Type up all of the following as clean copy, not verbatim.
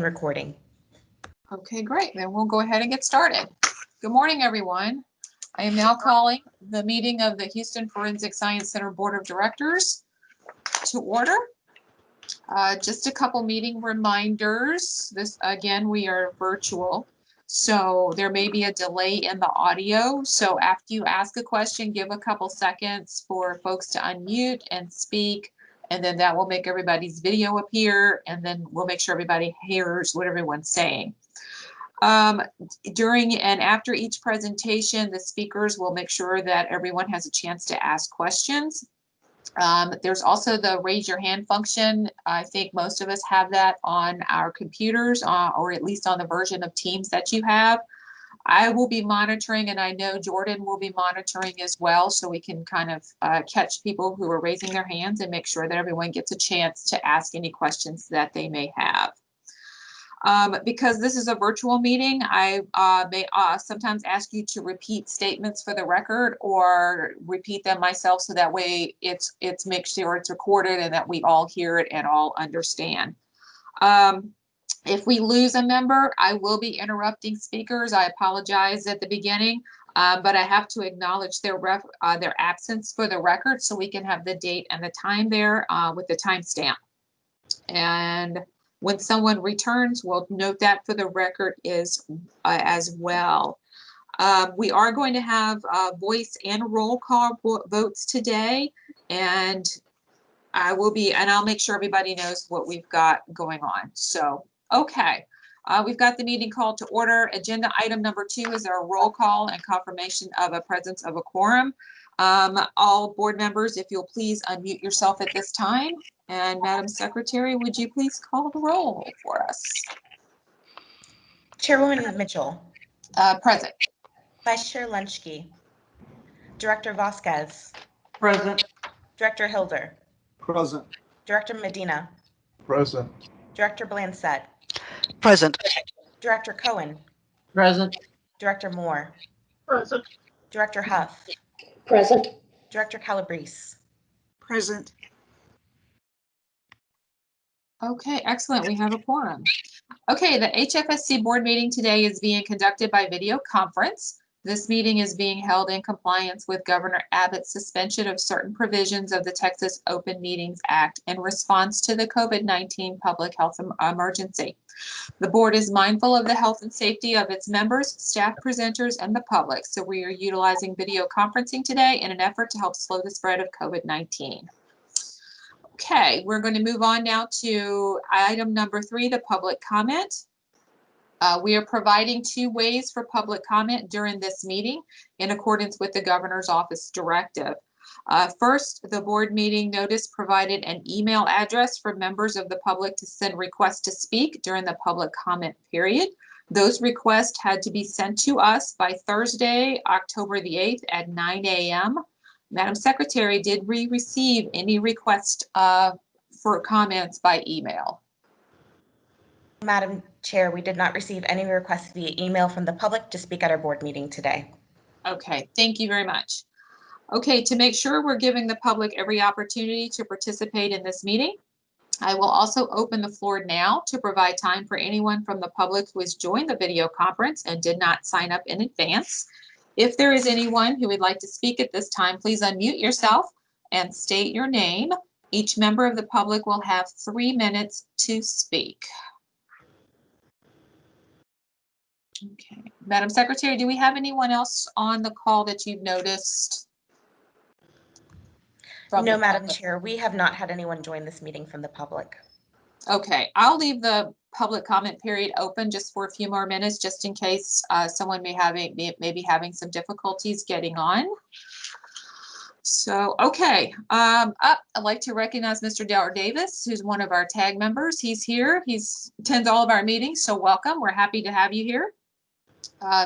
recording. Okay, great. Then we'll go ahead and get started. Good morning, everyone. I am now calling the meeting of the Houston Forensic Science Center Board of Directors to order. Just a couple meeting reminders. This, again, we are virtual, so there may be a delay in the audio. So after you ask a question, give a couple seconds for folks to unmute and speak, and then that will make everybody's video appear, and then we'll make sure everybody hears what everyone's saying. During and after each presentation, the speakers will make sure that everyone has a chance to ask questions. There's also the raise your hand function. I think most of us have that on our computers, or at least on the version of Teams that you have. I will be monitoring, and I know Jordan will be monitoring as well, so we can kind of catch people who are raising their hands and make sure that everyone gets a chance to ask any questions that they may have. Because this is a virtual meeting, I may sometimes ask you to repeat statements for the record or repeat them myself, so that way it's make sure it's recorded and that we all hear it and all understand. If we lose a member, I will be interrupting speakers. I apologize at the beginning, but I have to acknowledge their absence for the record, so we can have the date and the time there with the timestamp. And when someone returns, we'll note that for the record as well. We are going to have voice and roll call votes today, and I'll make sure everybody knows what we've got going on. So, okay, we've got the meeting called to order. Agenda item number 2 is our roll call and confirmation of a presence of a quorum. All board members, if you'll please unmute yourself at this time. And Madam Secretary, would you please call the roll for us? Chairwoman Mitchell. Present. Vice Chair Lunchke. Director Vasquez. Present. Director Hilder. Present. Director Medina. Present. Director Blanchett. Present. Director Cohen. Present. Director Moore. Present. Director Huff. Present. Director Calabrese. Present. Okay, excellent. We have a quorum. Okay, the HFSC board meeting today is being conducted by video conference. This meeting is being held in compliance with Governor Abbott's suspension of certain provisions of the Texas Open Meetings Act in response to the COVID-19 public health emergency. The board is mindful of the health and safety of its members, staff, presenters, and the public, so we are utilizing video conferencing today in an effort to help slow the spread of COVID-19. Okay, we're going to move on now to item number 3, the public comment. We are providing 2 ways for public comment during this meeting in accordance with the governor's office directive. First, the board meeting notice provided an email address for members of the public to send requests to speak during the public comment period. Those requests had to be sent to us by Thursday, October the 8th at 9 a.m. Madam Secretary, did we receive any requests for comments by email? Madam Chair, we did not receive any requests via email from the public to speak at our board meeting today. Okay, thank you very much. Okay, to make sure we're giving the public every opportunity to participate in this meeting, I will also open the floor now to provide time for anyone from the public who has joined the video conference and did not sign up in advance. If there is anyone who would like to speak at this time, please unmute yourself and state your name. Each member of the public will have 3 minutes to speak. Okay, Madam Secretary, do we have anyone else on the call that you've noticed? No, Madam Chair, we have not had anyone join this meeting from the public. Okay, I'll leave the public comment period open just for a few more minutes, just in case someone may be having some difficulties getting on. So, okay, I'd like to recognize Mr. Dale Davis, who's one of our TAG members. He's here. He attends all of our meetings, so welcome. We're happy to have you here.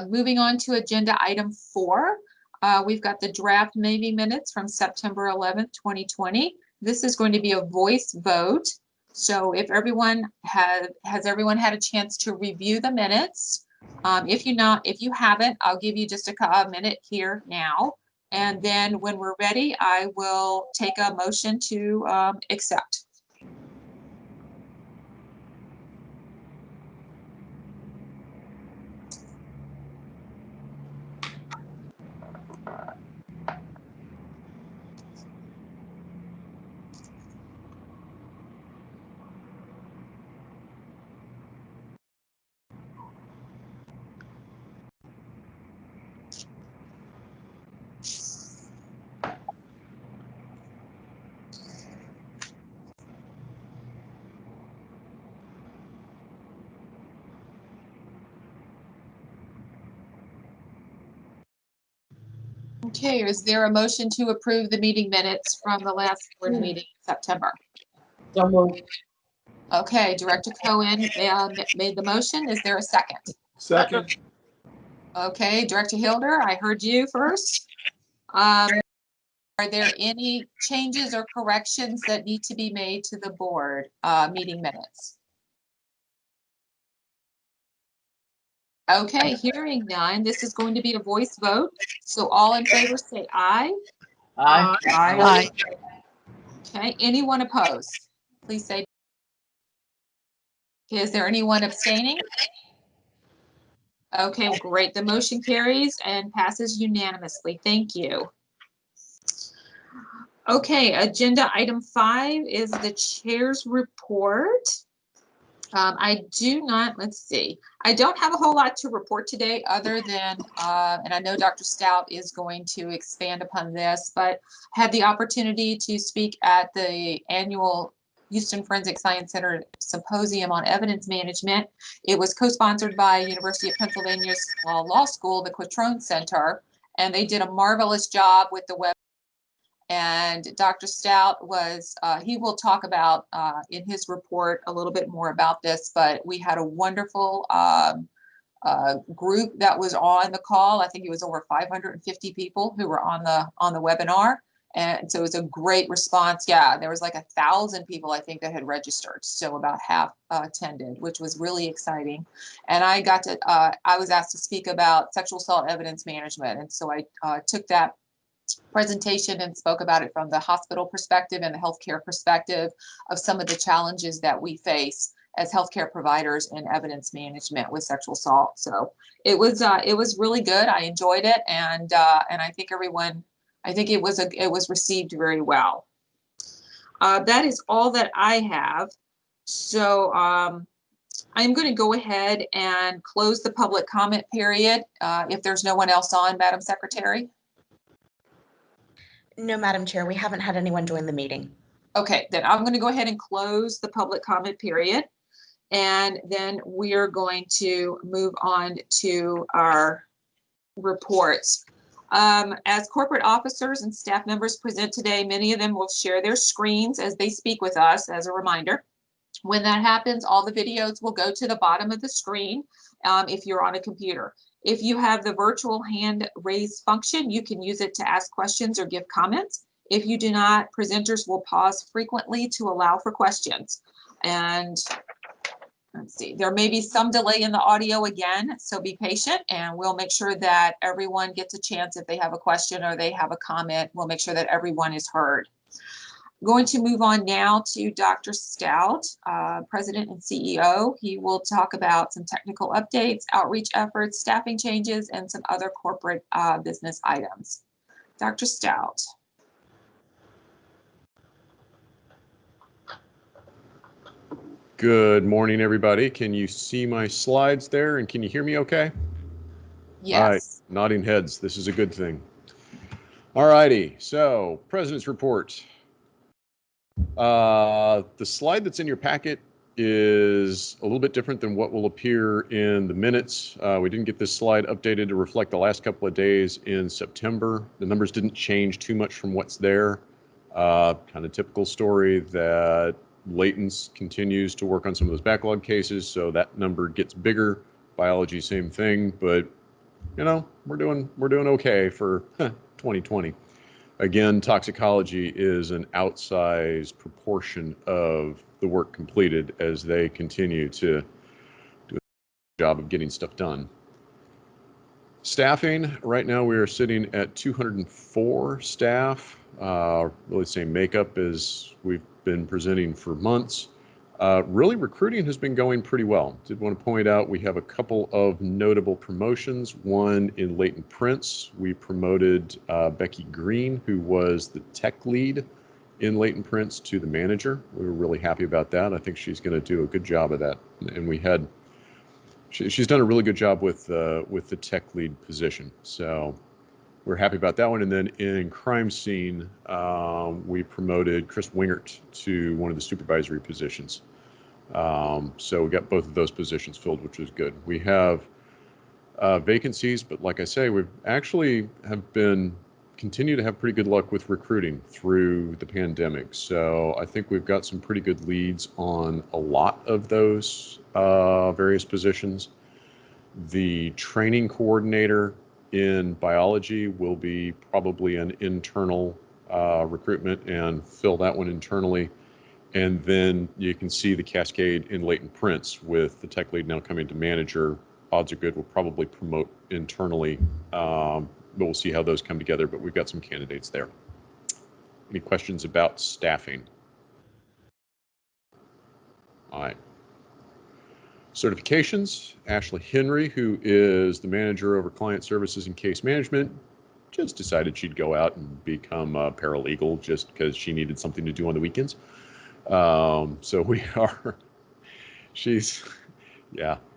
Moving on to agenda item 4. We've got the draft meeting minutes from September 11th, 2020. This is going to be a voice vote. So if everyone has everyone had a chance to review the minutes? If you haven't, I'll give you just a minute here now. And then when we're ready, I will take a motion to accept. Okay, is there a motion to approve the meeting minutes from the last board meeting in September? So moved. Okay, Director Cohen made the motion. Is there a second? Second. Okay, Director Hilder, I heard you first. Are there any changes or corrections that need to be made to the board meeting minutes? Okay, hearing none, this is going to be a voice vote. So all in favor say aye. Aye. Aye. Okay, anyone opposed? Please say. Okay, is there anyone abstaining? Okay, great. The motion carries and passes unanimously. Thank you. Okay, agenda item 5 is the chair's report. I do not, let's see. I don't have a whole lot to report today other than, and I know Dr. Stout is going to expand upon this, but had the opportunity to speak at the annual Houston Forensic Science Center Symposium on Evidence Management. It was co-sponsored by University of Pennsylvania's Law School, the Quattrone Center, and they did a marvelous job with the web. And Dr. Stout was, he will talk about in his report a little bit more about this, but we had a wonderful group that was on the call. I think it was over 550 people who were on the webinar. And so it was a great response. Yeah, there was like 1,000 people, I think, that had registered. So about half attended, which was really exciting. And I got to, I was asked to speak about sexual assault evidence management. And so I took that presentation and spoke about it from the hospital perspective and the healthcare perspective of some of the challenges that we face as healthcare providers in evidence management with sexual assault. So it was really good. I enjoyed it, and I think everyone, I think it was received very well. That is all that I have. So I'm going to go ahead and close the public comment period if there's no one else on, Madam Secretary. No, Madam Chair, we haven't had anyone join the meeting. Okay, then I'm going to go ahead and close the public comment period. And then we are going to move on to our reports. As corporate officers and staff members present today, many of them will share their screens as they speak with us as a reminder. When that happens, all the videos will go to the bottom of the screen if you're on a computer. If you have the virtual hand raise function, you can use it to ask questions or give comments. If you do not, presenters will pause frequently to allow for questions. And let's see, there may be some delay in the audio again, so be patient and we'll make sure that everyone gets a chance if they have a question or they have a comment. We'll make sure that everyone is heard. Going to move on now to Dr. Stout, President and CEO. He will talk about some technical updates, outreach efforts, staffing changes, and some other corporate business items. Dr. Stout. Good morning, everybody. Can you see my slides there and can you hear me okay? Yes. All right, nodding heads. This is a good thing. All righty, so President's report. The slide that's in your packet is a little bit different than what will appear in the minutes. We didn't get this slide updated to reflect the last couple of days in September. The numbers didn't change too much from what's there. Kind of typical story that Layton's continues to work on some of those backlog cases, so that number gets bigger. Biology, same thing, but you know, we're doing okay for 2020. Again, toxicology is an outsized proportion of the work completed as they continue to do a job of getting stuff done. Staffing, right now we are sitting at 204 staff, really the same makeup as we've been presenting for months. Really, recruiting has been going pretty well. Did want to point out we have a couple of notable promotions. One in Layton Prince, we promoted Becky Green, who was the tech lead in Layton Prince, to the manager. We were really happy about that. I think she's going to do a good job of that. And we had, she's done a really good job with the tech lead position. So we're happy about that one. And then in crime scene, we promoted Chris Wingert to one of the supervisory positions. So we got both of those positions filled, which was good. We have vacancies, but like I say, we've actually have been continue to have pretty good luck with recruiting through the pandemic. So I think we've got some pretty good leads on a lot of those various positions. The training coordinator in biology will be probably an internal recruitment, and fill that one internally. And then you can see the cascade in latent prints with the tech lead now coming to manager. Odds are good we'll probably promote internally, but we'll see how those come together. But we've got some candidates there. Any questions about staffing? All right. Certifications. Ashley Henry, who is the manager over client services and case management, just decided she'd go out and become a paralegal just because she needed something to do on the weekends. So we are,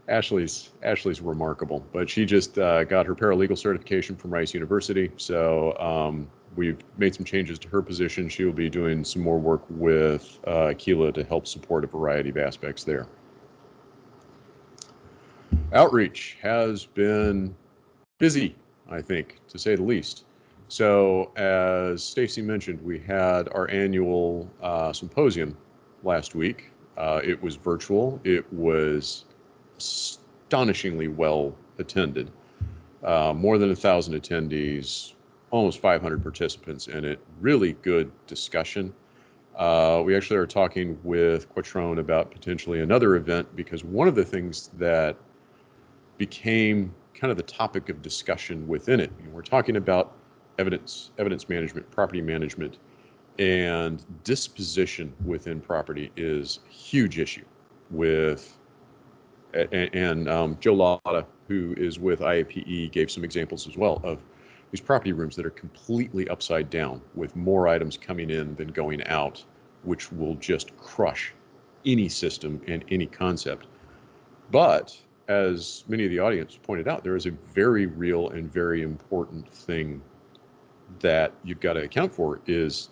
Ashley's remarkable, but she just got her paralegal certification from Rice University. So we've made some changes to her position. She will be doing some more work with Aquila to help support a variety of aspects there. Outreach has been busy, I think, to say the least. So as Stacy mentioned, we had our annual symposium last week. It was virtual. It was astonishingly well attended. More than 1,000 attendees, almost 500 participants in it. Really good discussion. We actually are talking with Quattrone about potentially another event, because one of the things that became kind of the topic of discussion within it, we're talking about evidence management, property management, and disposition within property is a huge issue with, and Joe Lotta, who is with IAPE, gave some examples as well of these property rooms that are completely upside down with more items coming in than going out, which will just crush any system and any concept. But as many of the audience pointed out, there is a very real and very important thing that you've got to account for, is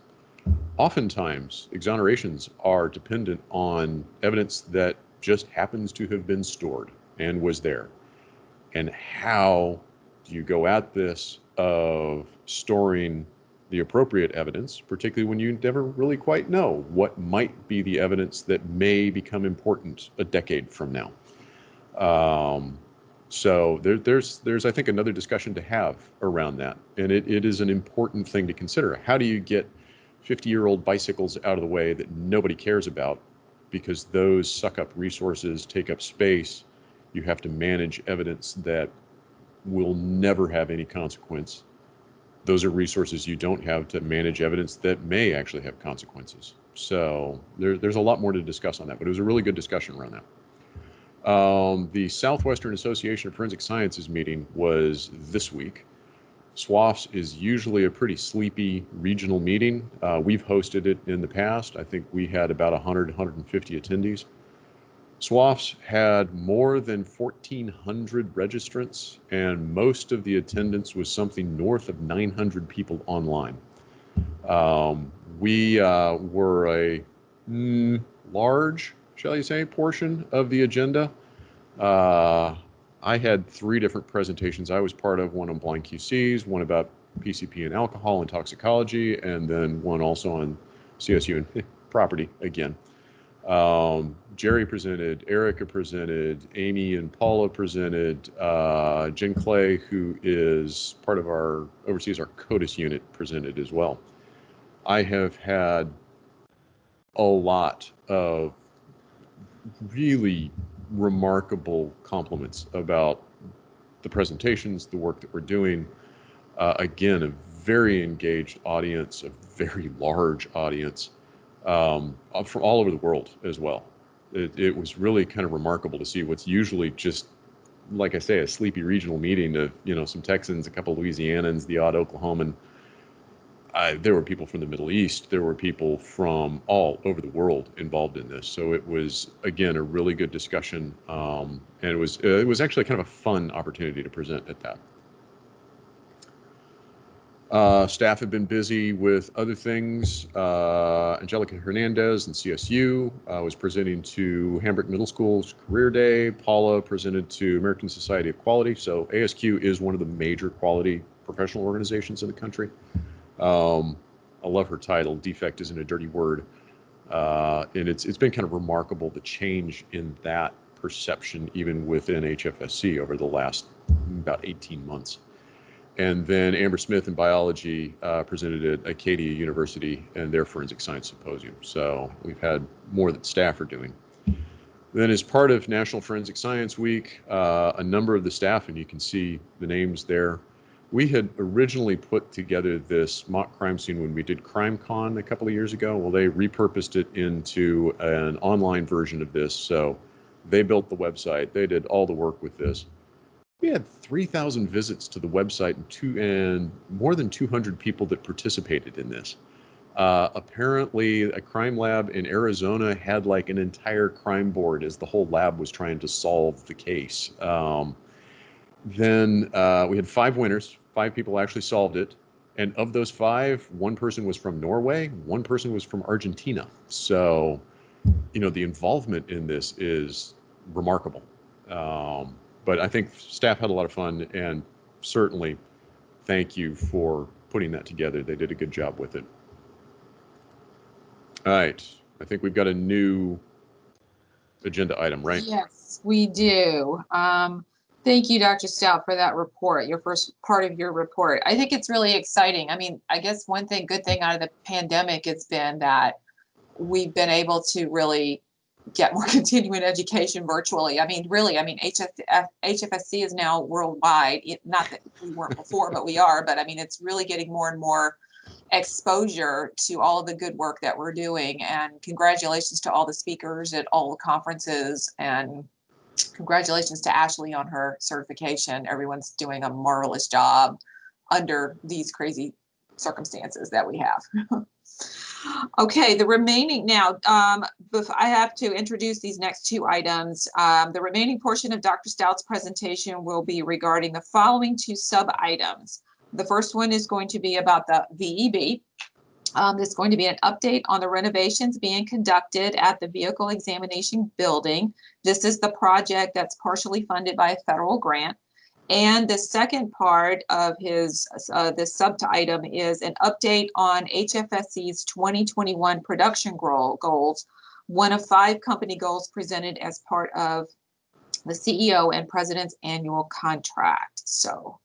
oftentimes exonerations are dependent on evidence that just happens to have been stored and was there. And how do you go at this of storing the appropriate evidence, particularly when you never really quite know what might be the evidence that may become important a decade from now? So there's I think another discussion to have around that, and it is an important thing to consider. How do you get 50-year-old bicycles out of the way that nobody cares about, because those suck up resources, take up space? You have to manage evidence that will never have any consequence. Those are resources you don't have to manage evidence that may actually have consequences. So there's a lot more to discuss on that, but it was a really good discussion around that. The Southwestern Association of Forensic Sciences meeting was this week. SWAFS is usually a pretty sleepy regional meeting. We've hosted it in the past. I think we had about 100, 150 attendees. SWAFS had more than 1,400 registrants, and most of the attendance was something north of 900 people online. We were a large, shall you say, portion of the agenda. I had 3 different presentations I was part of, one on blind QCs, one about PCP and alcohol and toxicology, and then one also on CSU and property again. Jerry presented, Erica presented, Amy and Paula presented, Jen Clay, who is part of oversees our CODIS unit, presented as well. I have had a lot of really remarkable compliments about the presentations, the work that we're doing. Again, a very engaged audience, a very large audience, from all over the world as well. It was really kind of remarkable to see what's usually just, like I say, a sleepy regional meeting of, some Texans, a couple of Louisianans, the odd Oklahoman. There were people from the Middle East. There were people from all over the world involved in this. So it was, again, a really good discussion. And it was actually kind of a fun opportunity to present at that. Staff have been busy with other things. Angelica Hernandez in CSU was presenting to Hambrick Middle School's Career Day. Paula presented to American Society of Quality. So ASQ is one of the major quality professional organizations in the country. I love her title, Defect Isn't a Dirty Word. And it's been kind of remarkable the change in that perception even within HFSC over the last about 18 months. And then Amber Smith in biology presented at Acadia University and their Forensic Science Symposium. So we've had more that staff are doing. Then as part of National Forensic Science Week, a number of the staff, and you can see the names there, we had originally put together this mock crime scene when we did CrimeCon a couple of years ago. Well, they repurposed it into an online version of this. So they built the website. They did all the work with this. We had 3,000 visits to the website and more than 200 people that participated in this. Apparently, a crime lab in Arizona had like an entire crime board as the whole lab was trying to solve the case. Then we had 5 winners. 5 people actually solved it. And of those 5, 1 person was from Norway, 1 person was from Argentina. So, the involvement in this is remarkable. But I think staff had a lot of fun, and certainly thank you for putting that together. They did a good job with it. All right. I think we've got a new agenda item, right? Yes, we do. Thank you, Dr. Stout, for that report, your first part of your report. I think it's really exciting. I mean, I guess one good thing out of the pandemic has been that we've been able to really get more continuing education virtually. I mean, really, HFSC is now worldwide. Not that we weren't before, but we are. But I mean, it's really getting more and more exposure to all of the good work that we're doing. And congratulations to all the speakers at all the conferences, and congratulations to Ashley on her certification. Everyone's doing a marvelous job under these crazy circumstances that we have. Okay, the remaining now, I have to introduce these next 2 items. The remaining portion of Dr. Stout's presentation will be regarding the following 2 sub-items. The first one is going to be about the VEB. There's going to be an update on the renovations being conducted at the Vehicle Examination Building. This is the project that's partially funded by a federal grant. And the second part of his this sub-item is an update on HFSC's 2021 production goals, one of 5 company goals presented as part of the CEO and President's annual contract. So,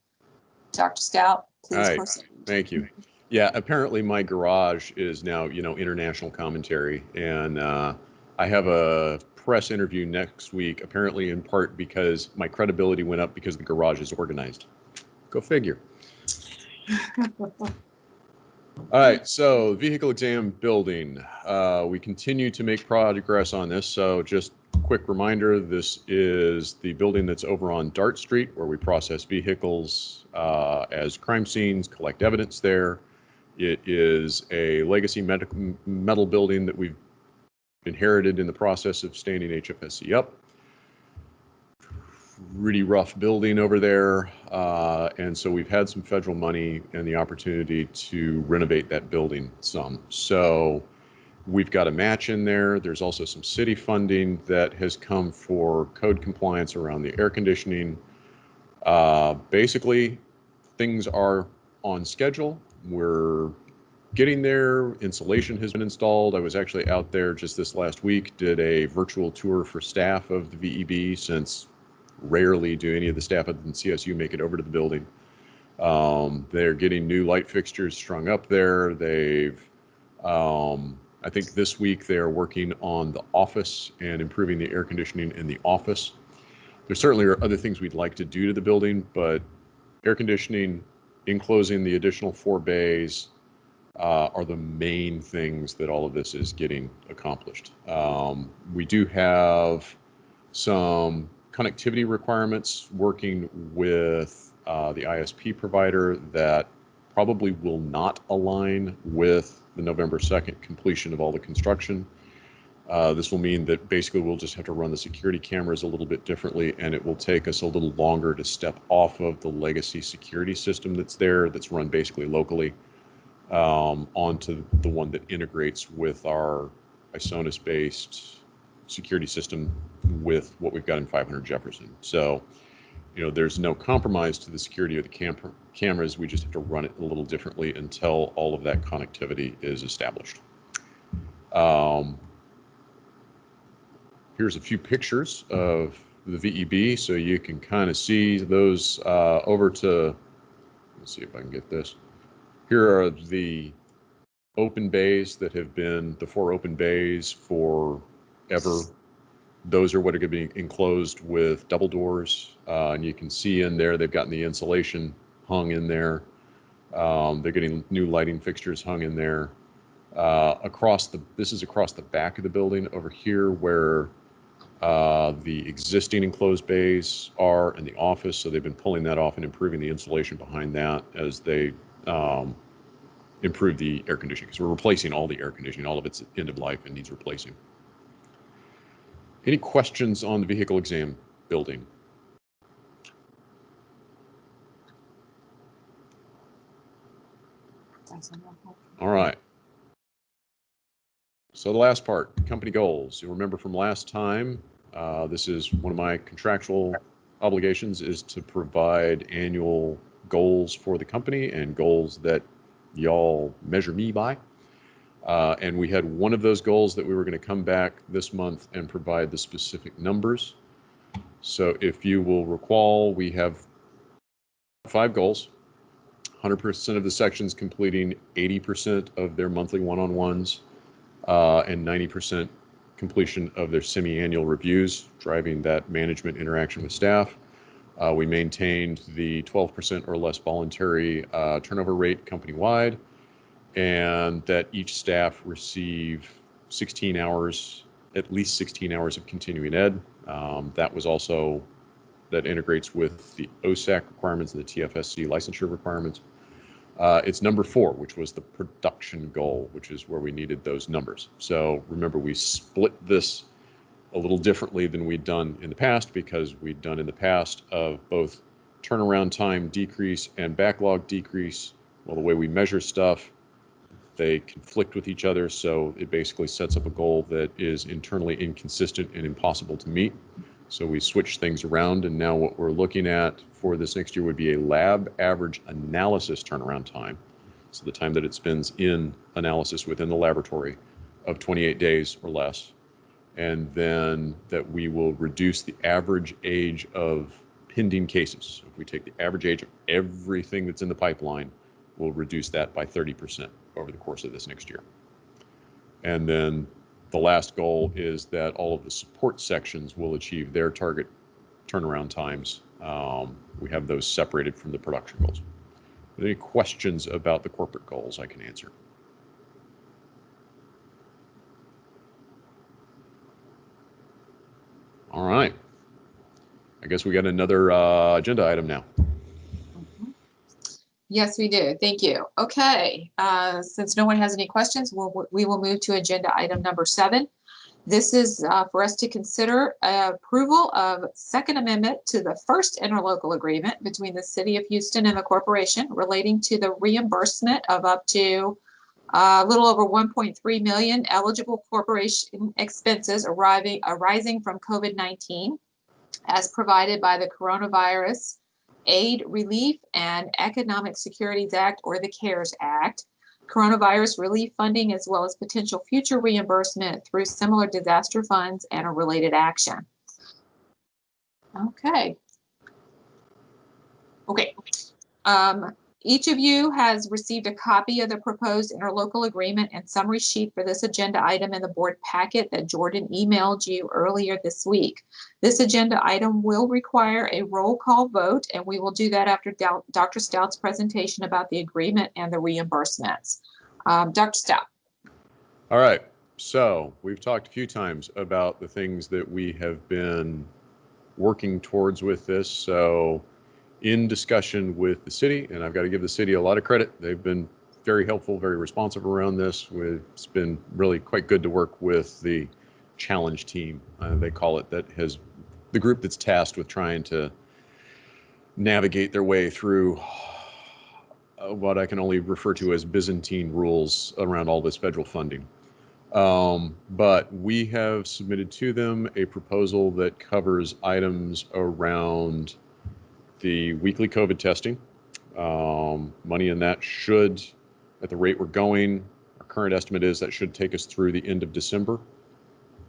Dr. Stout, please proceed. Thank you. Yeah, apparently my garage is now, international commentary, and I have a press interview next week, apparently in part because my credibility went up because the garage is organized. Go figure. All right, so Vehicle Exam Building. We continue to make progress on this, so just quick reminder, this is the building that's over on Dart Street where we process vehicles as crime scenes, collect evidence there. It is a legacy metal building that we've inherited in the process of standing HFSC up. Really rough building over there. And so we've had some federal money and the opportunity to renovate that building some. So we've got a match in there. There's also some city funding that has come for code compliance around the air conditioning. Basically, things are on schedule. We're getting there. Insulation has been installed. I was actually out there just this last week, did a virtual tour for staff of the VEB, since rarely do any of the staff at the CSU make it over to the building. They're getting new light fixtures strung up there. They've, I think this week they're working on the office and improving the air conditioning in the office. There certainly are other things we'd like to do to the building, but air conditioning, enclosing the additional 4 bays, are the main things that all of this is getting accomplished. We do have some connectivity requirements working with the ISP provider that probably will not align with the November 2nd completion of all the construction. This will mean that basically we'll just have to run the security cameras a little bit differently, and it will take us a little longer to step off of the legacy security system that's there, that's run basically locally, onto the one that integrates with our ISONAS-based security system with what we've got in 500 Jefferson. So there's no compromise to the security of the cameras. We just have to run it a little differently until all of that connectivity is established. Here's a few pictures of the VEB, so you can kind of see those over to, let's see if I can get this. Here are the open bays that have been the 4 open bays forever. Those are what are going to be enclosed with double doors, and you can see in there they've gotten the insulation hung in there. They're getting new lighting fixtures hung in there. This is across the back of the building over here where the existing enclosed bays are in the office. So they've been pulling that off and improving the insulation behind that as they improve the air conditioning, because we're replacing all the air conditioning. All of it's end of life and needs replacing. Any questions on the vehicle exam building? All right. So the last part, company goals. You'll remember from last time, this is one of my contractual obligations, is to provide annual goals for the company and goals that y'all measure me by. And we had one of those goals that we were going to come back this month and provide the specific numbers. So if you will recall, we have 5 goals, 100% of the sections completing 80% of their monthly one-on-ones, and 90% completion of their semi-annual reviews, driving that management interaction with staff. We maintained the 12% or less voluntary turnover rate company-wide, and that each staff receive 16 hours, at least 16 hours of continuing ed. That integrates with the OSAC requirements and the TFSC licensure requirements. It's number 4, which was the production goal, which is where we needed those numbers. So remember, we split this a little differently than we'd done in the past, because we'd done in the past of both turnaround time decrease and backlog decrease. Well, the way we measure stuff, they conflict with each other. So it basically sets up a goal that is internally inconsistent and impossible to meet. So we switched things around, and now what we're looking at for this next year would be a lab average analysis turnaround time. So the time that it spends in analysis within the laboratory of 28 days or less. And then that we will reduce the average age of pending cases. So if we take the average age of everything that's in the pipeline, we'll reduce that by 30% over the course of this next year. And then the last goal is that all of the support sections will achieve their target turnaround times. We have those separated from the production goals. Are there any questions about the corporate goals I can answer? All right. I guess we got another agenda item now. Yes, we do. Thank you. Okay, since no one has any questions, we will move to agenda item number 7. This is for us to consider approval of Second Amendment to the first interlocal agreement between the City of Houston and the corporation relating to the reimbursement of up to a little over 1.3 million eligible corporation expenses arising from COVID-19 as provided by the Coronavirus Aid, Relief, and Economic Securities Act, or the CARES Act, coronavirus relief funding, as well as potential future reimbursement through similar disaster funds and a related action. Okay. Each of you has received a copy of the proposed interlocal agreement and summary sheet for this agenda item in the board packet that Jordan emailed you earlier this week. This agenda item will require a roll call vote, and we will do that after Dr. Stout's presentation about the agreement and the reimbursements. Dr. Stout. All right. So we've talked a few times about the things that we have been working towards with this. So in discussion with the city, and I've got to give the city a lot of credit. They've been very helpful, very responsive around this. It's been really quite good to work with the challenge team, they call it, that has the group that's tasked with trying to navigate their way through what I can only refer to as Byzantine rules around all this federal funding. But we have submitted to them a proposal that covers items around the weekly COVID testing. Money in that should, at the rate we're going, our current estimate is that should take us through the end of December.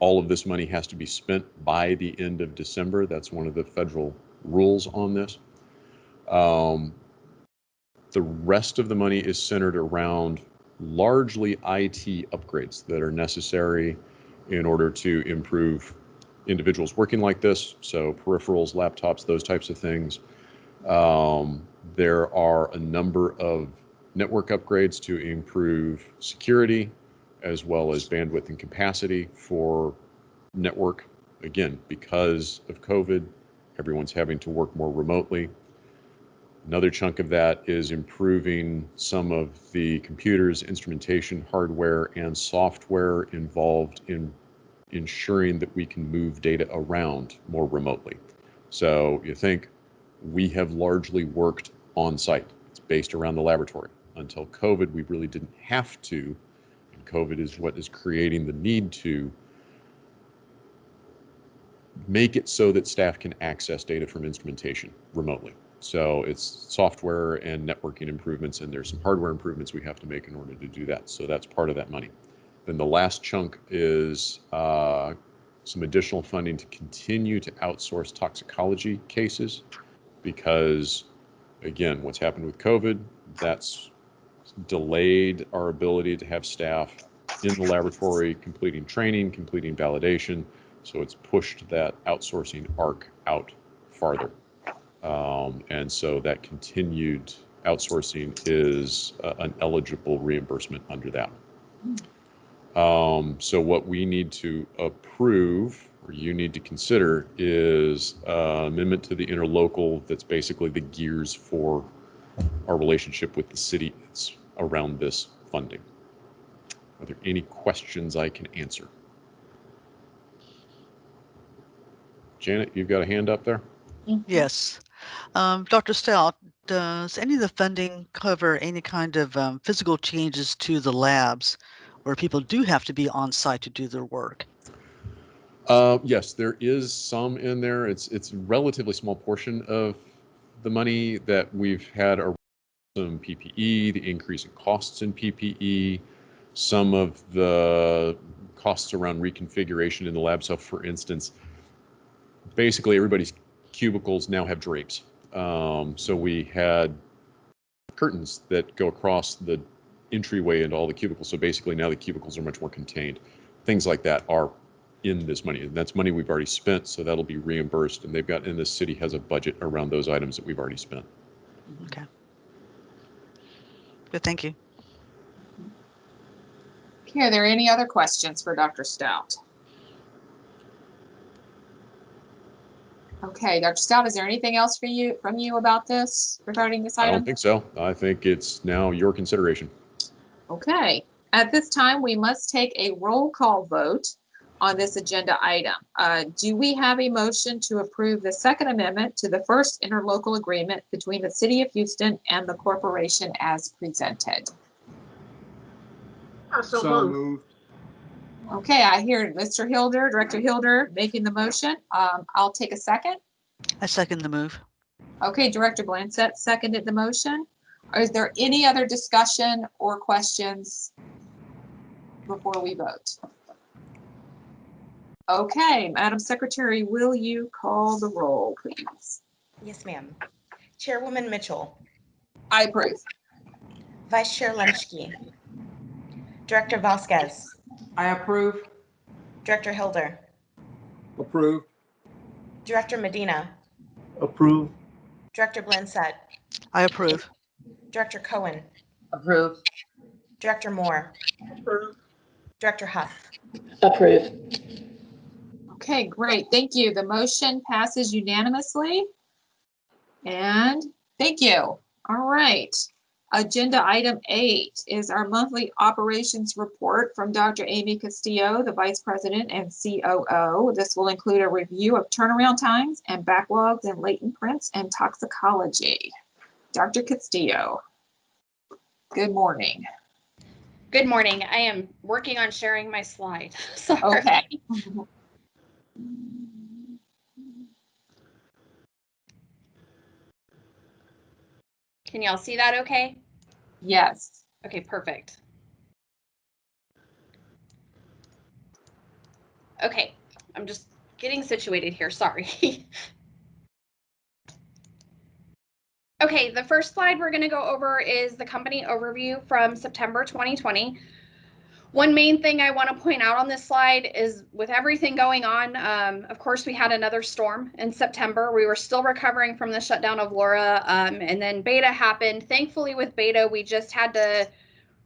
All of this money has to be spent by the end of December. That's one of the federal rules on this. The rest of the money is centered around largely IT upgrades that are necessary in order to improve individuals working like this. So peripherals, laptops, those types of things. There are a number of network upgrades to improve security, as well as bandwidth and capacity for network. Again, because of COVID, everyone's having to work more remotely. Another chunk of that is improving some of the computers, instrumentation, hardware, and software involved in ensuring that we can move data around more remotely. So you think we have largely worked on site. It's based around the laboratory. Until COVID, we really didn't have to. And COVID is what is creating the need to make it so that staff can access data from instrumentation remotely. So it's software and networking improvements, and there's some hardware improvements we have to make in order to do that. So that's part of that money. Then the last chunk is some additional funding to continue to outsource toxicology cases, because again, what's happened with COVID, that's delayed our ability to have staff in the laboratory completing training, completing validation. So it's pushed that outsourcing arc out farther. And so that continued outsourcing is an eligible reimbursement under that. So what we need to approve, or you need to consider, is amendment to the interlocal that's basically the gears for our relationship with the city around this funding. Are there any questions I can answer? Janet, you've got a hand up there? Yes. Dr. Stout, does any of the funding cover any kind of physical changes to the labs where people do have to be on site to do their work? Yes, there is some in there. It's a relatively small portion of the money that we've had around some PPE, the increase in costs in PPE, some of the costs around reconfiguration in the lab. So for instance, basically everybody's cubicles now have drapes. So we had curtains that go across the entryway into all the cubicles. So basically now the cubicles are much more contained. Things like that are in this money. And that's money we've already spent, so that'll be reimbursed. And the city has a budget around those items that we've already spent. Okay. Good, thank you. Okay, are there any other questions for Dr. Stout? Okay, Dr. Stout, is there anything else from you about this, regarding this I item? don't think so. I think it's now your consideration. Okay, at this time, we must take a roll call vote on this agenda item. Do we have a motion to approve the second amendment to the first interlocal agreement between the City of Houston and the corporation as presented? So moved. Okay, I hear Mr. Hilder, Director Hilder making the motion. I'll take a second. I second the move. Okay, Director Blanchett seconded the motion. Is there any other discussion or questions before we vote? Okay, Madam Secretary, will you call the roll, please? Yes, ma'am. Chairwoman Mitchell, I approve. Vice Chair Lemschke, Director Vasquez, I approve. Director Hilder, Approve. Director Medina, Approve. Director Blanchett, I approve. Director Cohen, Approve. Director Moore, Approve. Director Huff. Approve. Okay, great. Thank you. The motion passes unanimously. And thank you. All right. Agenda item 8 is our monthly operations report from Dr. Amy Castillo, the Vice President and COO. This will include a review of turnaround times and backlogs in latent prints and toxicology. Dr. Castillo, good morning. Good morning. I am working on sharing my slide. Sorry. Okay. Can y'all see that okay? Yes. Okay, perfect. Okay, I'm just getting situated here, sorry. Okay, the first slide we're gonna go over is the company overview from September 2020. One main thing I want to point out on this slide is with everything going on, of course, we had another storm in September. We were still recovering from the shutdown of Laura, and then Beta happened. Thankfully, with Beta, we just had to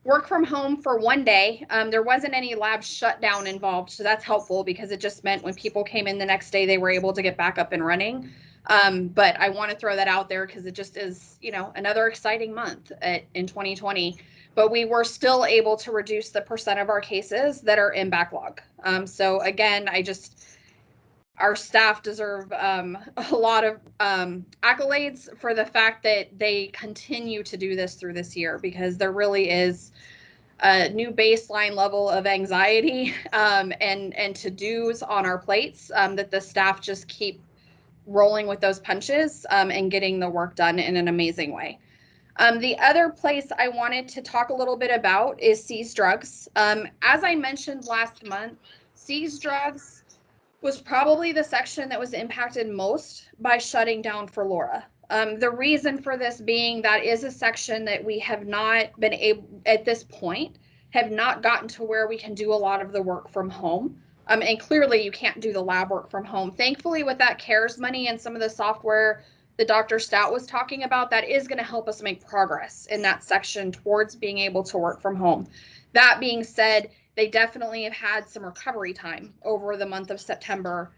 work from home for one day. There wasn't any lab shutdown involved, so that's helpful because it just meant when people came in the next day, they were able to get back up and running. But I want to throw that out there because it just is, you know, another exciting month in 2020. But we were still able to reduce the percent of our cases that are in backlog. So again, our staff deserve a lot of accolades for the fact that they continue to do this through this year, because there really is a new baseline level of anxiety and to-dos on our plates that the staff just keep rolling with those punches and getting the work done in an amazing way. The other place I wanted to talk a little bit about is Seized Drugs. As I mentioned last month, Seized Drugs was probably the section that was impacted most by shutting down for Laura. The reason for this being that is a section that we have not been able, at this point, have not gotten to where we can do a lot of the work from home. And clearly you can't do the lab work from home. Thankfully, with that CARES money and some of the software that Dr. Stout was talking about, that is going to help us make progress in that section towards being able to work from home. That being said, they definitely have had some recovery time over the month of September,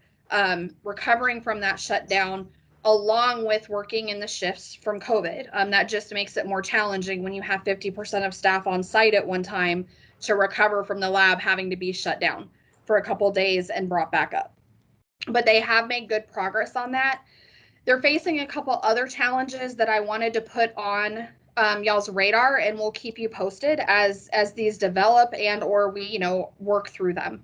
recovering from that shutdown, along with working in the shifts from COVID. That just makes it more challenging when you have 50% of staff on site at one time to recover from the lab having to be shut down for a couple days and brought back up. But they have made good progress on that. They're facing a couple other challenges that I wanted to put on y'all's radar, and we'll keep you posted as these develop and or we, you know, work through them.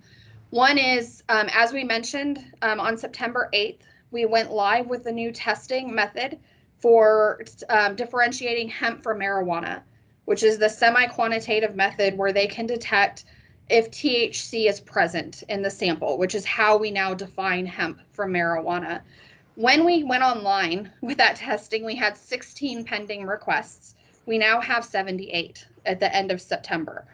One is, as we mentioned, on September 8th, we went live with the new testing method for differentiating hemp from marijuana, which is the semi-quantitative method where they can detect if THC is present in the sample, which is how we now define hemp from marijuana. When we went online with that testing, we had 16 pending requests. We now have 78 at the end of September.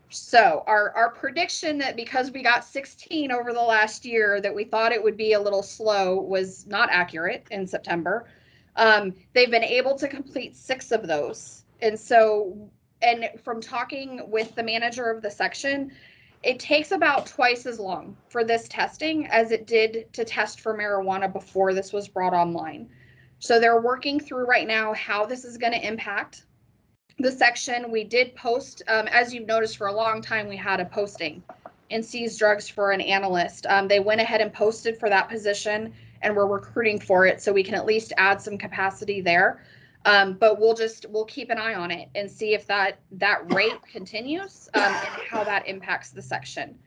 So our prediction that because we got 16 over the last year that we thought it would be a little slow was not accurate in September. They've been able to complete 6 of those. And so, and from talking with the manager of the section, it takes about twice as long for this testing as it did to test for marijuana before this was brought online. So they're working through right now how this is going to impact the section. We did post, as you've noticed for a long time, we had a posting in Seized Drugs for an analyst. They went ahead and posted for that position, and we're recruiting for it, so we can at least add some capacity there. But we'll keep an eye on it and see if that rate continues and how that impacts the section.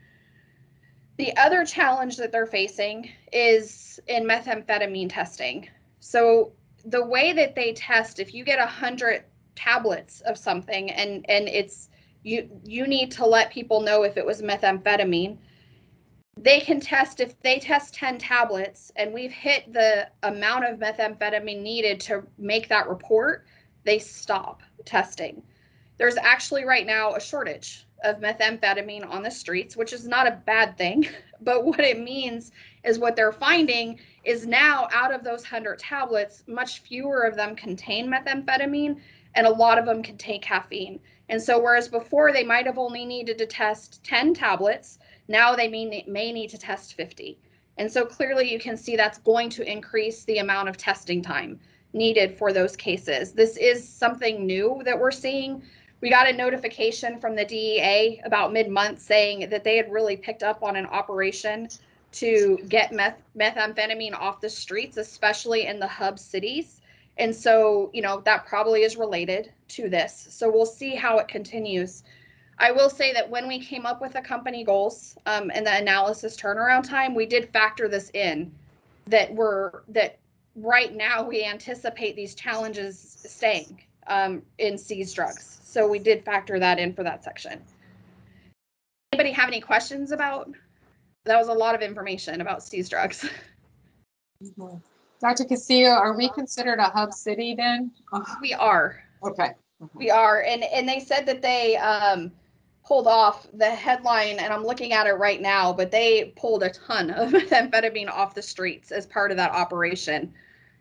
The other challenge that they're facing is in methamphetamine testing. So the way that they test, if you get 100 tablets of something and it's you need to let people know if it was methamphetamine, they can test, if they test 10 tablets and we've hit the amount of methamphetamine needed to make that report, they stop testing. There's actually right now a shortage of methamphetamine on the streets, which is not a bad thing, but what it means is what they're finding is now out of those 100 tablets, much fewer of them contain methamphetamine and a lot of them contain caffeine. And so whereas before they might have only needed to test 10 tablets, now they may need to test 50. And so clearly you can see that's going to increase the amount of testing time needed for those cases. This is something new that we're seeing. We got a notification from the DEA about mid-month saying that they had really picked up on an operation to get methamphetamine off the streets, especially in the hub cities. And so, you know, that probably is related to this. So we'll see how it continues. I will say that when we came up with the company goals and the analysis turnaround time, we did factor this in, that right now we anticipate these challenges staying in seized drugs. So we did factor that in for that section. Anybody have any questions about? That was a lot of information about seized drugs. Dr. Castillo, are we considered a hub city then? We are. Okay. We are, and they said that they pulled off the headline, and I'm looking at it right now, but they pulled a ton of methamphetamine off the streets as part of that operation.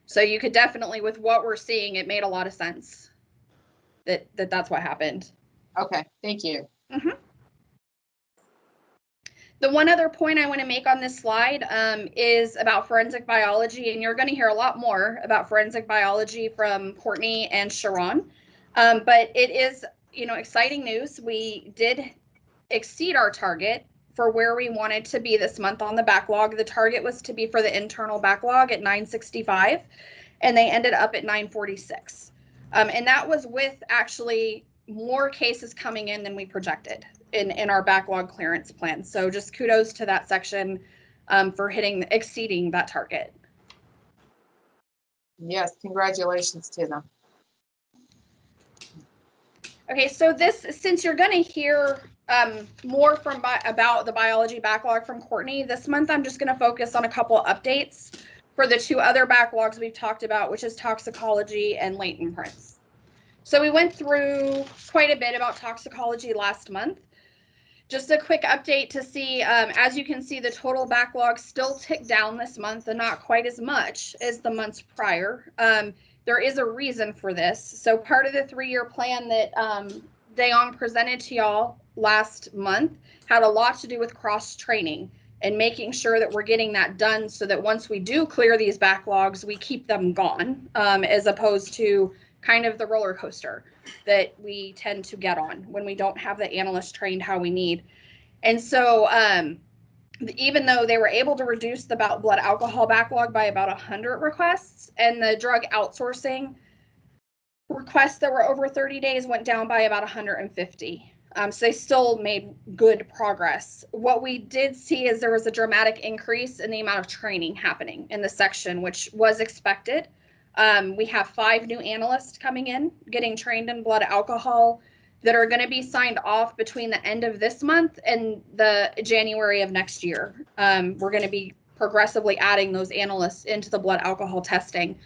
So you could definitely, with what we're seeing, it made a lot of sense that's what happened. Okay, thank you. The one other point I want to make on this slide is about forensic biology, and you're going to hear a lot more about forensic biology from Courtney and Sharon. But it is, exciting news. We did exceed our target for where we wanted to be this month on the backlog. The target was to be for the internal backlog at 965, and they ended up at 946. And that was with actually more cases coming in than we projected in our backlog clearance plan. So just kudos to that section for exceeding that target. Yes, congratulations to them. Okay, so since you're going to hear more about the biology backlog from Courtney this month, I'm just going to focus on a couple updates for the two other backlogs we've talked about, which is toxicology and latent prints. So we went through quite a bit about toxicology last month. Just a quick update to see, as you can see, the total backlog still ticked down this month and not quite as much as the months prior. There is a reason for this. So part of the 3-year plan that Dayon presented to y'all last month had a lot to do with cross training and making sure that we're getting that done so that once we do clear these backlogs, we keep them gone, as opposed to kind of the roller coaster that we tend to get on when we don't have the analysts trained how we need. And so even though they were able to reduce the blood alcohol backlog by about 100 requests, and the drug outsourcing requests that were over 30 days went down by about 150. So they still made good progress. What we did see is there was a dramatic increase in the amount of training happening in the section, which was expected. We have 5 new analysts coming in, getting trained in blood alcohol, that are going to be signed off between the end of this month and the January of next year. We're going to be progressively adding those analysts into the blood alcohol testing.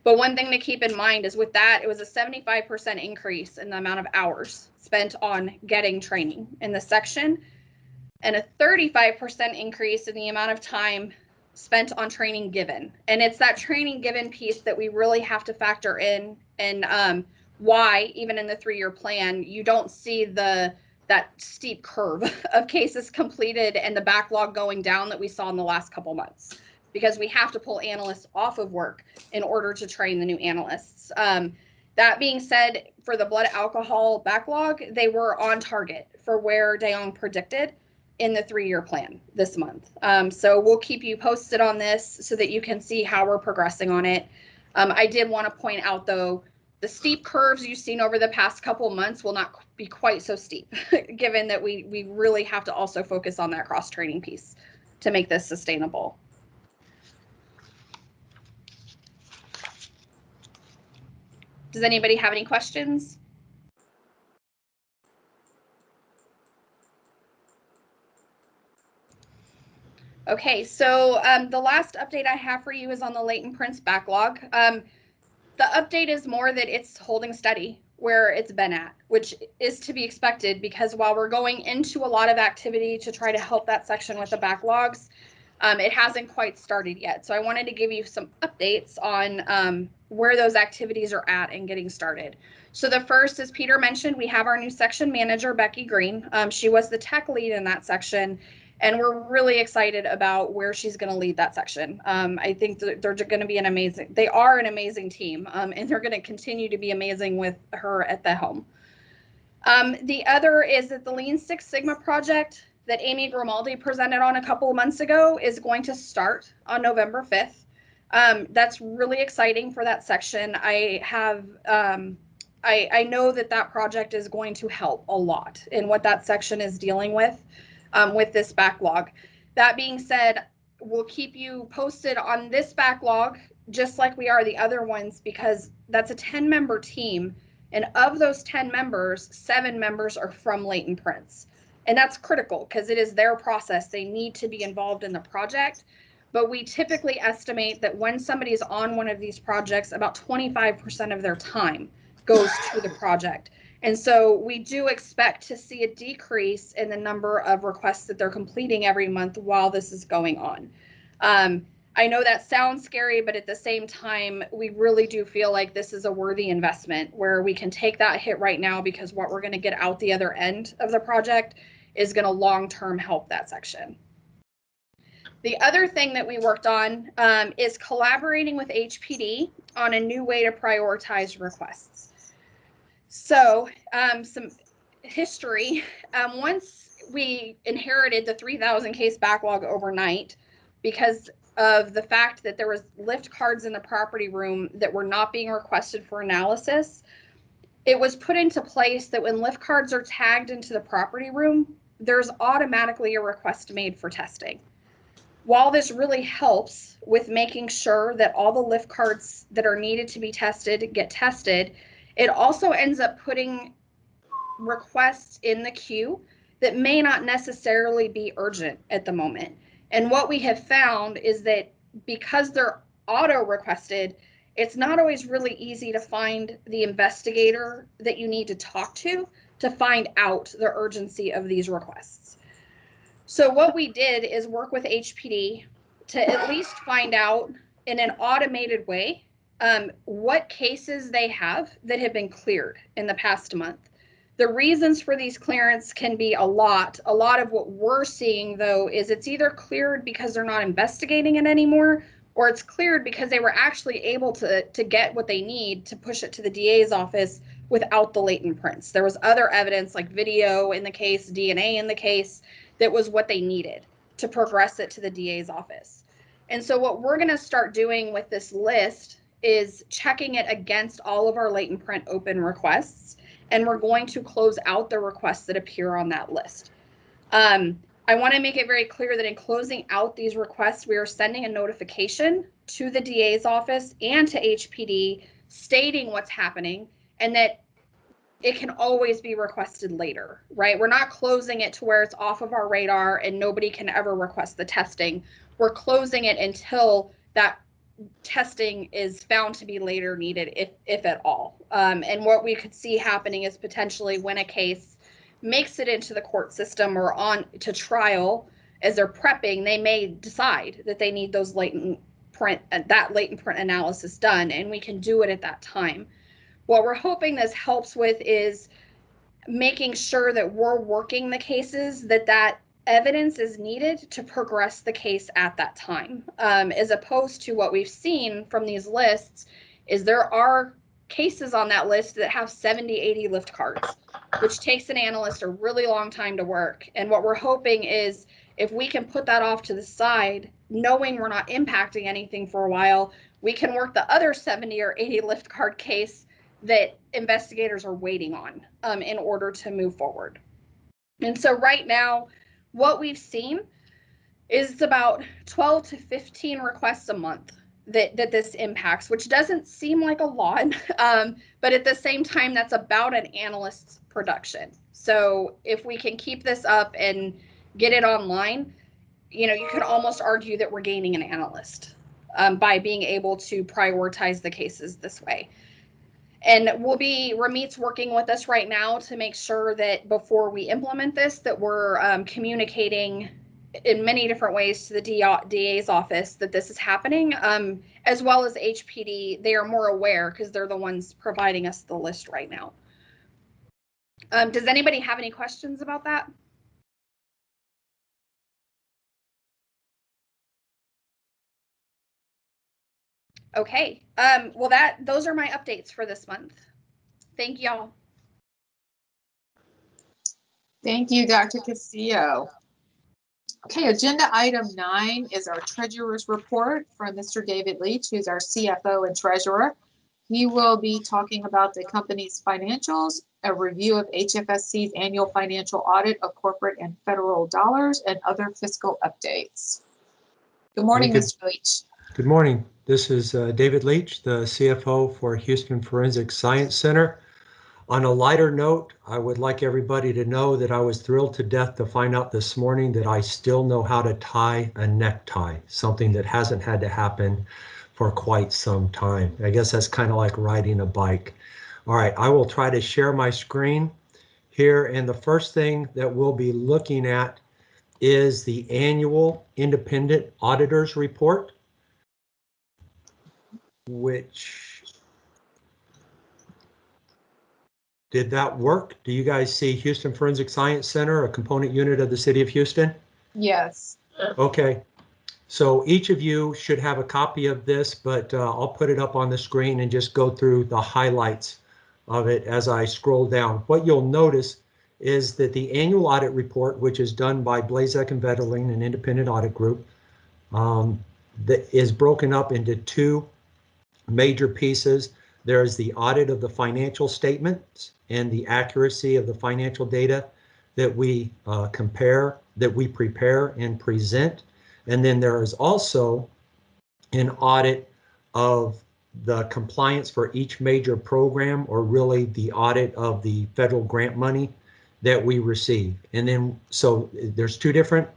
But one thing to keep in mind is with that, it was a 75% increase in the amount of hours spent on getting training in the section, and a 35% increase in the amount of time spent on training given. And it's that training given piece that we really have to factor in, and why even in the 3-year plan, you don't see that steep curve of cases completed and the backlog going down that we saw in the last couple months, because we have to pull analysts off of work in order to train the new analysts. That being said, for the blood alcohol backlog, they were on target for where Dayon predicted in the 3-year plan this month. So we'll keep you posted on this so that you can see how we're progressing on it. I did want to point out, though, the steep curves you've seen over the past couple months will not be quite so steep, given that we really have to also focus on that cross-training piece to make this sustainable. Does anybody have any questions? Okay, so the last update I have for you is on the latent prints backlog. The update is more that it's holding steady where it's been at, which is to be expected, because while we're going into a lot of activity to try to help that section with the backlogs, it hasn't quite started yet. So I wanted to give you some updates on where those activities are at and getting started. So the first, as Peter mentioned, we have our new section manager, Becky Green. She was the tech lead in that section, and we're really excited about where she's going to lead that section. I think they're going to be they are an amazing team, and they're going to continue to be amazing with her at the helm. The other is that the Lean Six Sigma project that Amy Grimaldi presented on a couple of months ago is going to start on November 5th. That's really exciting for that section. I know that project is going to help a lot in what that section is dealing with this backlog. That being said, we'll keep you posted on this backlog, just like we are the other ones, because that's a 10-member team And of those 10 members, 7 members are from Leighton Prince. And that's critical because it is their process. They need to be involved in the project. But we typically estimate that when somebody is on one of these projects, about 25% of their time goes to the project. And so we do expect to see a decrease in the number of requests that they're completing every month while this is going on. I know that sounds scary, but at the same time, we really do feel like this is a worthy investment where we can take that hit right now because what we're going to get out the other end of the project is going to long-term help that section. The other thing that we worked on is collaborating with HPD on a new way to prioritize requests. So some history, once we inherited the 3,000 case backlog overnight because of the fact that there was lift cards in the property room that were not being requested for analysis, it was put into place that when lift cards are tagged into the property room, there's automatically a request made for testing. While this really helps with making sure that all the lift cards that are needed to be tested get tested, it also ends up putting requests in the queue that may not necessarily be urgent at the moment. And what we have found is that because they're auto requested, it's not always really easy to find the investigator that you need to talk to find out the urgency of these requests. So what we did is work with HPD to at least find out in an automated way what cases they have that have been cleared in the past month. The reasons for these clearance can be a lot. A lot of what we're seeing, though, is it's either cleared because they're not investigating it anymore, or it's cleared because they were actually able to get what they need to push it to the DA's office without the Leighton Prince. There was other evidence like video in the case, DNA in the case, that was what they needed to progress it to the DA's office. And so what we're going to start doing with this list is checking it against all of our Leighton Print open requests, and we're going to close out the requests that appear on that list. I want to make it very clear that in closing out these requests, we are sending a notification to the DA's office and to HPD stating what's happening and that it can always be requested later, right? We're not closing it to where it's off of our radar and nobody can ever request the testing. We're closing it until that testing is found to be later needed, if at all. And what we could see happening is potentially when a case makes it into the court system or on to trial, as they're prepping, they may decide that they need those latent print analysis done, and we can do it at that time. What we're hoping this helps with is making sure that we're working the cases that evidence is needed to progress the case at that time, as opposed to what we've seen from these lists is there are cases on that list that have 70, 80 lift cards, which takes an analyst a really long time to work. And what we're hoping is if we can put that off to the side, knowing we're not impacting anything for a while, we can work the other 70 or 80 lift card case that investigators are waiting on in order to move forward. And so right now, what we've seen is about 12 to 15 requests a month that this impacts, which doesn't seem like a lot, but at the same time, that's about an analyst's production. So if we can keep this up and get it online, you could almost argue that we're gaining an analyst by being able to prioritize the cases this way. And Ramit's working with us right now to make sure that before we implement this, that we're communicating in many different ways to the DA's office that this is happening, as well as HPD. They are more aware because they're the ones providing us the list right now. Does anybody have any questions about that? Okay, well those are my updates for this month. Thank y'all. Thank you, Dr. Castillo. Okay, agenda item 9 is our treasurer's report from Mr. David Leach, who's our CFO and treasurer. He will be talking about the company's financials, a review of HFSC's annual financial audit of corporate and federal dollars, and other fiscal updates. Good morning, Mr. Leach. Good morning. This is David Leach, the CFO for Houston Forensic Science Center. On a lighter note, I would like everybody to know that I was thrilled to death to find out this morning that I still know how to tie a necktie, something that hasn't had to happen for quite some time. I guess that's kind of like riding a bike. All right, I will try to share my screen here, and the first thing that we'll be looking at is the annual independent auditors report, which, did that work? Do you guys see Houston Forensic Science Center, a component unit of the city of Houston? Yes. Okay, so each of you should have a copy of this, but I'll put it up on the screen and just go through the highlights of it as I scroll down. What you'll notice is that the annual audit report, which is done by Blazek and Vetterling, an independent audit group, that is broken up into two major pieces. There is the audit of the financial statements and the accuracy of the financial data that we prepare and present. And then there is also an audit of the compliance for each major program, or really the audit of the federal grant money that we receive. And then, so there's two different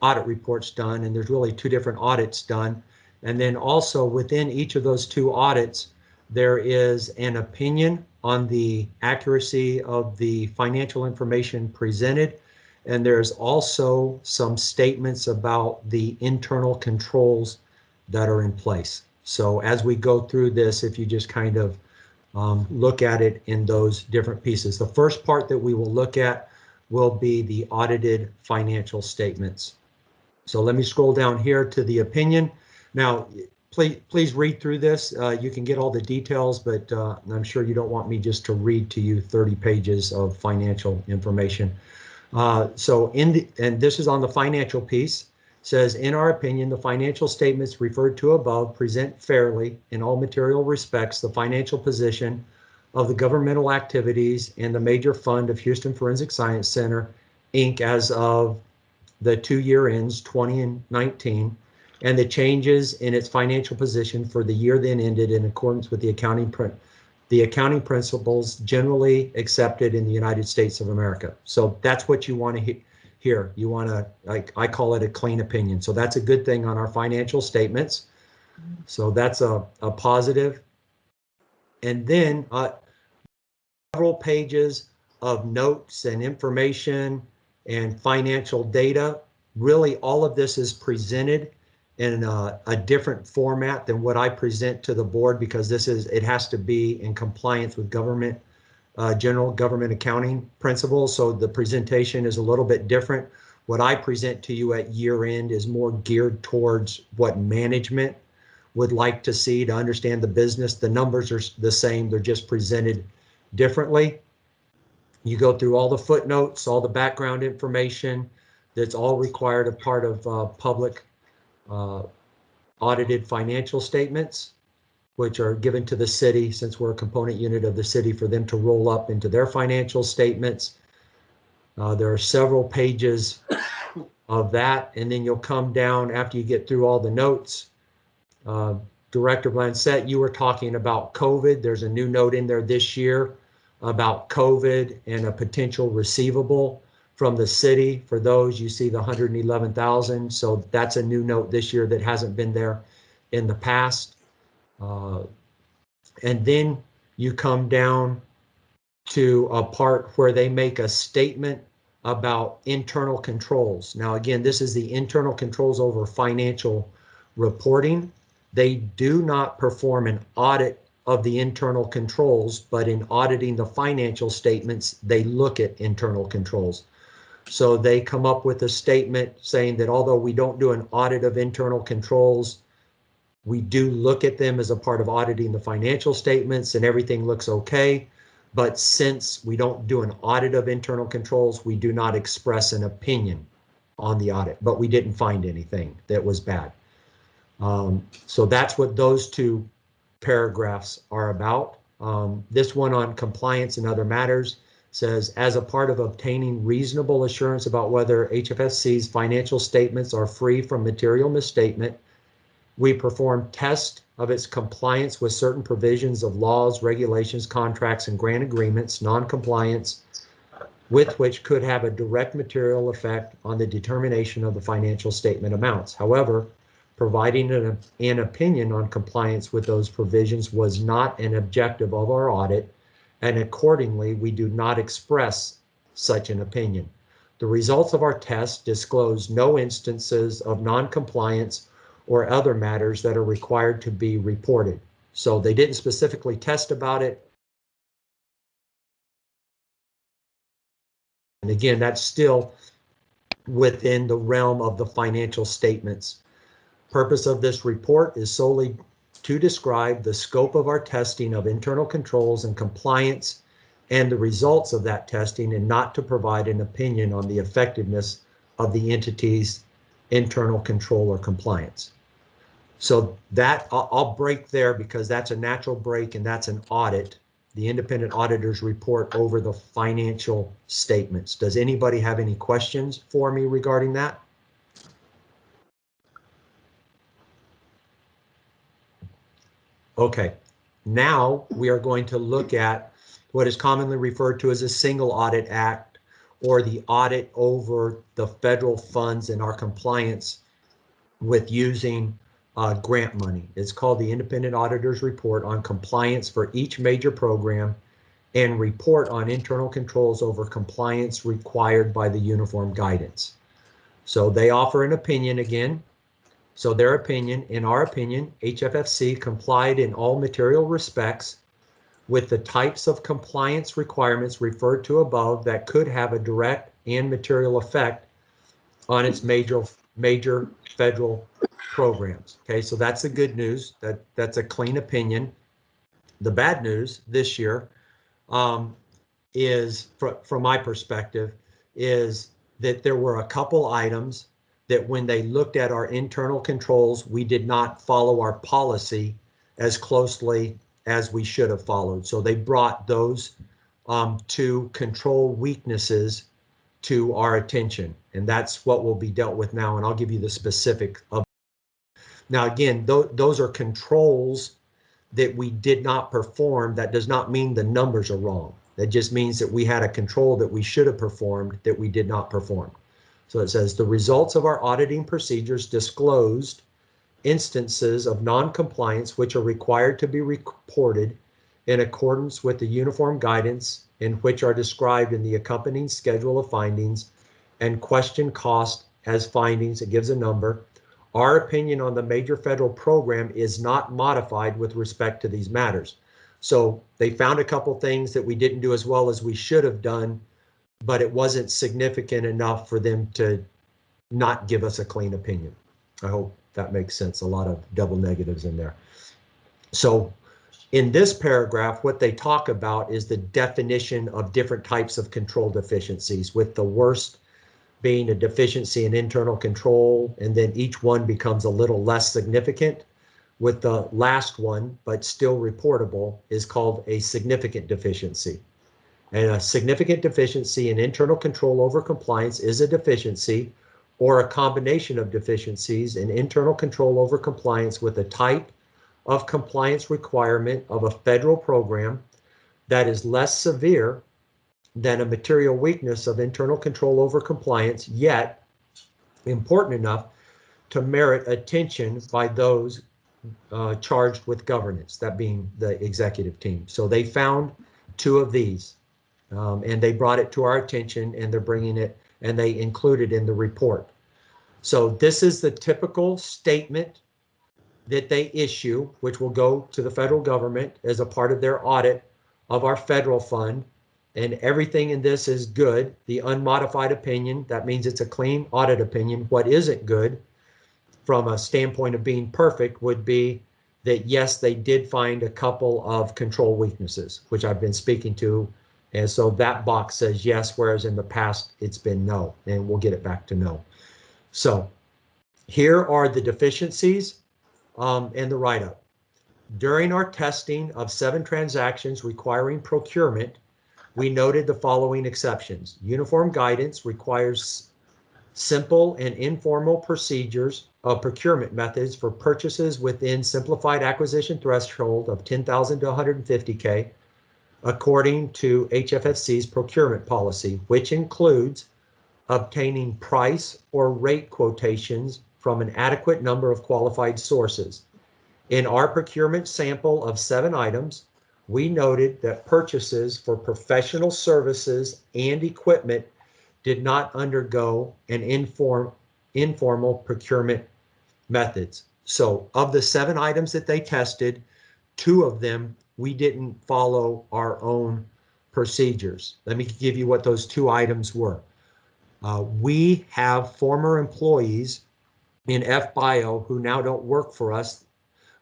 audit reports done, and there's really two different audits done. And then also within each of those two audits, there is an opinion on the accuracy of the financial information presented. And there's also some statements about the internal controls that are in place. So as we go through this, if you just kind of look at it in those different pieces. The first part that we will look at will be the audited financial statements. So let me scroll down here to the opinion. Now, please read through this. You can get all the details, but I'm sure you don't want me just to read to you 30 pages of financial information. And this is on the financial piece. Says, in our opinion, the financial statements referred to above present fairly in all material respects the financial position of the governmental activities and the major fund of Houston Forensic Science Center, Inc. as of the 2 year ends 20 and 19, and the changes in its financial position for the year then ended in accordance with the accounting principles generally accepted in the United States of America. So that's what you want to hear. You want to, like, I call it a clean opinion. So that's a good thing on our financial statements. So that's a positive. And then several pages of notes and information and financial data. Really, all of this is presented in a different format than what I present to the board, because it has to be in compliance with general government accounting principles. So the presentation is a little bit different. What I present to you at year end is more geared towards what management would like to see to understand the business. The numbers are the same, they're just presented differently. You go through all the footnotes, all the background information that's all required a part of public audited financial statements, which are given to the city, since we're a component unit of the city, for them to roll up into their financial statements. There are several pages of that, and then you'll come down after you get through all the notes. Director Blancett, you were talking about COVID. There's a new note in there this year about COVID and a potential receivable from the city. For those, you see the 111,000. So that's a new note this year that hasn't been there in the past. And then you come down to a part where they make a statement about internal controls. Now, again, this is the internal controls over financial reporting. They do not perform an audit of the internal controls, but in auditing the financial statements, they look at internal controls. So they come up with a statement saying that although we don't do an audit of internal controls, we do look at them as a part of auditing the financial statements, and everything looks okay. But since we don't do an audit of internal controls, we do not express an opinion on the audit, but we didn't find anything that was bad. So that's what those two paragraphs are about. This one on compliance and other matters says, as a part of obtaining reasonable assurance about whether HFSC's financial statements are free from material misstatement, we perform test of its compliance with certain provisions of laws, regulations, contracts, and grant agreements, non-compliance with which could have a direct material effect on the determination of the financial statement amounts. However, providing an opinion on compliance with those provisions was not an objective of our audit, and accordingly, we do not express such an opinion. The results of our test disclose no instances of non-compliance or other matters that are required to be reported. So they didn't specifically test about it. And again, that's still within the realm of the financial statements. Purpose of this report is solely to describe the scope of our testing of internal controls and compliance and the results of that testing, and not to provide an opinion on the effectiveness of the entity's internal control or compliance. So that I'll break there because that's a natural break and that's an audit. The independent auditors report over the financial statements. Does anybody have any questions for me regarding that? Okay, now we are going to look at what is commonly referred to as a single audit act, or the audit over the federal funds and our compliance with using grant money. It's called the Independent Auditor's Report on Compliance for each major program and report on internal controls over compliance required by the uniform guidance. So they offer an opinion again. So their opinion, in our opinion, HFFC complied in all material respects with the types of compliance requirements referred to above that could have a direct and material effect on its major federal programs. Okay, so that's the good news. That's a clean opinion. The bad news this year is, from my perspective, is that there were a couple items that when they looked at our internal controls, we did not follow our policy as closely as we should have followed. So they brought those two control weaknesses to our attention, and that's what will be dealt with now, and I'll give you the specific of. Now again, those are controls that we did not perform. That does not mean the numbers are wrong. That just means that we had a control that we should have performed that we did not perform. So it says the results of our auditing procedures disclosed instances of non-compliance which are required to be reported in accordance with the uniform guidance, in which are described in the accompanying schedule of findings and question cost as findings. It gives a number. Our opinion on the major federal program is not modified with respect to these matters. So they found a couple things that we didn't do as well as we should have done, but it wasn't significant enough for them to not give us a clean opinion. I hope that makes sense. A lot of double negatives in there. So in this paragraph, what they talk about is the definition of different types of control deficiencies, with the worst being a deficiency in internal control, and then each one becomes a little less significant, with the last one, but still reportable, is called a significant deficiency. And a significant deficiency in internal control over compliance is a deficiency or a combination of deficiencies in internal control over compliance with a type of compliance requirement of a federal program that is less severe than a material weakness of internal control over compliance, yet important enough to merit attention by those charged with governance, that being the executive team. So they found two of these. And they brought it to our attention, and they're bringing it, and they include it in the report. So this is the typical statement that they issue, which will go to the federal government as a part of their audit of our federal fund. And everything in this is good. The unmodified opinion, that means it's a clean audit opinion. What isn't good from a standpoint of being perfect would be that, yes, they did find a couple of control weaknesses, which I've been speaking to. And so that box says yes, whereas in the past it's been no, and we'll get it back to no. So here are the deficiencies and the write-up. During our testing of 7 transactions requiring procurement, we noted the following exceptions. Uniform guidance requires simple and informal procedures of procurement methods for purchases within simplified acquisition threshold of 10,000 to 150K, according to HFSC's procurement policy, which includes obtaining price or rate quotations from an adequate number of qualified sources. In our procurement sample of 7 items, we noted that purchases for professional services and equipment did not undergo an informal procurement methods. So of the 7 items that they tested, 2 of them, we didn't follow our own procedures. Let me give you what those 2 items were. We have former employees in FBio who now don't work for us,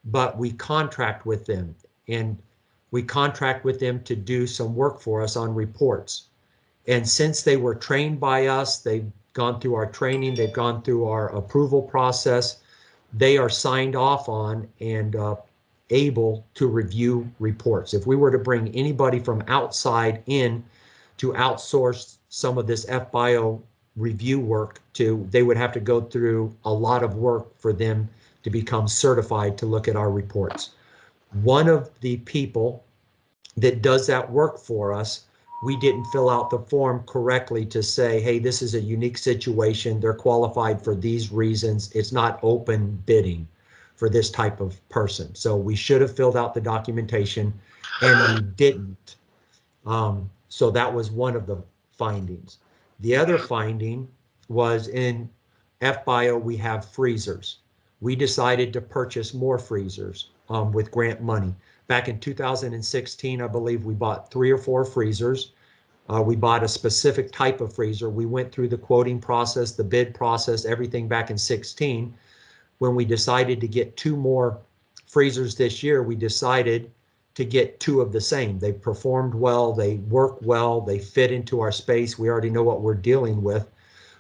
but we contract with them, and we contract with them to do some work for us on reports. And since they were trained by us, they've gone through our training, they've gone through our approval process, they are signed off on and able to review reports. If we were to bring anybody from outside in to outsource some of this FBio review work to, they would have to go through a lot of work for them to become certified to look at our reports. One of the people that does that work for us, we didn't fill out the form correctly to say, hey, this is a unique situation. They're qualified for these reasons. It's not open bidding for this type of person. So we should have filled out the documentation and we didn't. So that was one of the findings. The other finding was in FBio, we have freezers. We decided to purchase more freezers with grant money. Back in 2016, I believe we bought 3 or 4 freezers. We bought a specific type of freezer. We went through the quoting process, the bid process, everything back in 16. When we decided to get 2 more freezers this year, we decided to get 2 of the same. They performed well, they work well, they fit into our space. We already know what we're dealing with.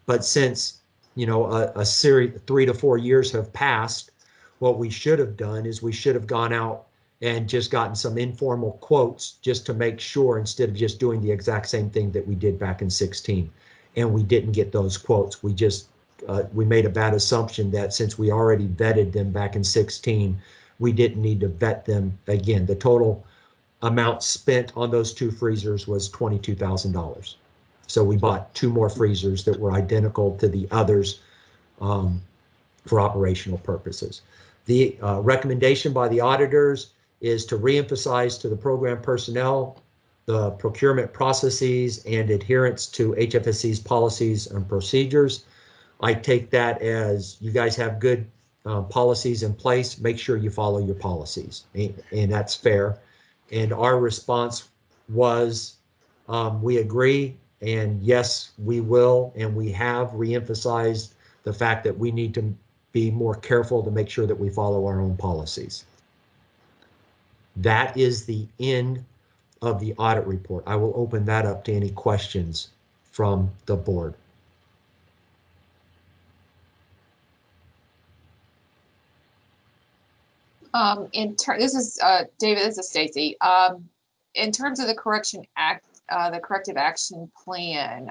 But since, you know, a series 3 to 4 years have passed, what we should have done is we should have gone out and just gotten some informal quotes just to make sure, instead of just doing the exact same thing that we did back in 16. And we didn't get those quotes. We just, we made a bad assumption that since we already vetted them back in 16, we didn't need to vet them again. The total amount spent on those 2 freezers was $22,000. So we bought 2 more freezers that were identical to the others for operational purposes. The recommendation by the auditors is to reemphasize to the program personnel the procurement processes and adherence to HFSC's policies and procedures. I take that as you guys have good policies in place. Make sure you follow your policies, and that's fair. And our response was, we agree, and yes, we will, and we have reemphasized the fact that we need to be more careful to make sure that we follow our own policies. That is the end of the audit report. I will open that up to any questions from the board. This is David, this is Stacy. In terms of the corrective action plan,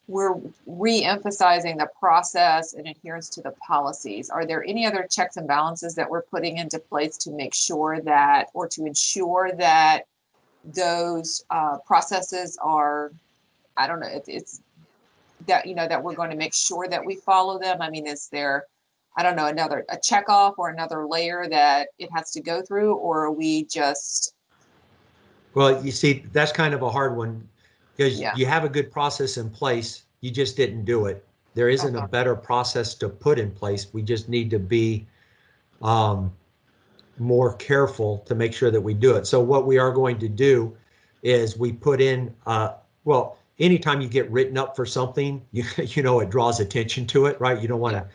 we're re-emphasizing the process and adherence to the policies. Are there any other checks and balances that we're putting into place to make sure that, or to ensure that those processes are, I don't know, it's that, you know, that we're going to make sure that we follow them? I mean, is there, I don't know, a check off or another layer that it has to go through, or are we just? Well, you see, that's kind of a hard one, because you have a good process in place, you just didn't do it. There isn't a better process to put in place. We just need to be more careful to make sure that we do it. So what we are going to do is we put in, well, anytime you get written up for something, you know, it draws attention to it, right? You don't want to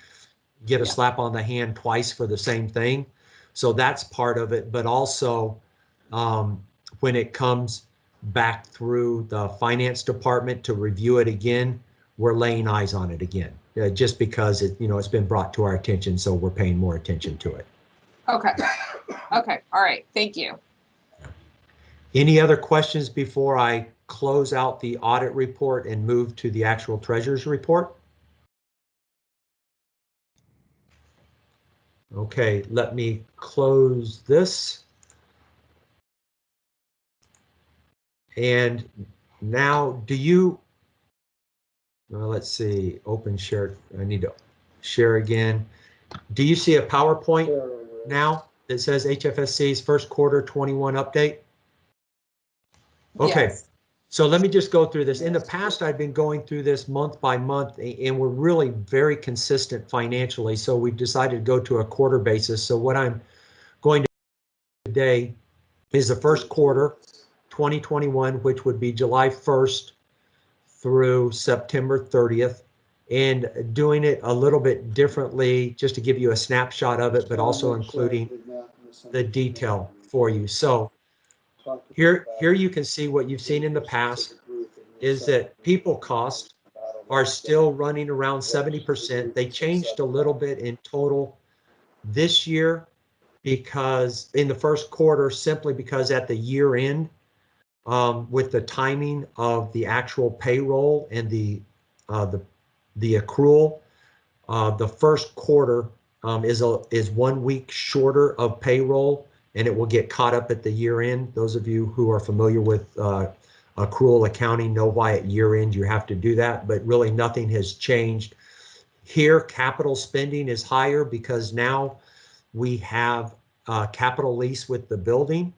get a slap on the hand twice for the same thing. So that's part of it. But also when it comes back through the finance department to review it again, we're laying eyes on it again, just because it, you know, it's been brought to our attention. So we're paying more attention to it. Okay. Okay. All right. Thank you. Any other questions before I close out the audit report and move to the actual treasurer's report? Okay, let me close this. And now let's see, open share. I need to share again. Do you see a PowerPoint now that says HFSC's first quarter 21 update? Okay. Yes. So let me just go through this. In the past, I've been going through this month by month, and we're really very consistent financially. So we've decided to go to a quarter basis. So what I'm going to do today is the first quarter 2021, which would be July 1st through September 30th, and doing it a little bit differently just to give you a snapshot of it, but also including the detail for you. So here you can see what you've seen in the past is that people costs are still running around 70%. They changed a little bit in total this year because in the first quarter, simply because at the year end, with the timing of the actual payroll and the accrual, the first quarter is 1 week shorter of payroll, and it will get caught up at the year end. Those of you who are familiar with accrual accounting know why at year end you have to do that, but really nothing has changed. Here, capital spending is higher because now we have capital lease with the building.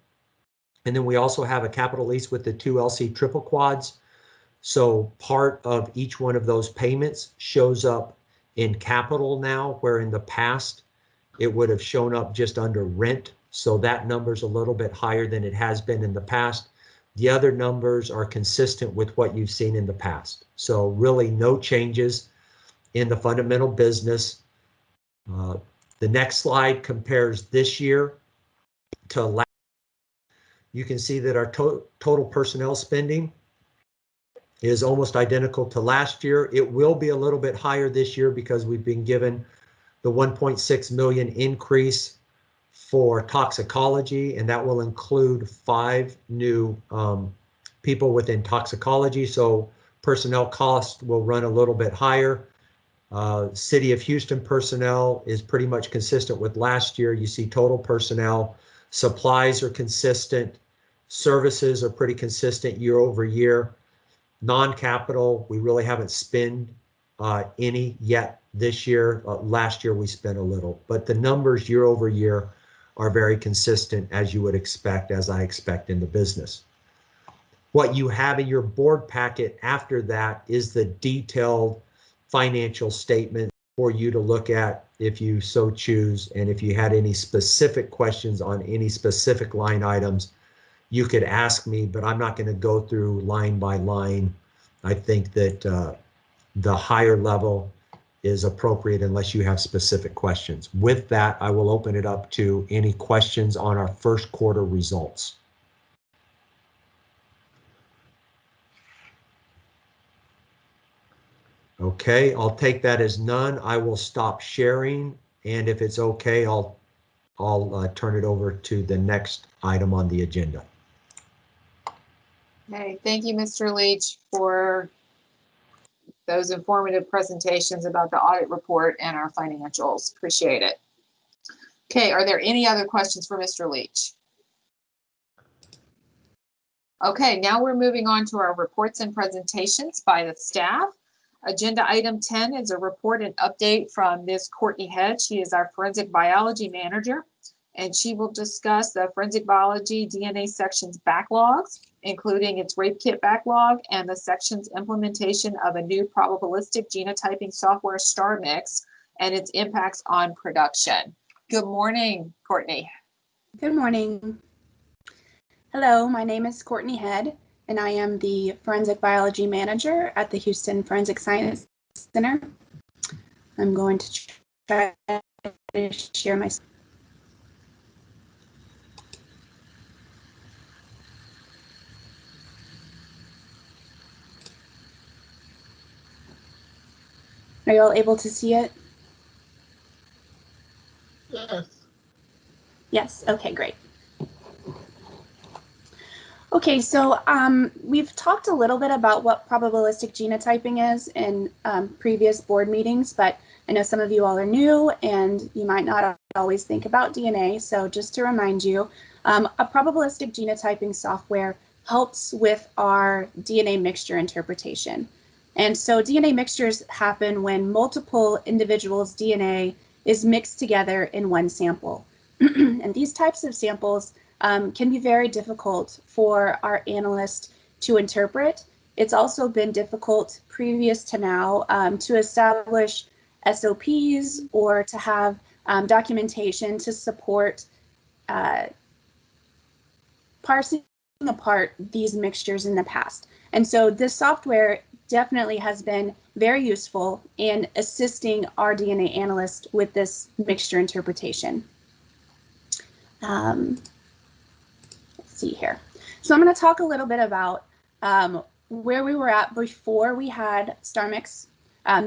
And then we also have a capital lease with the 2 LC triple quads. So part of each one of those payments shows up in capital now, where in the past it would have shown up just under rent. So that number's a little bit higher than it has been in the past. The other numbers are consistent with what you've seen in the past. So really no changes in the fundamental business. The next slide compares this year to last. You can see that our total personnel spending is almost identical to last year. It will be a little bit higher this year because we've been given the 1.6 million increase for toxicology, and that will include 5 new people within toxicology. So personnel cost will run a little bit higher. City of Houston personnel is pretty much consistent with last year. You see total personnel. Supplies are consistent. Services are pretty consistent year over year. Non-capital, we really haven't spent any yet this year. Last year we spent a little, but the numbers year over year are very consistent, as you would expect, as I expect in the business. What you have in your board packet after that is the detailed financial statement for you to look at if you so choose. And if you had any specific questions on any specific line items, you could ask me, but I'm not going to go through line by line. I think that the higher level is appropriate unless you have specific questions. With that, I will open it up to any questions on our first quarter results. Okay, I'll take that as none. I will stop sharing, and if it's okay, I'll turn it over to the next item on the agenda. Okay, thank you, Mr. Leach, for those informative presentations about the audit report and our financials. Appreciate it. Okay, are there any other questions for Mr. Leach? Okay, now we're moving on to our reports and presentations by the staff. Agenda item 10 is a report and update from Ms. Courtney Head. She is our forensic biology manager, and she will discuss the forensic biology DNA sections backlogs, including its rape kit backlog and the section's implementation of a new probabilistic genotyping software, StarMix, and its impacts on production. Good morning, Courtney. Good morning. Hello, my name is Courtney Head, and I am the Forensic Biology Manager at the Houston Forensic Science Center. I'm going to try to share my screen. Are you all able to see it? Yes. Yes, okay, great. Okay, so we've talked a little bit about what probabilistic genotyping is in previous board meetings, but I know some of you all are new and you might not always think about DNA. So just to remind you, a probabilistic genotyping software helps with our DNA mixture interpretation. And so DNA mixtures happen when multiple individuals' DNA is mixed together in one sample. And these types of samples can be very difficult for our analysts to interpret. It's also been difficult previous to now to establish SOPs or to have documentation to support parsing apart these mixtures in the past. And so this software definitely has been very useful in assisting our DNA analyst with this mixture interpretation. Let's see here. So I'm going to talk a little bit about where we were at before we had StarMix.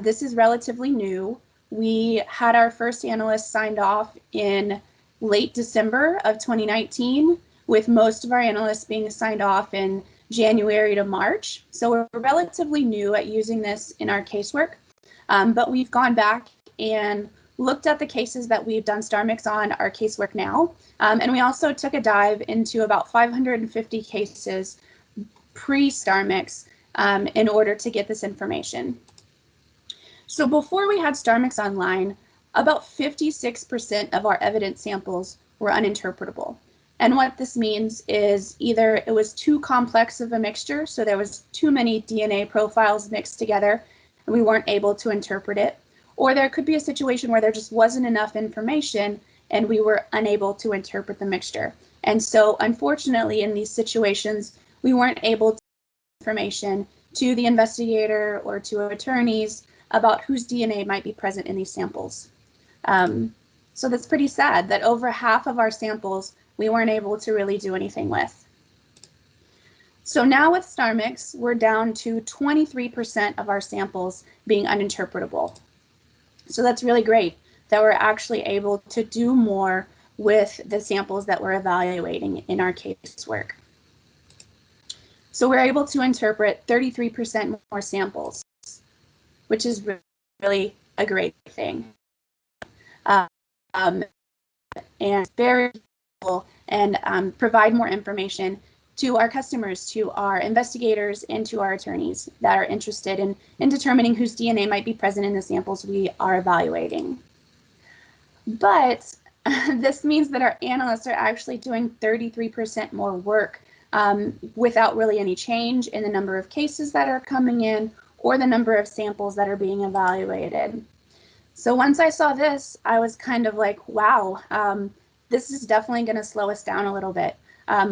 This is relatively new. We had our first analyst signed off in late December of 2019, with most of our analysts being signed off in January to March. So we're relatively new at using this in our casework, but we've gone back and looked at the cases that we've done StarMix on our casework now. And we also took a dive into about 550 cases pre-StarMix in order to get this information. So before we had StarMix online, about 56% of our evidence samples were uninterpretable. And what this means is either it was too complex of a mixture, so there was too many DNA profiles mixed together and we weren't able to interpret it, or there could be a situation where there just wasn't enough information and we were unable to interpret the mixture. And so unfortunately in these situations, we weren't able to get information to the investigator or to attorneys about whose DNA might be present in these samples. So that's pretty sad that over half of our samples we weren't able to really do anything with. So now with StarMix, we're down to 23% of our samples being uninterpretable. So that's really great that we're actually able to do more with the samples that we're evaluating in our casework. So we're able to interpret 33% more samples, which is really a great thing. And very useful and provide more information to our customers, to our investigators, and to our attorneys that are interested in determining whose DNA might be present in the samples we are evaluating. But this means that our analysts are actually doing 33% more work without really any change in the number of cases that are coming in or the number of samples that are being evaluated. So once I saw this, I was kind of like, wow, this is definitely going to slow us down a little bit.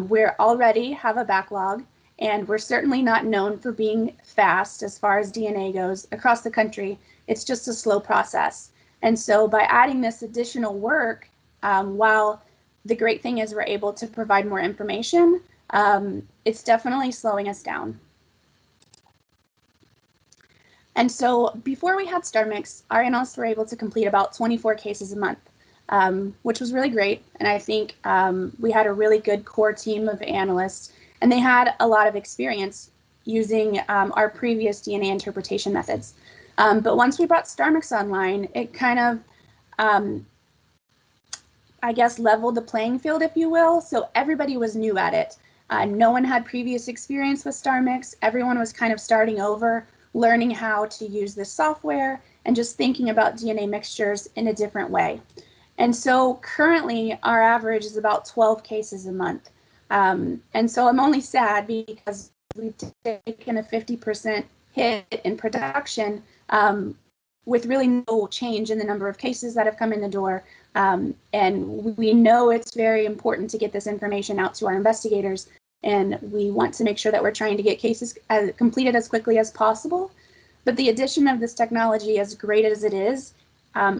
We already have a backlog, and we're certainly not known for being fast as far as DNA goes across the country. It's just a slow process. And so by adding this additional work, while the great thing is we're able to provide more information, it's definitely slowing us down. And so before we had StarMix, our analysts were able to complete about 24 cases a month, which was really great. And I think we had a really good core team of analysts, and they had a lot of experience using our previous DNA interpretation methods. But once we brought StarMix online, it kind of, I guess, leveled the playing field, if you will. So everybody was new at it. No one had previous experience with StarMix. Everyone was kind of starting over, learning how to use this software and just thinking about DNA mixtures in a different way. And so currently our average is about 12 cases a month. And so I'm only sad because we've taken a 50% hit in production with really no change in the number of cases that have come in the door. And we know it's very important to get this information out to our investigators, and we want to make sure that we're trying to get cases completed as quickly as possible. But the addition of this technology, as great as it is,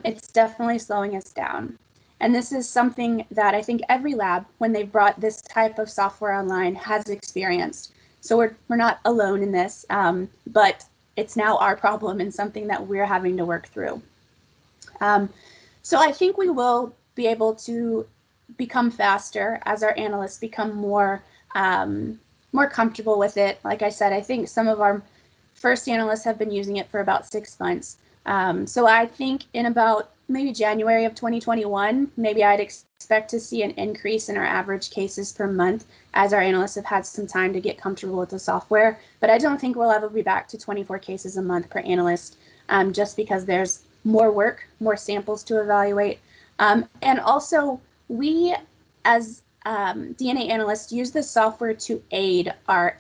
it's definitely slowing us down. And this is something that I think every lab, when they've brought this type of software online, has experienced. So we're not alone in this, but it's now our problem and something that we're having to work through. So I think we will be able to become faster as our analysts become more comfortable with it. Like I said, I think some of our first analysts have been using it for about 6 months. So I think in about maybe January of 2021, maybe I'd expect to see an increase in our average cases per month as our analysts have had some time to get comfortable with the software. But I don't think we'll ever be back to 24 cases a month per analyst, just because there's more work, more samples to evaluate. And also, we as DNA analysts use the software to aid our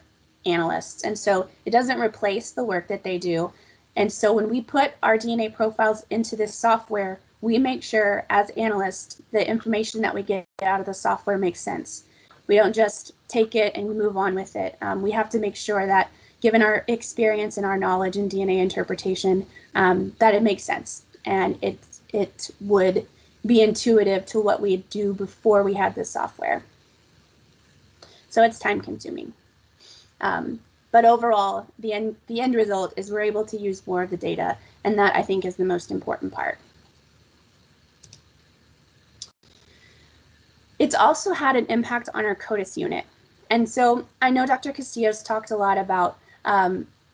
analysts. And so it doesn't replace the work that they do. And so when we put our DNA profiles into this software, we make sure as analysts, the information that we get out of the software makes sense. We don't just take it and move on with it. We have to make sure that given our experience and our knowledge in DNA interpretation, that it makes sense. And it would be intuitive to what we do before we had this software. So it's time consuming. But overall, the end result is we're able to use more of the data, and that I think is the most important part. It's also had an impact on our CODIS unit. And so I know Dr. Castillo's talked a lot about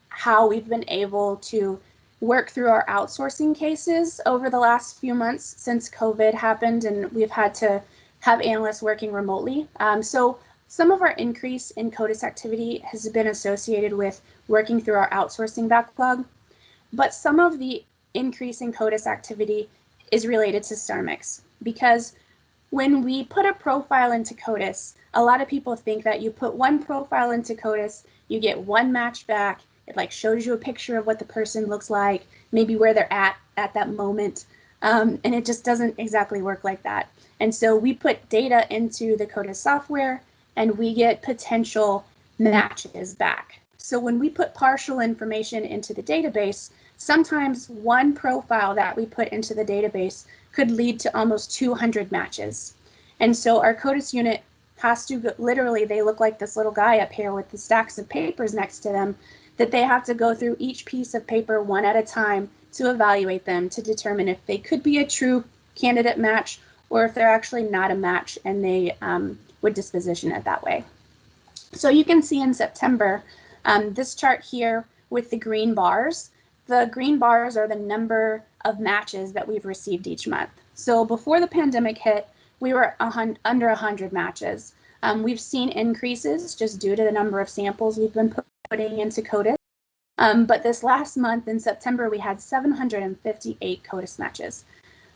how we've been able to work through our outsourcing cases over the last few months since COVID happened, and we've had to have analysts working remotely. So some of our increase in CODIS activity has been associated with working through our outsourcing backlog, but some of the increase in CODIS activity is related to StarMix, because when we put a profile into CODIS, a lot of people think that you put one profile into CODIS, you get one match back, it like shows you a picture of what the person looks like, maybe where they're at that moment, and it just doesn't exactly work like that. And so we put data into the CODIS software, and we get potential matches back. So when we put partial information into the database, sometimes one profile that we put into the database could lead to almost 200 matches. And so our CODIS unit has to go, literally, they look like this little guy up here with the stacks of papers next to them, that they have to go through each piece of paper one at a time to evaluate them to determine if they could be a true candidate match or if they're actually not a match, and they would disposition it that way. So you can see in September, this chart here with the green bars. The green bars are the number of matches that we've received each month. So before the pandemic hit, we were under 100 matches. We've seen increases just due to the number of samples we've been putting into CODIS. But this last month in September, we had 758 CODIS matches.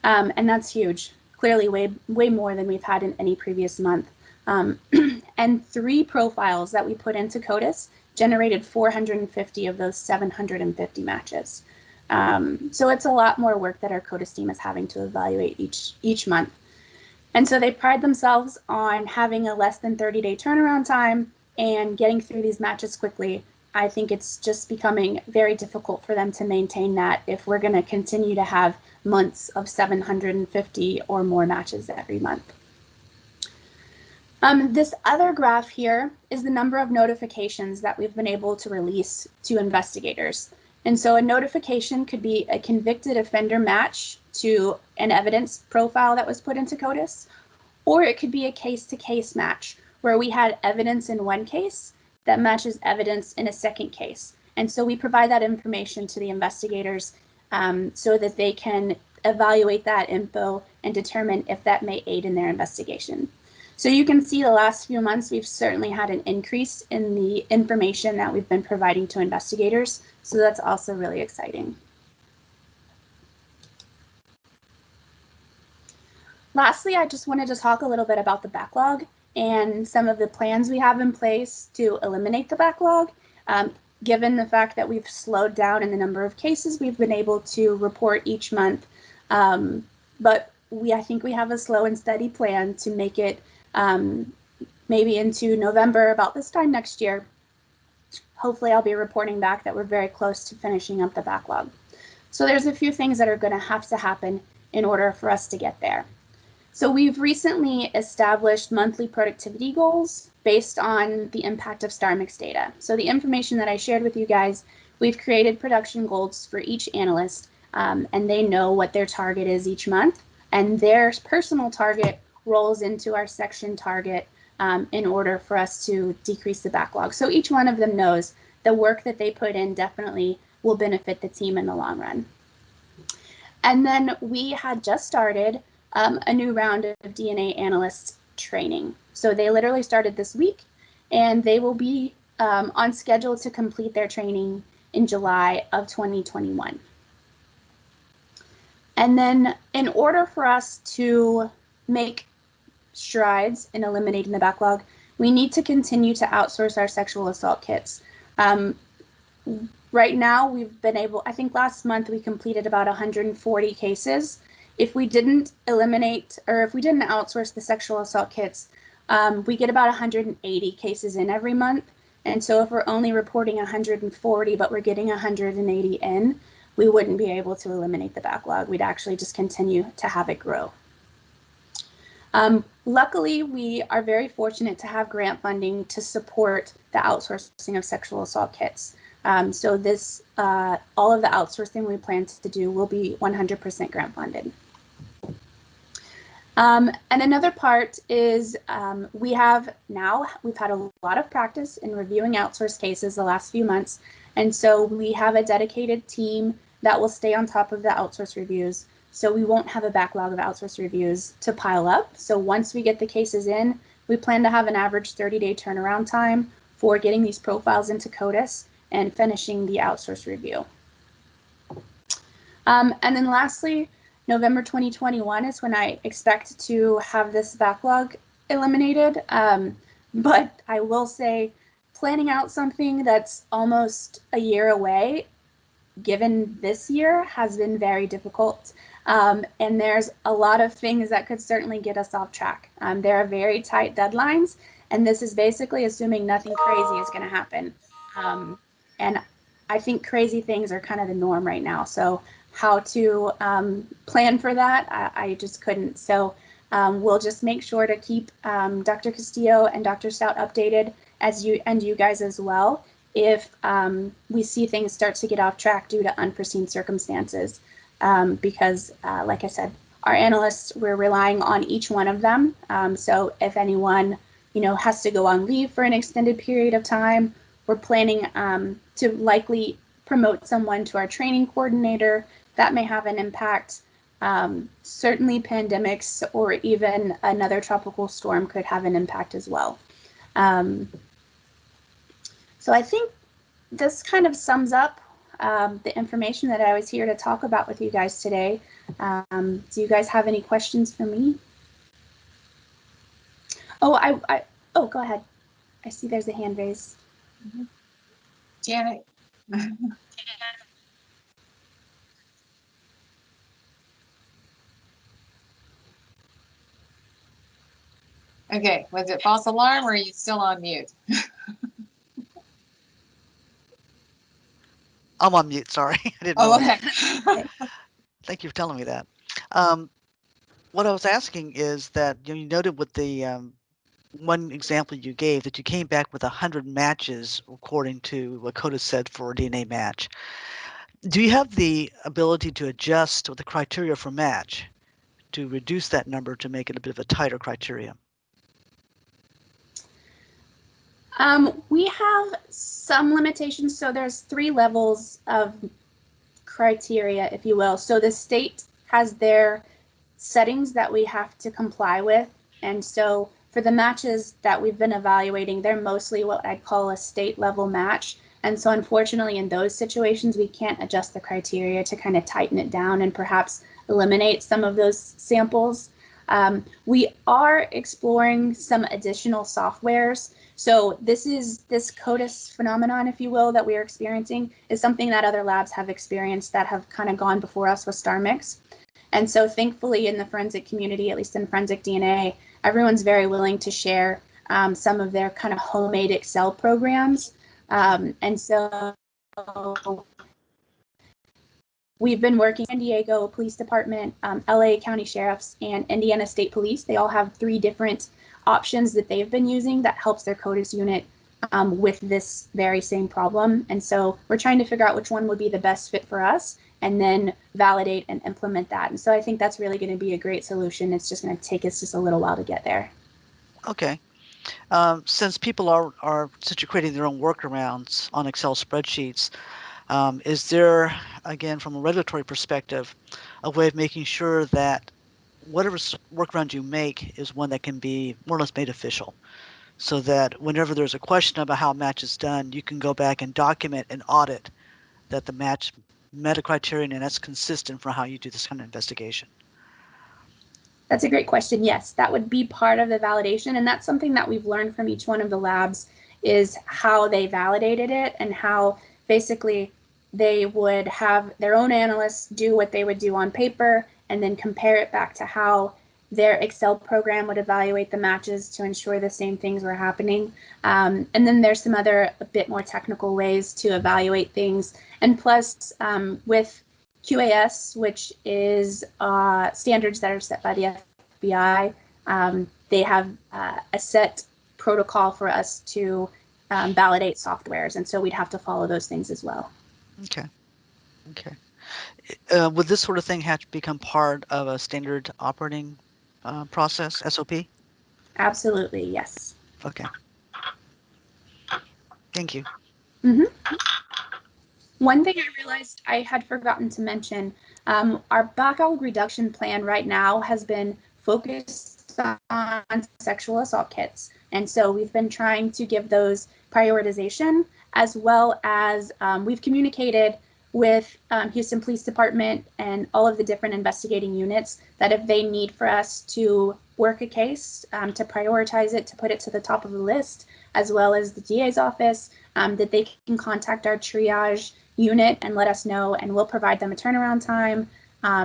And that's huge, clearly way more than we've had in any previous month. And 3 profiles that we put into CODIS generated 450 of those 750 matches. So it's a lot more work that our CODIS team is having to evaluate each month. And so they pride themselves on having a less than 30-day turnaround time and getting through these matches quickly. I think it's just becoming very difficult for them to maintain that if we're going to continue to have months of 750 or more matches every month. This other graph here is the number of notifications that we've been able to release to investigators. And so a notification could be a convicted offender match to an evidence profile that was put into CODIS, or it could be a case-to-case match where we had evidence in one case that matches evidence in a second case. And so we provide that information to the investigators so that they can evaluate that info and determine if that may aid in their investigation. So you can see the last few months, we've certainly had an increase in the information that we've been providing to investigators. So that's also really exciting. Lastly, I just wanted to talk a little bit about the backlog and some of the plans we have in place to eliminate the backlog. Given the fact that we've slowed down in the number of cases we've been able to report each month, but I think we have a slow and steady plan to make it maybe into November, about this time next year. Hopefully I'll be reporting back that we're very close to finishing up the backlog. So there's a few things that are going to have to happen in order for us to get there. So we've recently established monthly productivity goals based on the impact of StarMix data. So the information that I shared with you guys, we've created production goals for each analyst, and they know what their target is each month, and their personal target rolls into our section target in order for us to decrease the backlog. So each one of them knows the work that they put in definitely will benefit the team in the long run. And then we had just started a new round of DNA analyst training. So they literally started this week, and they will be on schedule to complete their training in July of 2021. And then in order for us to make strides in eliminating the backlog, we need to continue to outsource our sexual assault kits. Right now, we've been able, I think last month we completed about 140 cases. If we didn't eliminate, or if we didn't outsource the sexual assault kits, we get about 180 cases in every month. And so if we're only reporting 140, but we're getting 180 in, we wouldn't be able to eliminate the backlog. We'd actually just continue to have it grow. Luckily, we are very fortunate to have grant funding to support the outsourcing of sexual assault kits. So this, all of the outsourcing we plan to do will be 100% grant funded. And another part is we've had a lot of practice in reviewing outsourced cases the last few months. And so we have a dedicated team that will stay on top of the outsource reviews. So we won't have a backlog of outsource reviews to pile up. So once we get the cases in, we plan to have an average 30-day turnaround time for getting these profiles into CODIS and finishing the outsource review. And then lastly, November 2021 is when I expect to have this backlog eliminated. But I will say, planning out something that's almost a year away, given this year, has been very difficult. And there's a lot of things that could certainly get us off track. There are very tight deadlines, and this is basically assuming nothing crazy is going to happen. And I think crazy things are kind of the norm right now. So how to plan for that, I just couldn't. So we'll just make sure to keep Dr. Castillo and Dr. Stout updated, as you guys as well, if we see things start to get off track due to unforeseen circumstances. Because like I said, our analysts, we're relying on each one of them. So if anyone, has to go on leave for an extended period of time, we're planning to likely promote someone to our training coordinator. That may have an impact. Certainly pandemics or even another tropical storm could have an impact as well. So I think this kind of sums up the information that I was here to talk about with you guys today. Do you guys have any questions for me? Oh, oh, go ahead. I see there's a hand raised. Janet. Okay, was it false alarm or are you still on mute? I'm on mute, sorry. I didn't Oh, know. okay. Thank you for telling me that. What I was asking is that you noted with the one example you gave that you came back with 100 matches according to what CODIS said for a DNA match. Do you have the ability to adjust the criteria for match to reduce that number to make it a bit of a tighter criteria? We have some limitations. So there's 3 levels of criteria, if you will. So the state has their settings that we have to comply with. And so for the matches that we've been evaluating, they're mostly what I'd call a state level match. And so unfortunately, in those situations, we can't adjust the criteria to kind of tighten it down and perhaps eliminate some of those samples. We are exploring some additional softwares. So this CODIS phenomenon, if you will, that we are experiencing is something that other labs have experienced that have kind of gone before us with StarMix. And so thankfully in the forensic community, at least in forensic DNA, everyone's very willing to share some of their kind of homemade Excel programs. And so we've been working San Diego Police Department, LA County Sheriffs, and Indiana State Police. They all have 3 different options that they've been using that helps their CODIS unit with this very same problem. And so we're trying to figure out which one would be the best fit for us and then validate and implement that. And so I think that's really going to be a great solution. It's just going to take us just a little while to get there. Okay. Since people since you're creating their own workarounds on Excel spreadsheets, Is there, again, from a regulatory perspective, a way of making sure that whatever workaround you make is one that can be more or less made official, so that whenever there's a question about how a match is done, you can go back and document and audit that the match met a criterion and that's consistent for how you do this kind of investigation? That's a great question. Yes, that would be part of the validation. And that's something that we've learned from each one of the labs is how they validated it and how basically they would have their own analysts do what they would do on paper and then compare it back to how their Excel program would evaluate the matches to ensure the same things were happening. And then there's some other a bit more technical ways to evaluate things. And plus, with QAS, which is standards that are set by the FBI, they have a set protocol for us to validate softwares. And so we'd have to follow those things as well. Okay. Okay. Would this sort of thing have to become part of a standard operating process, SOP? Absolutely, yes. Okay. Thank you. Mm-hmm. One thing I realized I had forgotten to mention, our backlog reduction plan right now has been focused on sexual assault kits. And so we've been trying to give those prioritization, as well as we've communicated with Houston Police Department and all of the different investigating units that if they need for us to work a case, to prioritize it, to put it to the top of the list, as well as the DA's office, that they can contact our triage unit and let us know, and we'll provide them a turnaround time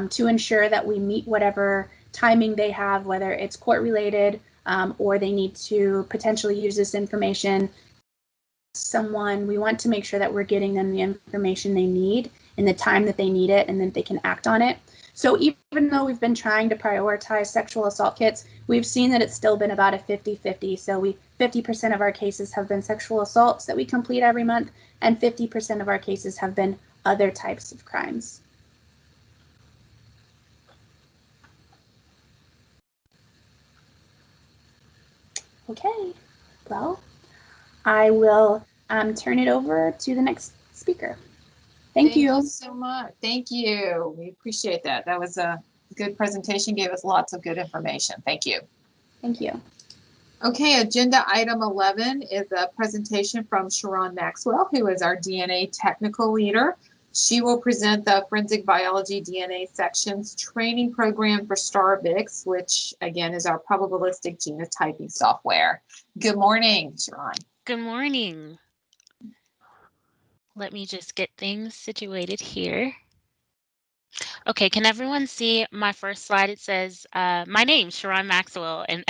to ensure that we meet whatever timing they have, whether it's court related or they need to potentially use this information. We want to make sure that we're getting them the information they need in the time that they need it and then they can act on it. So even though we've been trying to prioritize sexual assault kits, we've seen that it's still been about a 50-50. So 50% of our cases have been sexual assaults that we complete every month, and 50% of our cases have been other types of crimes. Okay, well, I will turn it over to the next speaker. Thank you so much. Thank you. We appreciate that. That was a good presentation, gave us lots of good information. Thank you. Thank you. Okay, agenda item 11 is a presentation from Sharon Maxwell, who is our DNA technical leader. She will present the Forensic Biology DNA Sections training program for StarBix, which again is our probabilistic genotyping software. Good morning, Sharon. Good morning. Let me just get things situated here. Okay, can everyone see my first slide? It says, my name, Sharon Maxwell, and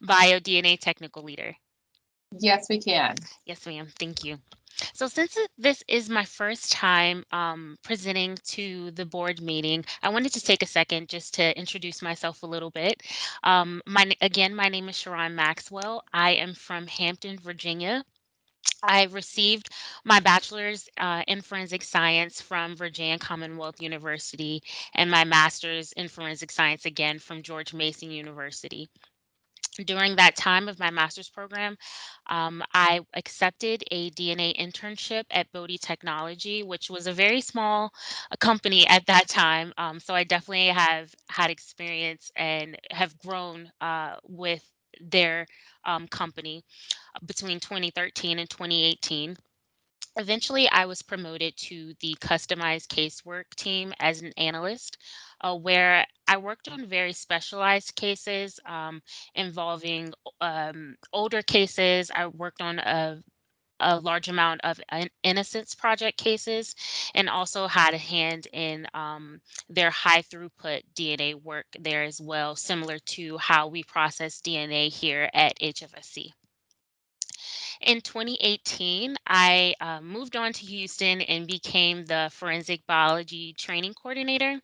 Bio DNA Technical Leader. Yes, we can. Yes, ma'am. Thank you. So since this is my first time presenting to the board meeting, I wanted to take a second just to introduce myself a little bit. Again, my name is Sharon Maxwell. I am from Hampton, Virginia. I received my bachelor's in forensic science from Virginia Commonwealth University and my master's in forensic science again from George Mason University. During that time of my master's program, I accepted a DNA internship at Bodhi Technology, which was a very small company at that time. So I definitely have had experience and have grown with their company between 2013 and 2018. Eventually, I was promoted to the customized casework team as an analyst, where I worked on very specialized cases involving older cases. I worked on a large amount of innocence project cases and also had a hand in their high throughput DNA work there as well, similar to how we process DNA here at HFSC. In 2018, I moved on to Houston and became the forensic biology training coordinator,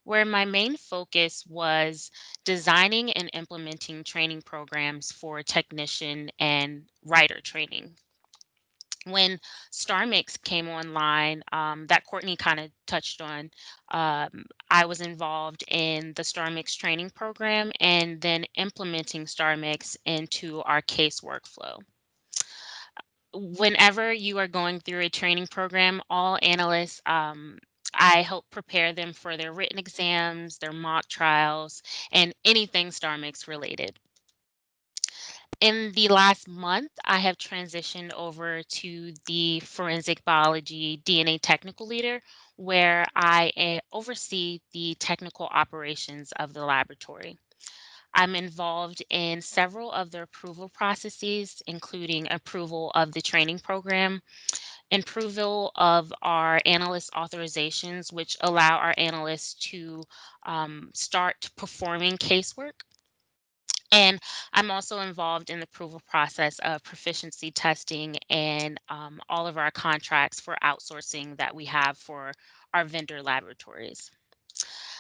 where my main focus was designing and implementing training programs for technician and writer training. When StarMix came online, that Courtney kind of touched on, I was involved in the StarMix training program and then implementing StarMix into our case workflow. whenever you are going through a training program, all analysts, I help prepare them for their written exams, their mock trials, and anything StarMix related. In the last month, I have transitioned over to the forensic biology DNA technical leader, where I oversee the technical operations of the laboratory. I'm involved in several of the approval processes, including approval of the training program, approval of our analyst authorizations, which allow our analysts to start performing casework. And I'm also involved in the approval process of proficiency testing and all of our contracts for outsourcing that we have for our vendor laboratories.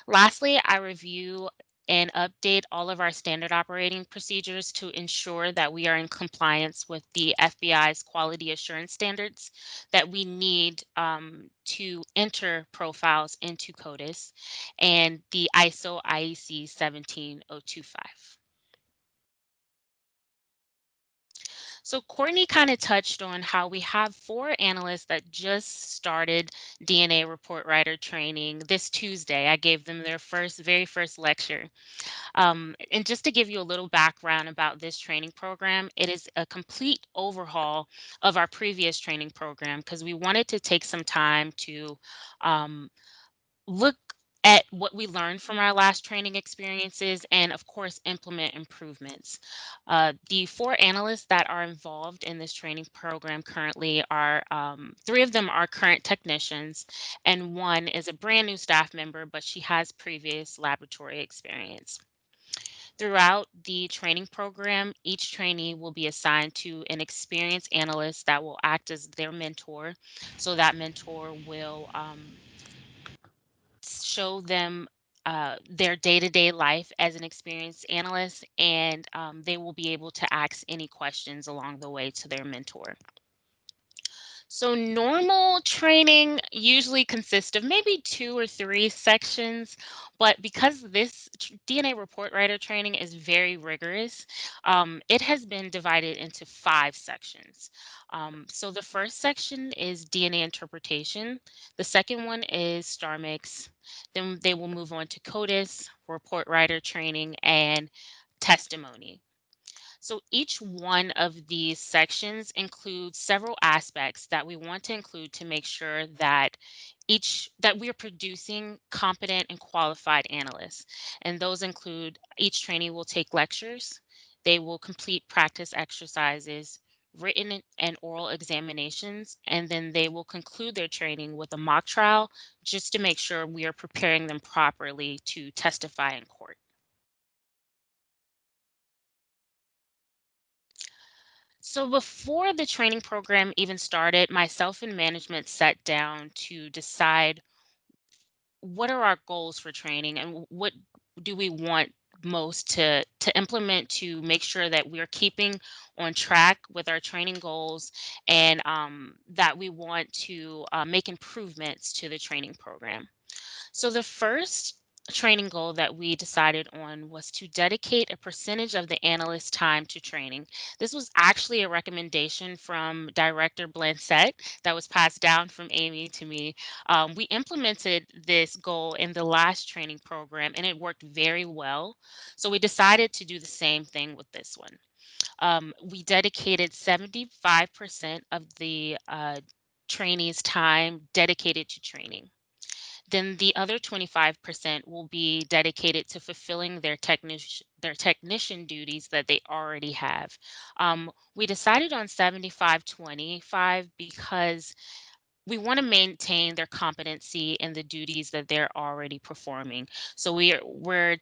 Lastly, I review and update all of our standard operating procedures to ensure that we are in compliance with the FBI's quality assurance standards that we need to enter profiles into CODIS and the ISO IEC 17025. So Courtney kind of touched on how we have 4 analysts that just started DNA report writer training this Tuesday. I gave them their very first lecture. And just to give you a little background about this training program, it is a complete overhaul of our previous training program because we wanted to take some time to um, look at what we learned from our last training experiences and of course implement improvements. The 4 analysts that are involved in this training program currently are 3 of them are current technicians and 1 is a brand new staff member, but she has previous laboratory experience. Throughout the training program, each trainee will be assigned to an experienced analyst that will act as their mentor. So that mentor will show them their day-to-day life as an experienced analyst, and they will be able to ask any questions along the way to their mentor. So normal training usually consists of maybe 2 or 3 sections, but because this DNA report writer training is very rigorous, it has been divided into 5 sections. So the first section is DNA interpretation. The second one is StarMix. Then they will move on to CODIS, report writer training, and testimony. So each one of these sections includes several aspects that we want to include to make sure that we are producing competent and qualified analysts. And those include each trainee will take lectures, they will complete practice exercises, written and oral examinations, and then they will conclude their training with a mock trial just to make sure we are preparing them properly to testify in court. So before the training program even started, myself and management sat down to decide what are our goals for training and what do we want most to implement to make sure that we're keeping on track with our training goals and that we want to make improvements to the training program. So the first training goal that we decided on was to dedicate a percentage of the analyst time to training. This was actually a recommendation from Director Blancett that was passed down from Amy to me. We implemented this goal in the last training program and it worked very well. So we decided to do the same thing with this one. We dedicated 75% of the trainees' time dedicated to training. Then the other 25% will be dedicated to fulfilling their technician duties that they already have. We decided on 75-25 because we want to maintain their competency in the duties that they're already performing. So we're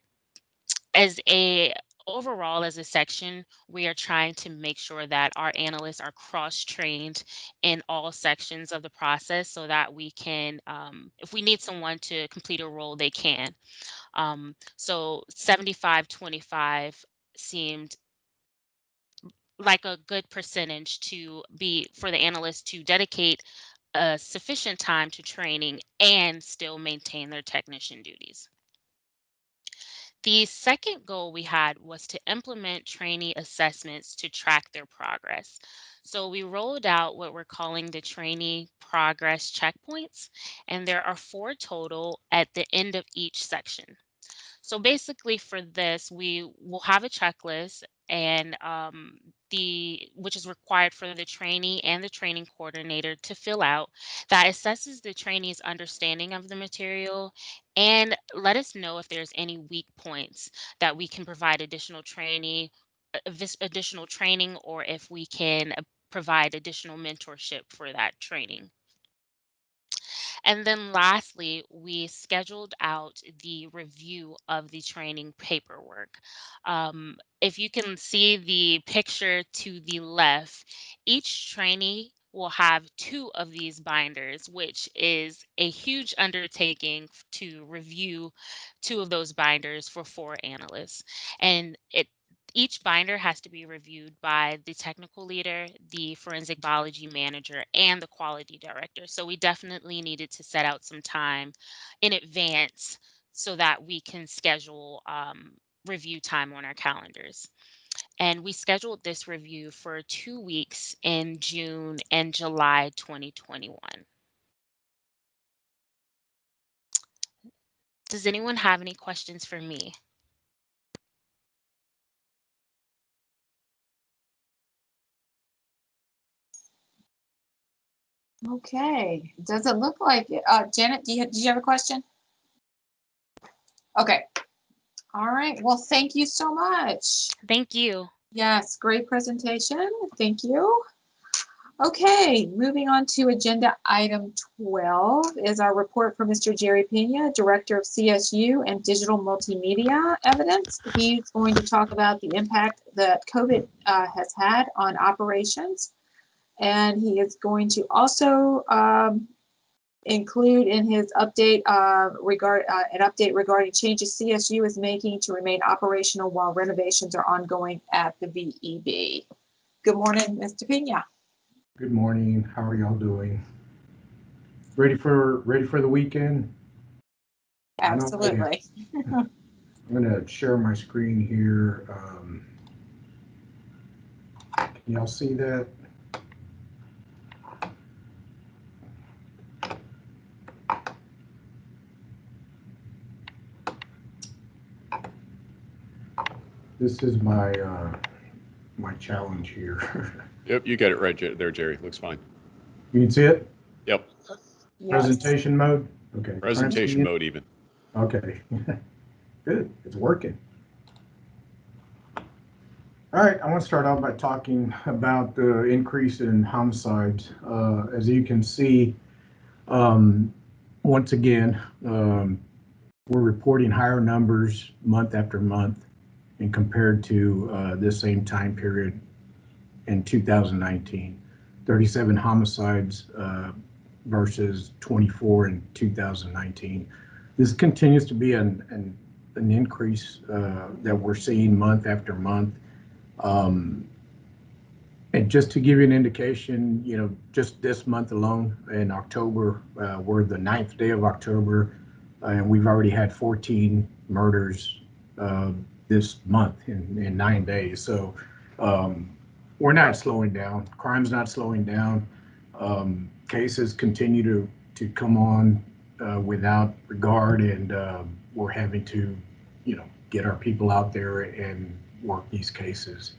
as a overall as a section, we are trying to make sure that our analysts are cross-trained in all sections of the process so that we can, if we need someone to complete a role, they can. So 75-25 seemed like a good percentage to be for the analysts to dedicate sufficient time to training and still maintain their technician duties. The second goal we had was to implement trainee assessments to track their progress. So we rolled out what we're calling the trainee progress checkpoints, and there are 4 total at the end of each section. So basically for this, we will have a checklist and which is required for the trainee and the training coordinator to fill out, that assesses the trainee's understanding of the material and let us know if there's any weak points that we can provide additional training, or if we can provide additional mentorship for that training. And then lastly, we scheduled out the review of the training paperwork. If you can see the picture to the left, each trainee will have 2 of these binders, which is a huge undertaking to review 2 of those binders for 4 analysts. And each binder has to be reviewed by the technical leader, the forensic biology manager, and the quality director. So we definitely needed to set out some time in advance so that we can schedule review time on our calendars. And we scheduled this review for 2 weeks in June and July 2021. Does anyone have any questions for me? Okay, doesn't look like it. Janet, did you have a question? Okay. All right. Well, thank you so much. Thank you. Yes, great presentation. Thank you. Okay, moving on to agenda item 12 is our report from Mr. Jerry Pena, Director of CSU and Digital Multimedia Evidence. He's going to talk about the impact that COVID has had on operations. And he is going to also include in his update an update regarding changes CSU is making to remain operational while renovations are ongoing at the VEB. Good morning, Mr. Pena. Good morning. How are y'all doing? Ready for the weekend? Absolutely. I'm gonna share my screen here. Can y'all see that? This is my my challenge here. Yep, you got it right there, Jerry. Looks fine. You can see it? Yep. Yes. Presentation mode? Okay. Presentation mode even. Okay. Good. It's working. All right. I want to start off by talking about the increase in homicides. As you can see, once again, we're reporting higher numbers month after month and compared to this same time period in 2019. 37 homicides versus 24 in 2019. This continues to be an increase that we're seeing month after month. And just to give you an indication, you know, just this month alone in October, we're the 9th day of October, and we've already had 14 murders this month in 9 days. So we're not slowing down. Crime's not slowing down. Cases continue to come on without regard, and we're having to, you know, get our people out there and work these cases.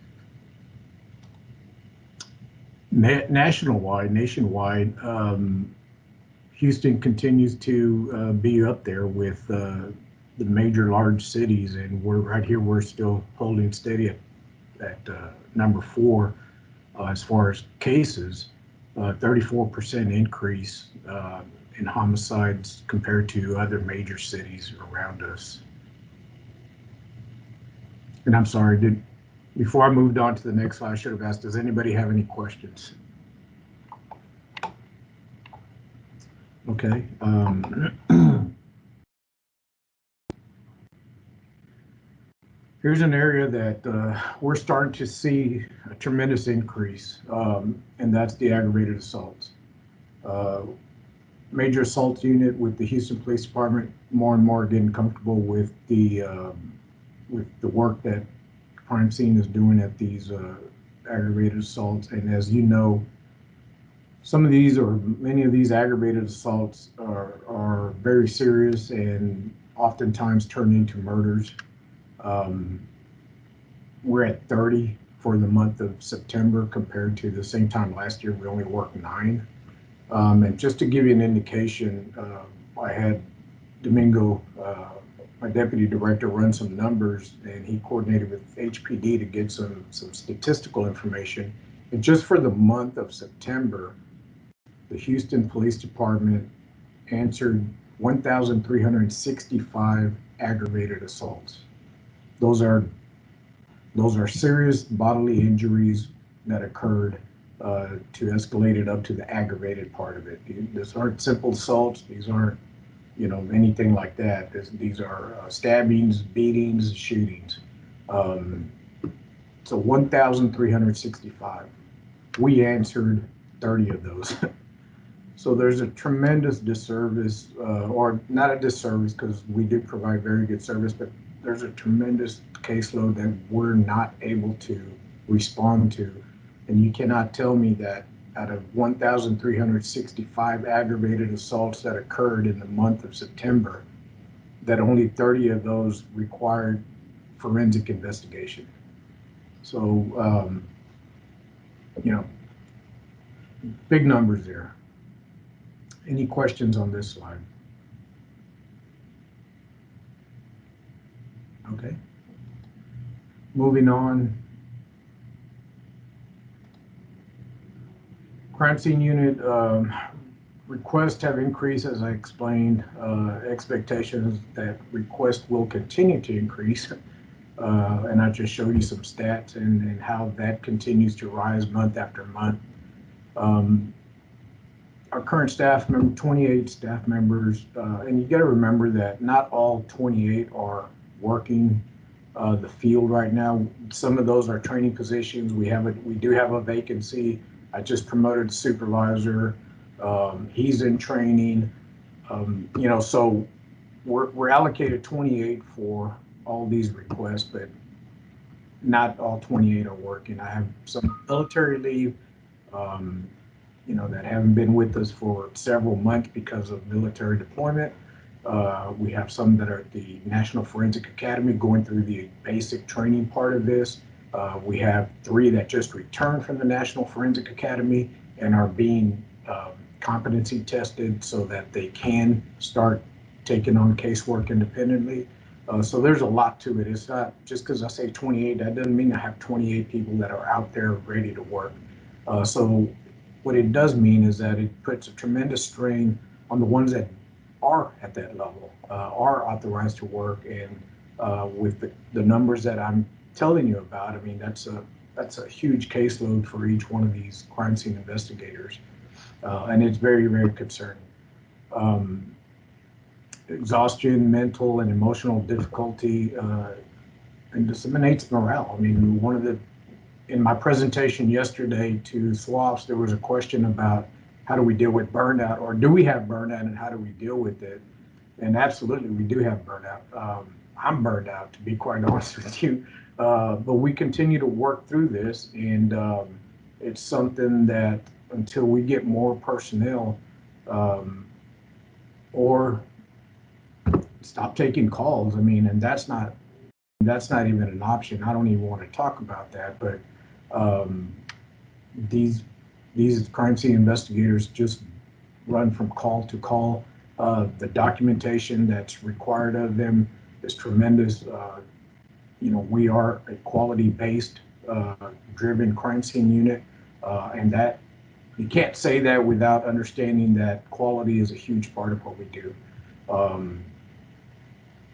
Nationwide, Houston continues to be up there with the major large cities, and we're right here. We're still holding steady at number 4 as far as cases. 34% increase in homicides compared to other major cities around us. And I'm sorry, before I moved on to the next slide, I should have asked, does anybody have any questions? Okay. Here's an area that we're starting to see a tremendous increase, and that's the aggravated assaults. Major assault unit with the Houston Police Department more and more getting comfortable with the work that crime scene is doing at these aggravated assaults. And as you know, some of these or many of these aggravated assaults are very serious and oftentimes turn into murders. We're at 30 for the month of September compared to the same time last year. We only worked 9. And just to give you an indication, I had Domingo, my deputy director, run some numbers, and he coordinated with HPD to get some statistical information. And just for the month of September, the Houston Police Department answered 1,365 aggravated assaults. Those are serious bodily injuries that occurred to escalate it up to the aggravated part of it. These aren't simple assaults. These aren't, anything like that. These are stabbings, beatings, shootings. So 1,365. We answered 30 of those. So there's a tremendous disservice, or not a disservice because we do provide very good service, but there's a tremendous caseload that we're not able to respond to. And you cannot tell me that out of 1,365 aggravated assaults that occurred in the month of September, that only 30 of those required forensic investigation. So, big numbers there. Any questions on this slide? Okay. Moving on. Crime scene unit requests have increased, as I explained. Expectations that requests will continue to increase. And I just showed you some stats and how that continues to rise month after month. Our current staff member, 28 staff members, and you got to remember that not all 28 are working the field right now. Some of those are training positions. We do have a vacancy. I just promoted a supervisor. He's in training. So we're allocated 28 for all these requests, but not all 28 are working. I have some military leave, that haven't been with us for several months because of military deployment. We have some that are at the National Forensic Academy going through the basic training part of this. We have 3 that just returned from the National Forensic Academy and are being competency tested so that they can start taking on casework independently. So there's a lot to it. It's not just because I say 28, that doesn't mean I have 28 people that are out there ready to work. So what it does mean is that it puts a tremendous strain on the ones that are at that level, are authorized to work, and with the numbers that I'm telling you about, I mean, that's a huge caseload for each one of these crime scene investigators, and it's very, very concerning. Exhaustion, mental and emotional difficulty, and disseminates morale. I mean, in my presentation yesterday to SWAFs, there was a question about how do we deal with burnout, or do we have burnout and how do we deal with it? And absolutely, we do have burnout. I'm burned out, to be quite honest with you. But we continue to work through this, and it's something that until we get more personnel or stop taking calls, I mean, and that's not even an option. I don't even want to talk about that, but these crime scene investigators just run from call to call. The documentation that's required of them is tremendous. We are a quality-based driven crime scene unit, and that you can't say that without understanding that quality is a huge part of what we do.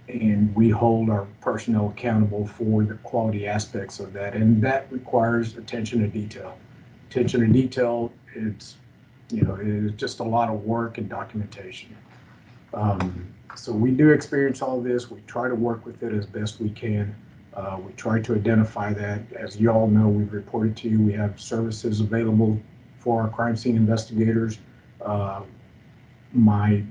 And we hold our personnel accountable for the quality aspects of that, and that requires attention to detail. Attention to detail, it's just a lot of work and documentation. So we do experience all this. We try to work with it as best we can. We try to identify that. As you all know, we've reported to you, we have services available for our crime scene investigators. My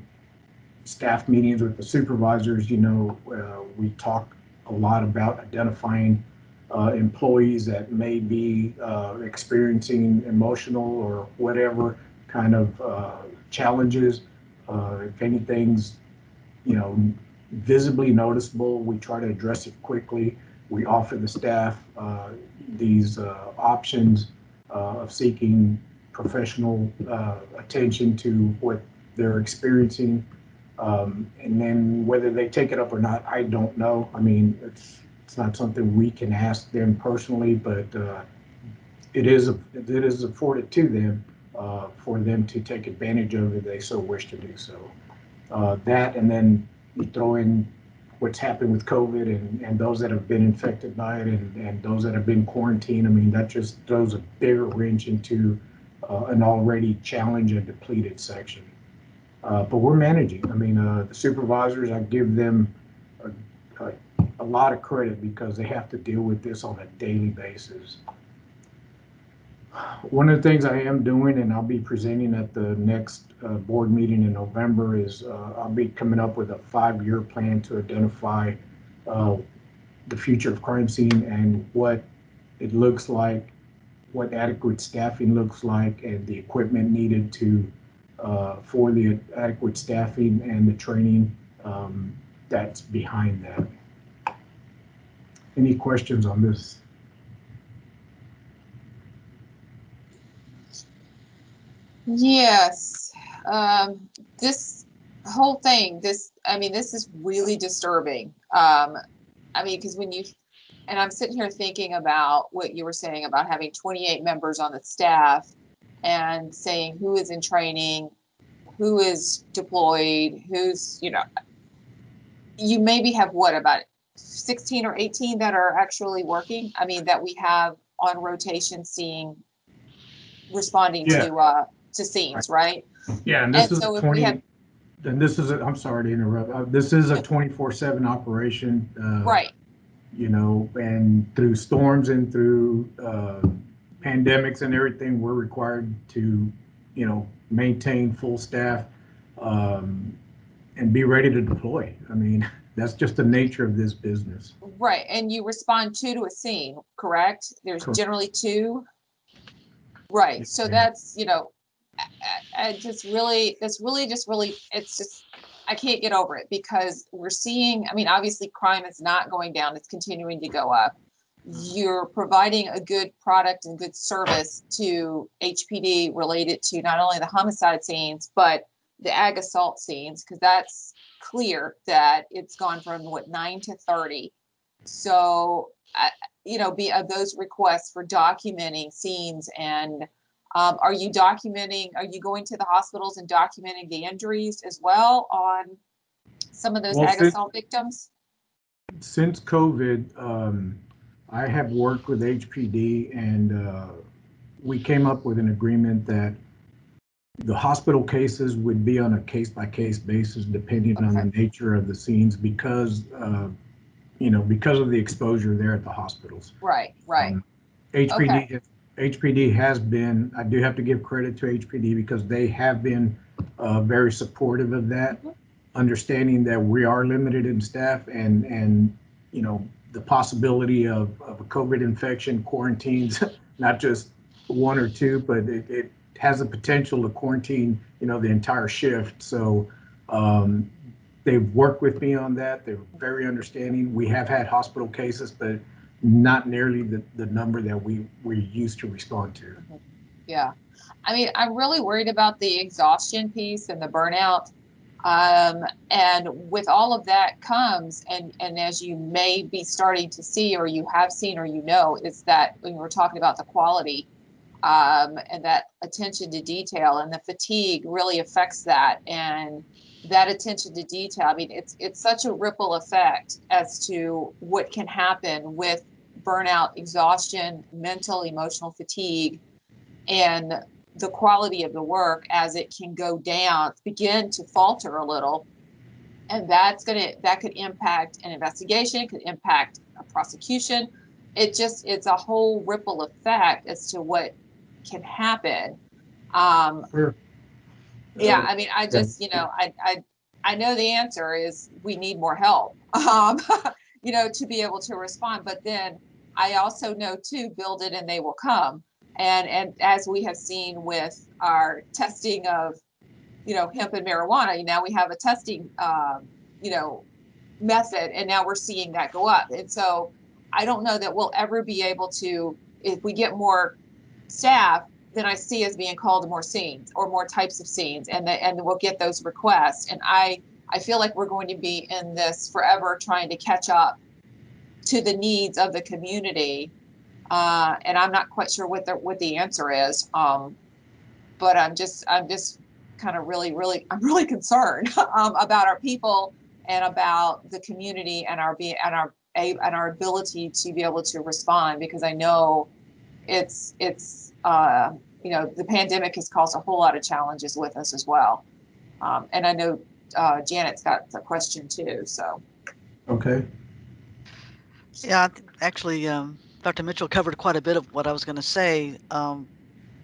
staff meetings with the supervisors, we talk a lot about identifying employees that may be experiencing emotional or whatever kind of challenges. If anything's, visibly noticeable, we try to address it quickly. We offer the staff these options of seeking professional attention to what they're experiencing. And then whether they take it up or not, I don't know. I mean, it's not something we can ask them personally, but it is afforded to them for them to take advantage of if they so wish to do so. That, and then you throw in what's happened with COVID and those that have been infected by it and those that have been quarantined. I mean, that just throws a bigger wrench into an already challenged and depleted section. But we're managing. I mean, the supervisors, I give them a lot of credit because they have to deal with this on a daily basis. One of the things I am doing, and I'll be presenting at the next board meeting in November, is I'll be coming up with a 5-year plan to identify the future of crime scene and what it looks like, what adequate staffing looks like, and the equipment needed to for the adequate staffing and the training that's behind that. Any questions on this? Yes, this whole thing, this is really disturbing. Because and I'm sitting here thinking about what you were saying about having 28 members on the staff and saying who is in training, who is deployed, who's, you maybe have about 16 or 18 that are actually working. I mean, that we have on rotation responding to scenes, right? Yeah, and this And is so a if we 20, have, and this is, I'm sorry to interrupt, this is a 24/7 operation. right, And through storms and through pandemics and everything, we're required to, maintain full staff and be ready to deploy. I mean, that's just the nature of this business. right, and you respond to a scene, correct? There's Correct. generally 2. Right, Yes, so ma'am. that's, it's just, I can't get over it because we're seeing, obviously crime is not going down, it's continuing to go up. You're providing a good product and good service to HPD related to not only the homicide scenes, but the ag assault scenes, because that's clear that it's gone from 9 to 30. So, those requests for documenting scenes and are you going to the hospitals and documenting the injuries as well on some of those ag assault victims? Since COVID, I have worked with HPD and we came up with an agreement that the hospital cases would be on a case-by-case basis depending on the nature of the scenes because of the exposure there at the hospitals. Right. HPD has been, I do have to give credit to HPD because they have been very supportive of that, understanding that we are limited in staff and the possibility of a COVID infection quarantines, not just 1 or 2, but it has the potential to quarantine, the entire shift. So they've worked with me on that. They're very understanding. We have had hospital cases, but not nearly the number that we're used to respond to. Yeah. I'm really worried about the exhaustion piece and the burnout. And with all of that comes, and as you may be starting to see, or you have seen, or is that when we're talking about the quality and that attention to detail, and the fatigue really affects that. And that attention to detail, it's such a ripple effect as to what can happen with burnout, exhaustion, mental, emotional fatigue, and the quality of the work as it can go down, begin to falter a little. And that could impact an investigation, could impact a prosecution. It's a whole ripple effect as to what can happen. Sure. Yeah, I know the answer is we need more help, to be able to respond. But then I also know too, build it and they will come. And as we have seen with our testing of, hemp and marijuana, now we have a testing, method, and now we're seeing that go up. And so I don't know that we'll ever be able to, if we get more staff, then I see us being called to more scenes or more types of scenes, and we'll get those requests. And I feel like we're going to be in this forever trying to catch up to the needs of the community. And I'm not quite sure what the answer is. But I'm just kind of I'm really concerned about our people and about the community and our ability to be able to respond, because I know it's the pandemic has caused a whole lot of challenges with us as well. And I know Janet's got a question too, so. Okay. Yeah, actually, Dr. Mitchell covered quite a bit of what I was going to say.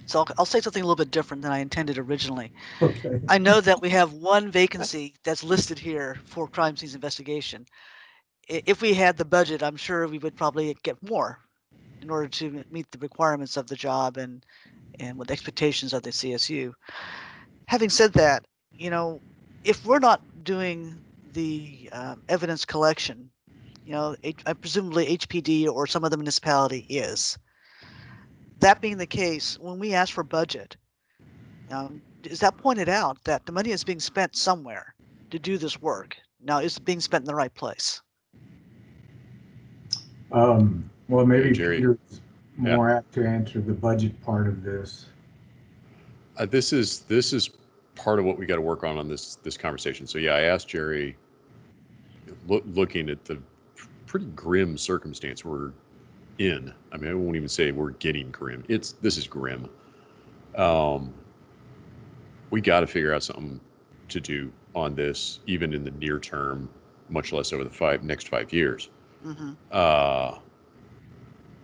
So I'll say something a little bit different than I intended originally. Okay. I know that we have one vacancy that's listed here for crime scenes investigation. If we had the budget, I'm sure we would probably get more in order to meet the requirements of the job and with expectations of the CSU. Having said that, if we're not doing the evidence collection, presumably HPD or some other municipality is. That being the case, when we ask for budget, is that pointed out that the money is being spent somewhere to do this work? Now, is it being spent in the right place? Well, maybe Jerry. Peter's more apt to answer the budget part of this. This is part of what we got to work on this conversation. So yeah, I asked Jerry, looking at the pretty grim circumstance we're in. I mean, I won't even say we're getting grim. This is grim. We got to figure out something to do on this, even in the near term, much less over the next 5 years. Mm-hmm.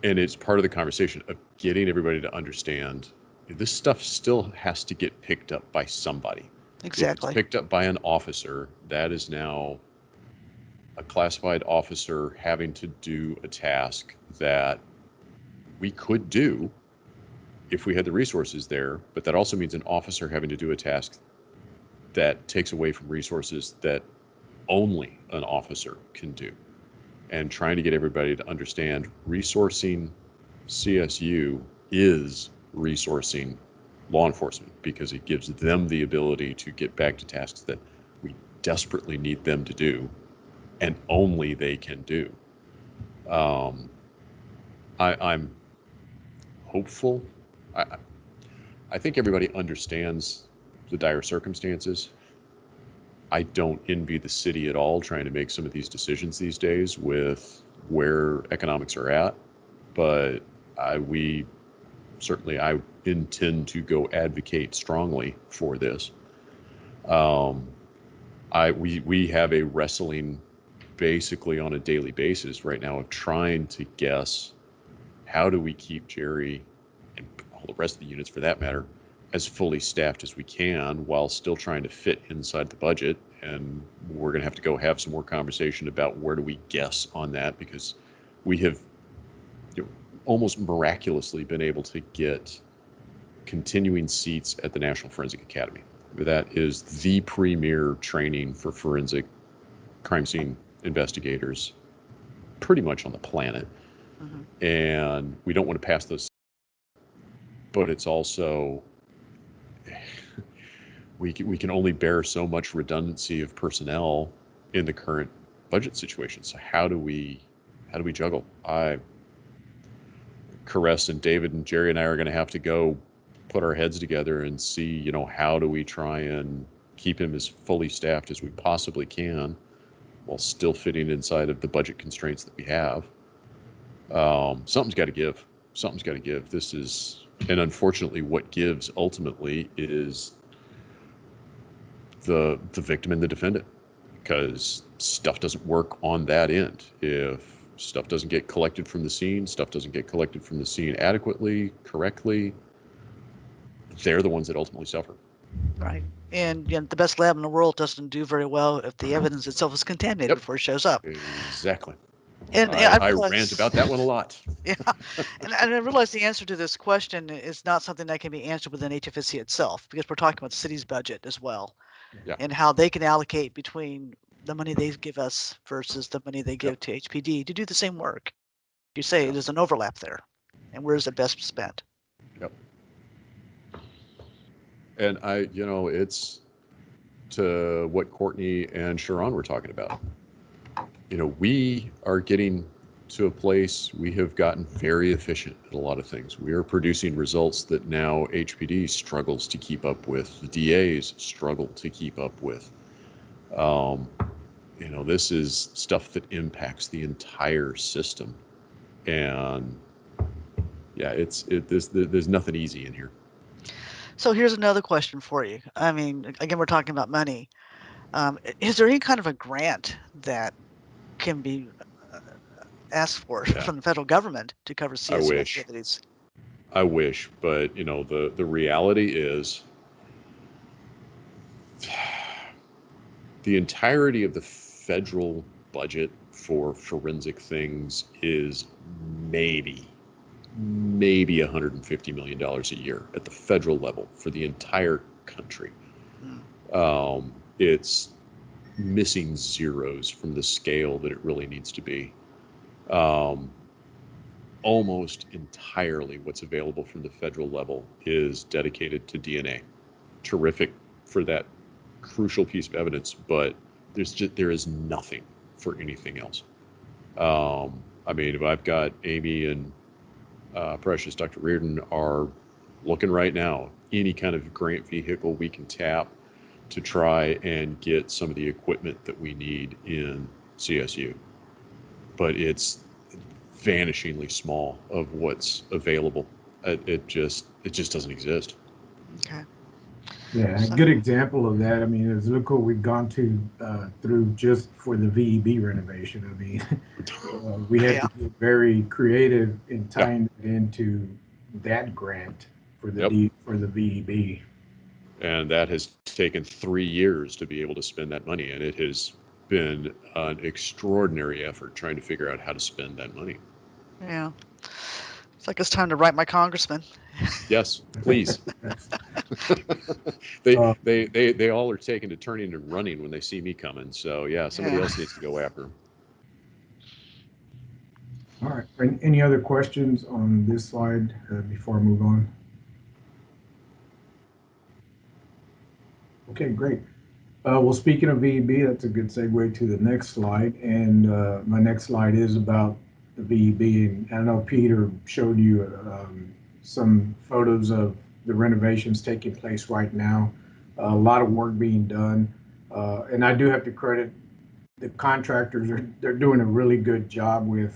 And it's part of the conversation of getting everybody to understand this stuff still has to get picked up by somebody. Exactly. If it's picked up by an officer, that is now a classified officer having to do a task that we could do if we had the resources there, but that also means an officer having to do a task that takes away from resources that only an officer can do. And trying to get everybody to understand resourcing CSU is resourcing law enforcement, because it gives them the ability to get back to tasks that we desperately need them to do and only they can do. I'm hopeful. I think everybody understands the dire circumstances. I don't envy the city at all trying to make some of these decisions these days with where economics are at, but I intend to go advocate strongly for this. We have a wrestling basically on a daily basis right now of trying to guess how do we keep Jerry and all the rest of the units for that matter as fully staffed as we can while still trying to fit inside the budget. And we're going to have to go have some more conversation about where do we guess on that, because we have almost miraculously been able to get continuing seats at the National Forensic Academy. That is the premier training for forensic crime scene investigators pretty much on the planet. Mm-hmm. And we don't want to pass those, but it's also we can only bear so much redundancy of personnel in the current budget situation. So how do we juggle? Caress and David and Jerry and I are going to have to go put our heads together and see, how do we try and keep him as fully staffed as we possibly can while still fitting inside of the budget constraints that we have. Something's got to give. Something's got to give. This is, and unfortunately, what gives ultimately is the victim and the defendant, because stuff doesn't work on that end. If stuff doesn't get collected from the scene, stuff doesn't get collected from the scene adequately, correctly, they're the ones that ultimately suffer. Right. And the best lab in the world doesn't do very well if the evidence itself is contaminated before it shows up. Exactly. And I realize- rant about that one a lot. Yeah, and I realize the answer to this question is not something that can be answered within HFSC itself, because we're talking about the city's budget as well. Yeah. And how they can allocate between the money they give us versus the money they give to HPD to do the same work. You say Yep. there's an overlap there, and where is it best spent? Yep. And it's to what Courtney and Sharon were talking about. We are getting to a place, we have gotten very efficient at a lot of things. We are producing results that now HPD struggles to keep up with, the DAs struggle to keep up with. This is stuff that impacts the entire system. And yeah, there's nothing easy in here. So here's another question for you. I mean, again, we're talking about money. Is there any kind of a grant that can be asked for from the federal government to cover CSU wish. activities? I wish, but the reality is the entirety of the federal budget for forensic things is maybe $150 million a year at the federal level for the entire country. It's missing zeros from the scale that it really needs to be. Almost entirely what's available from the federal level is dedicated to DNA. Terrific for that crucial piece of evidence, but there is nothing for anything else. If I've got Amy and Precious, Dr. Reardon are looking right now, any kind of grant vehicle we can tap to try and get some of the equipment that we need in CSU. But it's vanishingly small of what's available. It just doesn't exist. Okay. Yeah, a good example of that, is look what we've gone through just for the VEB renovation. We had to get very creative in tying it into that grant for the VEB. And that has taken 3 years to be able to spend that money, and it has been an extraordinary effort trying to figure out how to spend that money. Yeah. It's like it's time to write my congressman. Yes, please. They all are taking to turning and running when they see me coming. So yeah, somebody else needs to go after them. All right. Any other questions on this slide before I move on? Okay, great. Well, speaking of VEB, that's a good segue to the next slide. And my next slide is about the VEB. And I know Peter showed you some photos of the renovations taking place right now. A lot of work being done. And I do have to credit the contractors. They're doing a really good job with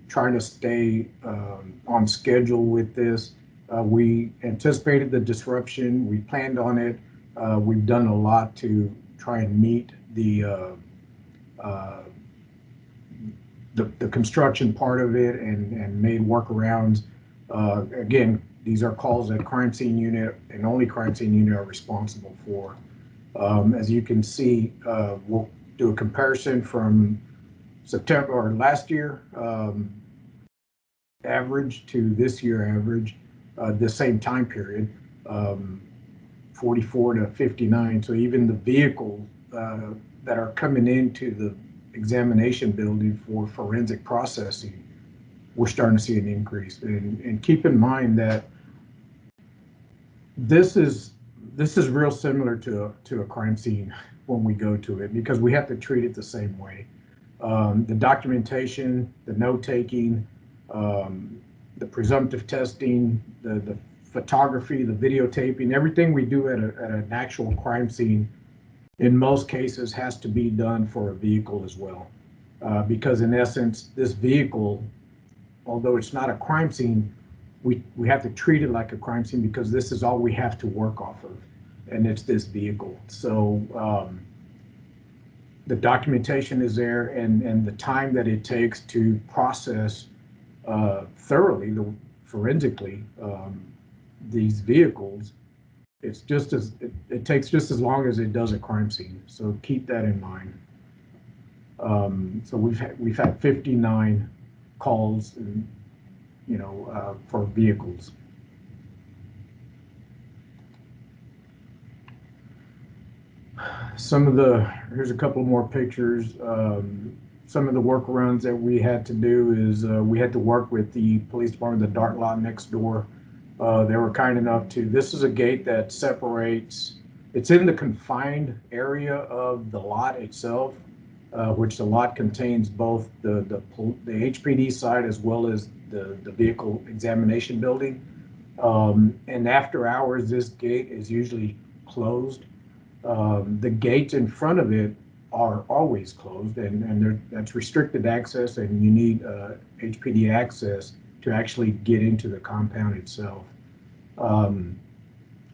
trying to stay on schedule with this. We anticipated the disruption. We planned on it. We've done a lot to try and meet the construction part of it and made workarounds. Again, these are calls that crime scene unit and only crime scene unit are responsible for. As you can see, we'll do a comparison from September or last year average to this year average, the same time period. 44 to 59. So even the vehicles that are coming into the examination building for forensic processing, we're starting to see an increase. And keep in mind that this is real similar to a crime scene when we go to it, because we have to treat it the same way. The documentation, the note-taking, the presumptive testing, the photography, the videotaping, everything we do at an actual crime scene, in most cases, has to be done for a vehicle as well. Because in essence, this vehicle, although it's not a crime scene, we have to treat it like a crime scene because this is all we have to work off of, and it's this vehicle. So the documentation is there, and the time that it takes to process thoroughly, forensically, these vehicles, it takes just as long as it does a crime scene. So keep that in mind. So we've had 59 calls, and, for vehicles. Here's a couple more pictures. Some of the workarounds that we had to do is we had to work with the police department, the dark lot next door. They were kind enough this is a gate that separates, it's in the confined area of the lot itself, which the lot contains both the HPD side as well as the vehicle examination building. And after hours, this gate is usually closed. The gates in front of it are always closed, and that's restricted access, and you need HPD access to actually get into the compound itself.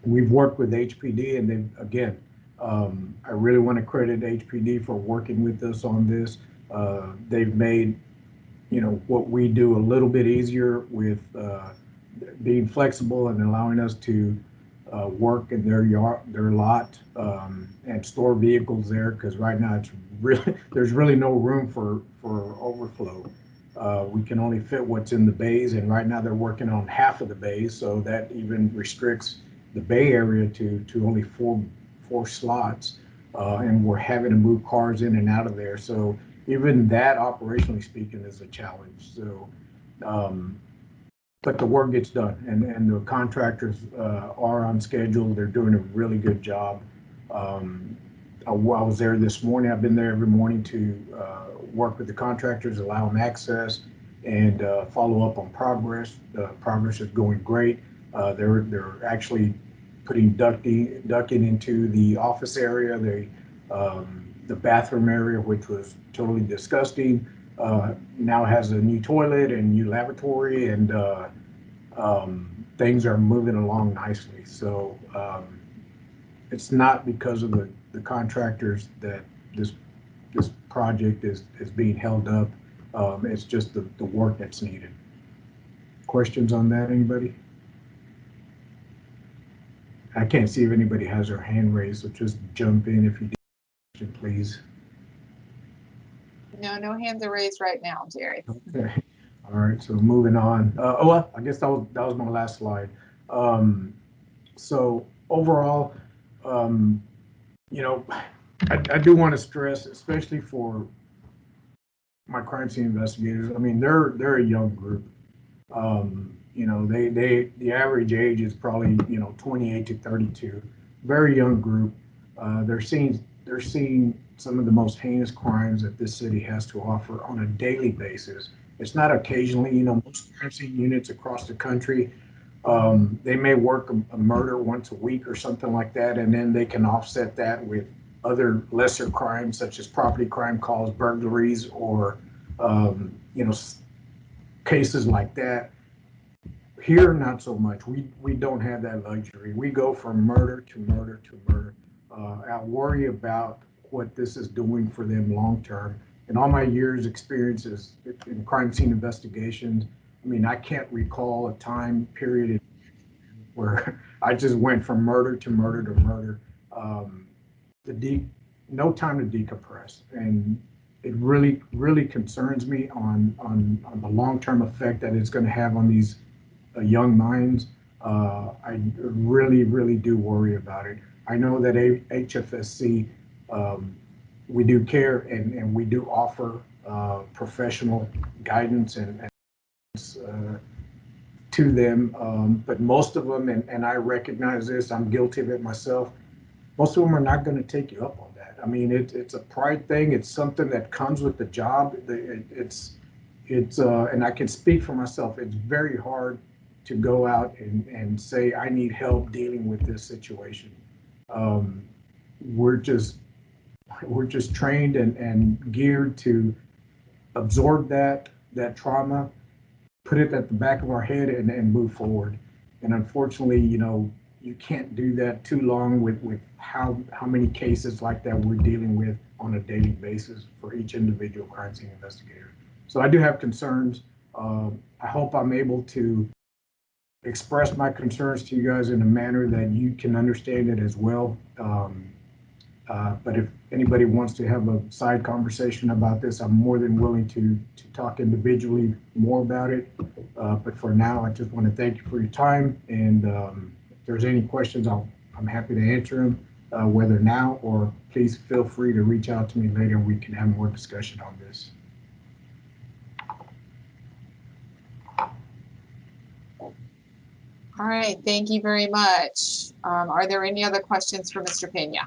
We've worked with HPD, and they've, again, I really want to credit HPD for working with us on this. They've made, what we do a little bit easier with being flexible and allowing us to work in their lot, and store vehicles there, because right now there's really no room for overflow. We can only fit what's in the bays, and right now they're working on half of the bays, so that even restricts the bay area to only four slots, and we're having to move cars in and out of there. So even that, operationally speaking, is a challenge. So, but the work gets done, and the contractors are on schedule. They're doing a really good job. I was there this morning. I've been there every morning to work with the contractors, allow them access, and follow up on progress. The progress is going great. They're actually putting ducting into the office area, the bathroom area, which was totally disgusting. Now has a new toilet and new lavatory, and things are moving along nicely. So it's not because of the contractors that this project is being held up. It's just the work that's needed. Questions on that, anybody? I can't see if anybody has their hand raised, so just jump in if you do, please. No hands are raised right now, Jerry. Okay. All right, so moving on. Well, I guess that was my last slide. So overall, I do want to stress, especially for my crime scene investigators. I mean, they're a young group. The average age is probably 28 to 32. Very young group. They're seeing some of the most heinous crimes that this city has to offer on a daily basis. It's not occasionally. Most crime scene units across the country, they may work a murder once a week or something like that, and then they can offset that with other lesser crimes such as property crime calls, burglaries, or cases like that. Here, not so much. We don't have that luxury. We go from murder to murder to murder. I worry about what this is doing for them long term. In all my years' experiences in crime scene investigations, I mean, I can't recall a time period where I just went from murder to murder to murder. No time to decompress, and it really, really concerns me on the long-term effect that it's going to have on these young minds. I really, really do worry about it. I know that HFSC, we do care, and we do offer professional guidance and to them, but most of them, and I recognize this, I'm guilty of it myself, most of them are not going to take you up on that. I mean, it's a pride thing. It's something that comes with the job. And I can speak for myself. It's very hard to go out and say, I need help dealing with this situation. We're just trained and geared to absorb that trauma, put it at the back of our head, and move forward. And unfortunately, you can't do that too long with how many cases like that we're dealing with on a daily basis for each individual crime scene investigator. So I do have concerns. I hope I'm able to express my concerns to you guys in a manner that you can understand it as well. But if anybody wants to have a side conversation about this, I'm more than willing to talk individually more about it. But for now, I just want to thank you for your time. And if there's any questions, I'm happy to answer them, whether now or please feel free to reach out to me later. We can have more discussion on this. All right, thank you very much. Are there any other questions for Mr. Pena?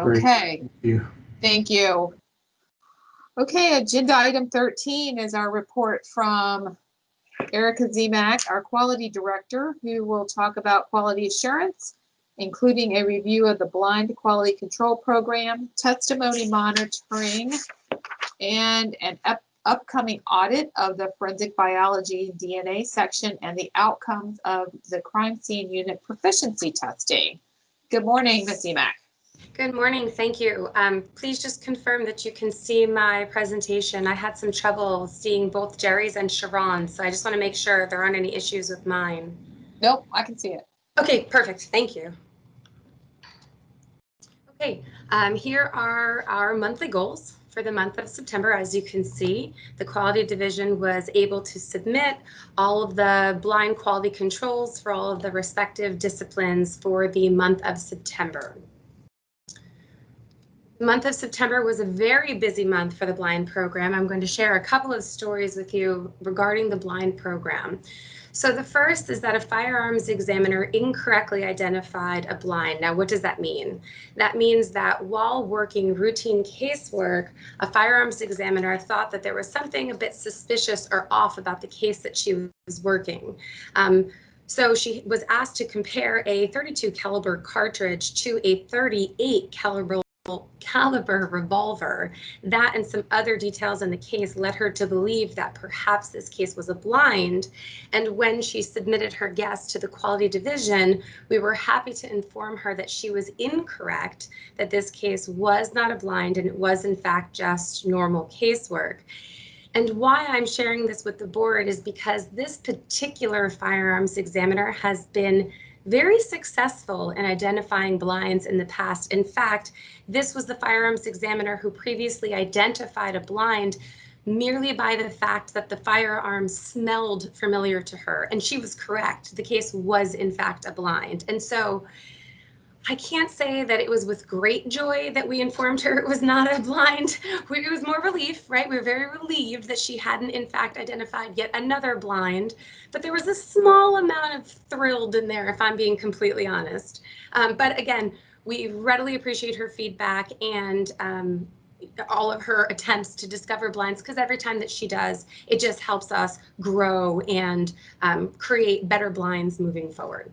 Great. Okay, Thank you. thank you. Okay, agenda item 13 is our report from Erica Zemak, our quality director, who will talk about quality assurance, including a review of the blind quality control program, testimony monitoring, and an upcoming audit of the forensic biology DNA section and the outcomes of the crime scene unit proficiency testing. Good morning, Ms. Zemak. Good morning, thank you. Please just confirm that you can see my presentation. I had some trouble seeing both Jerry's and Sharon's, so I just want to make sure there aren't any issues with mine. Nope, I can see it. Okay, perfect, thank you. Okay, here are our monthly goals for the month of September. As you can see, the quality division was able to submit all of the blind quality controls for all of the respective disciplines for the month of September. The month of September was a very busy month for the blind program. I'm going to share a couple of stories with you regarding the blind program. So the first is that a firearms examiner incorrectly identified a blind. Now, what does that mean? That means that while working routine casework, a firearms examiner thought that there was something a bit suspicious or off about the case that she was working. So she was asked to compare a .32 caliber cartridge to a .38 caliber revolver. That and some other details in the case led her to believe that perhaps this case was a blind. And when she submitted her guess to the quality division, we were happy to inform her that she was incorrect, that this case was not a blind and it was in fact just normal casework. And why I'm sharing this with the board is because this particular firearms examiner has been very successful in identifying blinds in the past. In fact, this was the firearms examiner who previously identified a blind merely by the fact that the firearm smelled familiar to her. And she was correct. The case was in fact a blind. And so I can't say that it was with great joy that we informed her it was not a blind. It was more relief, right? We were very relieved that she hadn't in fact identified yet another blind, but there was a small amount of thrilled in there, if I'm being completely honest. But again, we readily appreciate her feedback and all of her attempts to discover blinds, because every time that she does, it just helps us grow and create better blinds moving forward.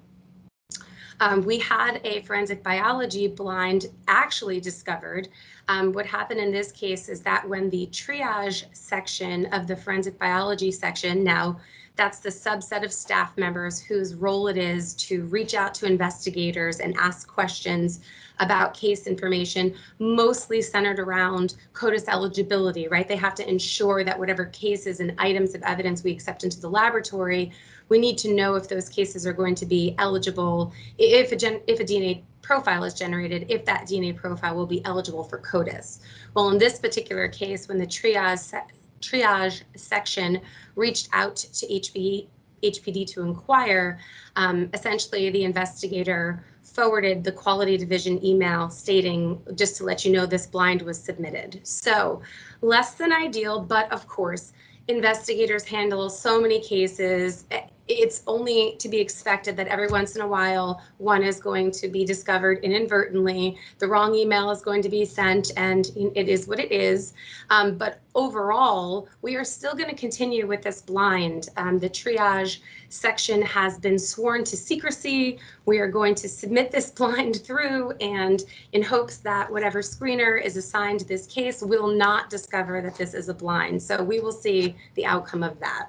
We had a forensic biology blind actually discovered. What happened in this case is that when the triage section of the forensic biology section, now that's the subset of staff members whose role it is to reach out to investigators and ask questions about case information, mostly centered around CODIS eligibility, right? They have to ensure that whatever cases and items of evidence we accept into the laboratory, we need to know if those cases are going to be eligible, if a DNA profile is generated, if that DNA profile will be eligible for CODIS. Well, in this particular case, when the triage section reached out to HPD to inquire, essentially the investigator forwarded the quality division email stating, just to let you know, this blind was submitted. So less than ideal, but of course, investigators handle so many cases. It's only to be expected that every once in a while, one is going to be discovered inadvertently. The wrong email is going to be sent, and it is what it is. But overall, we are still going to continue with this blind. The triage section has been sworn to secrecy. We are going to submit this blind through, and in hopes that whatever screener is assigned to this case will not discover that this is a blind. So we will see the outcome of that.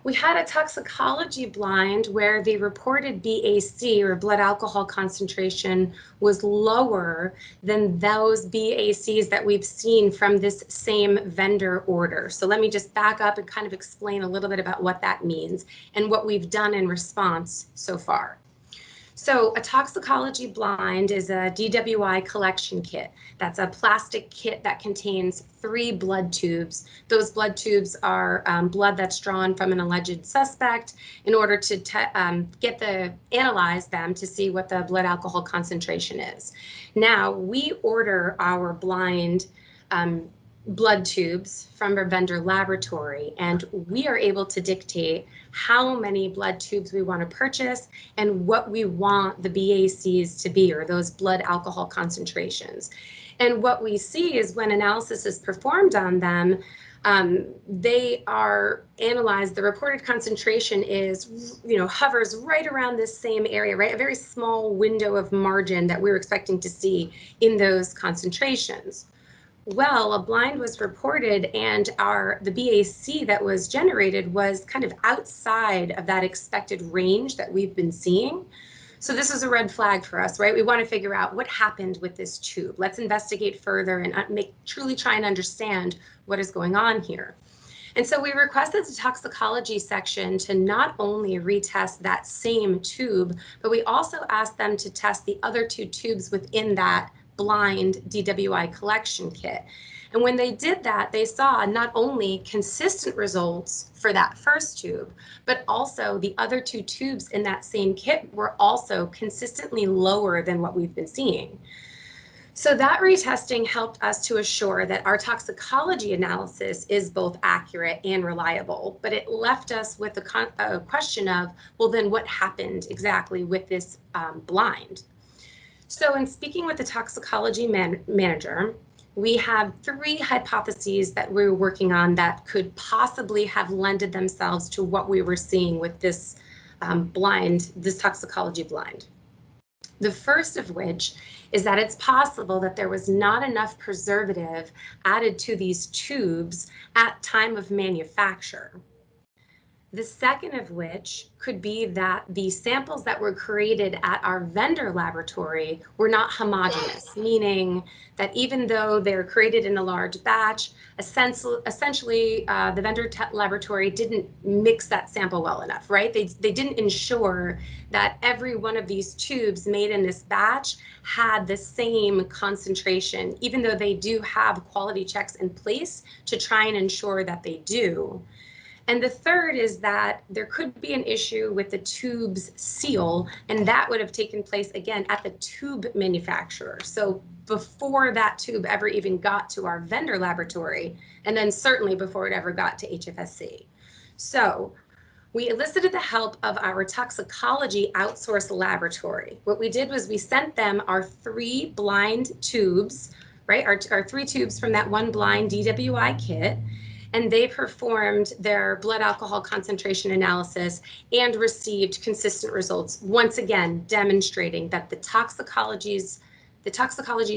We had a toxicology blind where the reported BAC, or blood alcohol concentration, was lower than those BACs that we've seen from this same vendor order. So let me just back up and kind of explain a little bit about what that means and what we've done in response so far. So a toxicology blind is a DWI collection kit. That's a plastic kit that contains 3 blood tubes. Those blood tubes are blood that's drawn from an alleged suspect in order to analyze them to see what the blood alcohol concentration is. Now, we order our blind blood tubes from our vendor laboratory, and we are able to dictate how many blood tubes we want to purchase and what we want the BACs to be, or those blood alcohol concentrations. And what we see is when analysis is performed on them, they are analyzed. The reported concentration is, hovers right around this same area, right? A very small window of margin that we're expecting to see in those concentrations. Well, a blind was reported, and the BAC that was generated was kind of outside of that expected range that we've been seeing. So this is a red flag for us, right? We want to figure out what happened with this tube. Let's investigate further and truly try and understand what is going on here. And so we requested the toxicology section to not only retest that same tube, but we also asked them to test the other 2 tubes within that blind DWI collection kit. And when they did that, they saw not only consistent results for that first tube, but also the other 2 tubes in that same kit were also consistently lower than what we've been seeing. So that retesting helped us to assure that our toxicology analysis is both accurate and reliable, but it left us with a question of, well, then what happened exactly with this blind? So in speaking with the toxicology manager, we have 3 hypotheses that we're working on that could possibly have lended themselves to what we were seeing with this this toxicology blind. The first of which is that it's possible that there was not enough preservative added to these tubes at time of manufacture. The second of which could be that the samples that were created at our vendor laboratory were not homogeneous, meaning that even though they're created in a large batch, essentially the vendor laboratory didn't mix that sample well enough, right? They didn't ensure that every one of these tubes made in this batch had the same concentration, even though they do have quality checks in place to try and ensure that they do. And the third is that there could be an issue with the tube's seal, and that would have taken place again at the tube manufacturer. So before that tube ever even got to our vendor laboratory, and then certainly before it ever got to HFSC. So we elicited the help of our toxicology outsourced laboratory. What we did was we sent them our 3 blind tubes, right? Our 3 tubes from that one blind DWI kit. And they performed their blood alcohol concentration analysis and received consistent results, once again demonstrating that the toxicology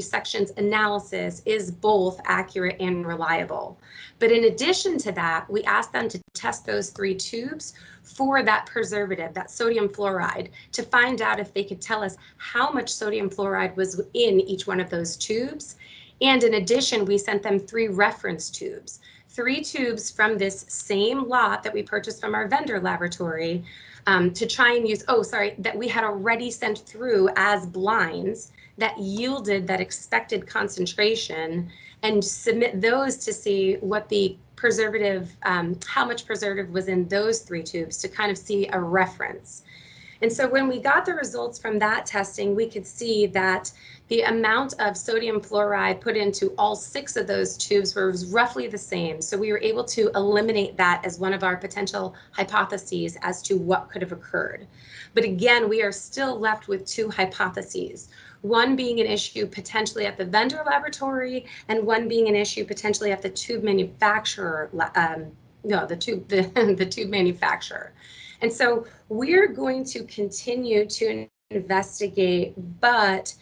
section's analysis is both accurate and reliable. But in addition to that, we asked them to test those 3 tubes for that preservative, that sodium fluoride, to find out if they could tell us how much sodium fluoride was in each one of those tubes. And in addition, we sent them 3 reference tubes. 3 tubes from this same lot that we purchased from our vendor laboratory to try and use, that we had already sent through as blinds that yielded that expected concentration, and submit those to see what the preservative, how much preservative was in those 3 tubes to kind of see a reference. And so when we got the results from that testing, we could see that the amount of sodium fluoride put into all 6 of those tubes was roughly the same. So we were able to eliminate that as one of our potential hypotheses as to what could have occurred. But again, we are still left with 2 hypotheses. One being an issue potentially at the vendor laboratory, and one being an issue potentially at the tube manufacturer, the tube manufacturer. And so we're going to continue to investigate, but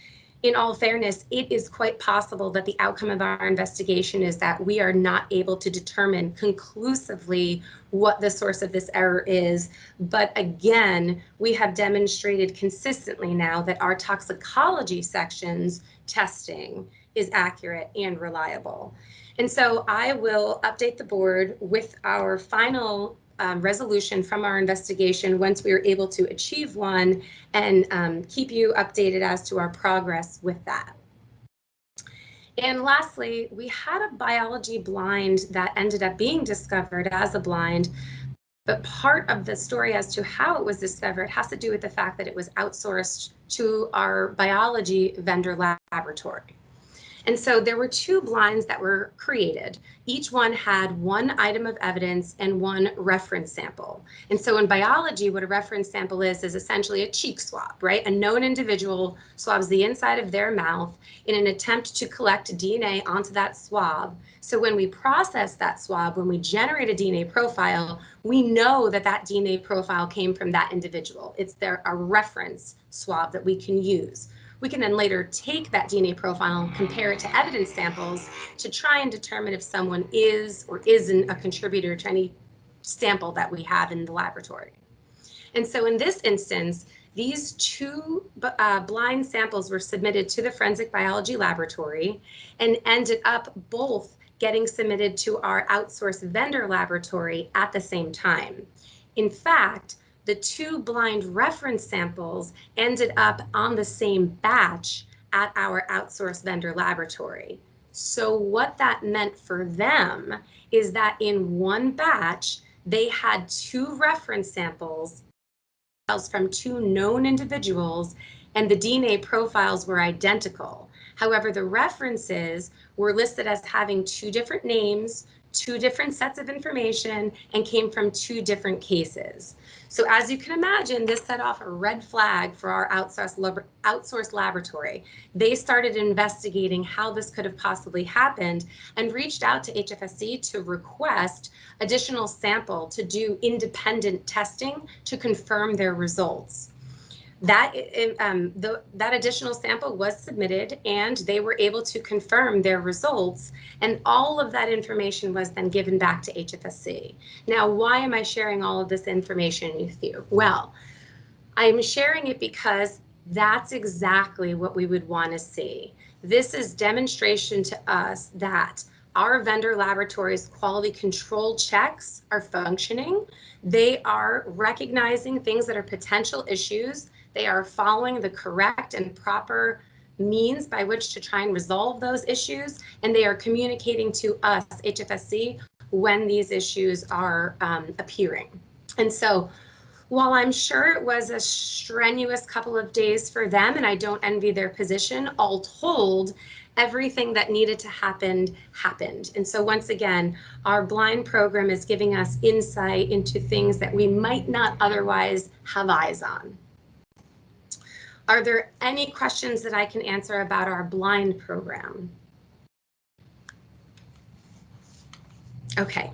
in all fairness, it is quite possible that the outcome of our investigation is that we are not able to determine conclusively what the source of this error is. But again, we have demonstrated consistently now that our toxicology section's testing is accurate and reliable. And so I will update the board with our final resolution from our investigation once we are able to achieve one, and keep you updated as to our progress with that. And lastly, we had a biology blind that ended up being discovered as a blind, but part of the story as to how it was discovered has to do with the fact that it was outsourced to our biology vendor laboratory. And so there were 2 blinds that were created. Each one had one item of evidence and one reference sample. And so in biology, what a reference sample is essentially a cheek swab, right? A known individual swabs the inside of their mouth in an attempt to collect DNA onto that swab. So when we process that swab, when we generate a DNA profile, we know that that DNA profile came from that individual. It's a reference swab that we can use. We can then later take that DNA profile and compare it to evidence samples to try and determine if someone is or isn't a contributor to any sample that we have in the laboratory. And so in this instance, these 2 blind samples were submitted to the forensic biology laboratory and ended up both getting submitted to our outsourced vendor laboratory at the same time. In fact, the 2 blind reference samples ended up on the same batch at our outsourced vendor laboratory. So what that meant for them is that in one batch, they had 2 reference samples from 2 known individuals, and the DNA profiles were identical. However, the references were listed as having 2 different names, 2 different sets of information, and came from 2 different cases. So as you can imagine, this set off a red flag for our outsourced laboratory. They started investigating how this could have possibly happened and reached out to HFSC to request additional sample to do independent testing to confirm their results. That additional sample was submitted and they were able to confirm their results, and all of that information was then given back to HFSC. Now, why am I sharing all of this information with you? Well, I'm sharing it because that's exactly what we would want to see. This is demonstration to us that our vendor laboratories' quality control checks are functioning. They are recognizing things that are potential issues. They are following the correct and proper means by which to try and resolve those issues, and they are communicating to us, HFSC, when these issues are appearing. And so while I'm sure it was a strenuous couple of days for them, and I don't envy their position, all told, everything that needed to happen happened. And so once again, our blind program is giving us insight into things that we might not otherwise have eyes on. Are there any questions that I can answer about our blind program? Okay.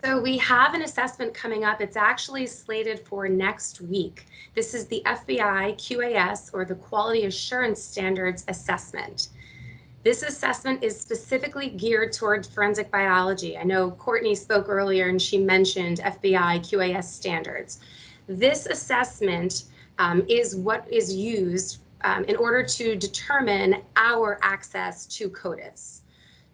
So we have an assessment coming up. It's actually slated for next week. This is the FBI QAS, or the Quality Assurance Standards Assessment. This assessment is specifically geared towards forensic biology. I know Courtney spoke earlier and she mentioned FBI QAS standards. This assessment is what is used in order to determine our access to CODIS.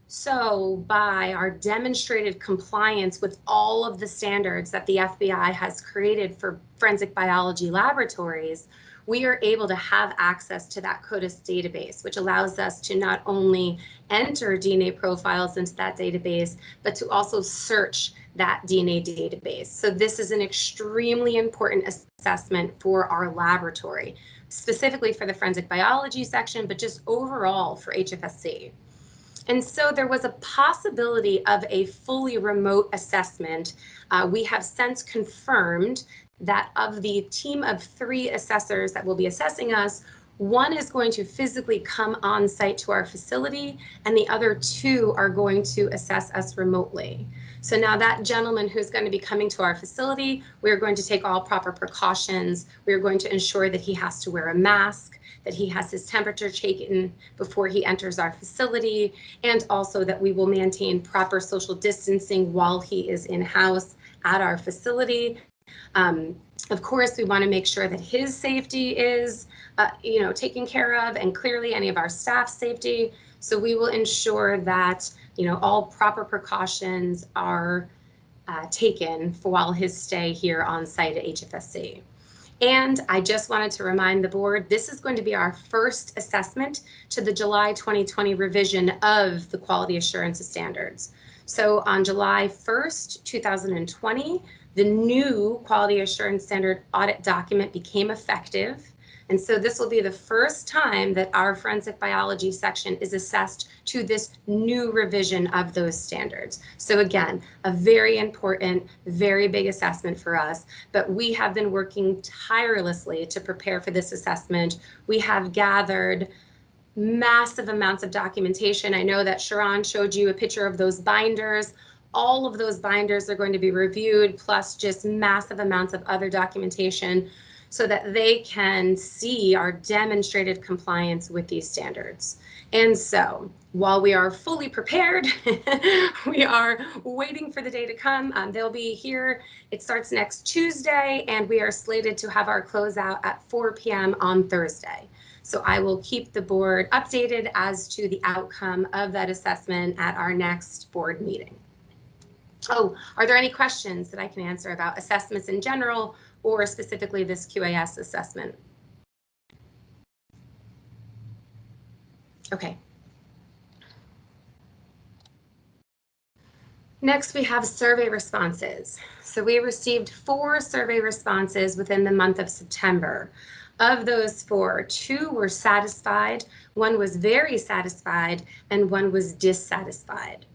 So by our demonstrated compliance with all of the standards that the FBI has created for forensic biology laboratories, we are able to have access to that CODIS database, which allows us to not only enter DNA profiles into that database, but to also search that DNA database. So this is an extremely important assessment for our laboratory, specifically for the forensic biology section, but just overall for HFSC. And so there was a possibility of a fully remote assessment. We have since confirmed that of the team of 3 assessors that will be assessing us, One is going to physically come on site to our facility, and the other 2 are going to assess us remotely. So now that gentleman who's going to be coming to our facility, we're going to take all proper precautions. We're going to ensure that he has to wear a mask, that he has his temperature taken before he enters our facility, and also that we will maintain proper social distancing while he is in-house at our facility. Of course, we want to make sure that his safety is taken care of, and clearly any of our staff's safety. So we will ensure that all proper precautions are taken for while his stay here on site at HFSC. And I just wanted to remind the board, this is going to be our first assessment to the July 2020 revision of the quality assurance standards. So on July 1st, 2020, the new quality assurance standard audit document became effective. And so this will be the first time that our forensic biology section is assessed to this new revision of those standards. So again, a very important, very big assessment for us, but we have been working tirelessly to prepare for this assessment. We have gathered massive amounts of documentation. I know that Sharon showed you a picture of those binders. All of those binders are going to be reviewed, plus just massive amounts of other documentation, so that they can see our demonstrated compliance with these standards. And so while we are fully prepared, we are waiting for the day to come. They'll be here. It starts next Tuesday, and we are slated to have our closeout at 4 p.m. on Thursday. So I will keep the board updated as to the outcome of that assessment at our next board meeting. Oh, are there any questions that I can answer about assessments in general, or specifically this QAS assessment? Okay. Next, we have survey responses. So we received 4 survey responses within the month of September. Of those 4, 2 were satisfied, 1 was very satisfied, and 1 was dissatisfied.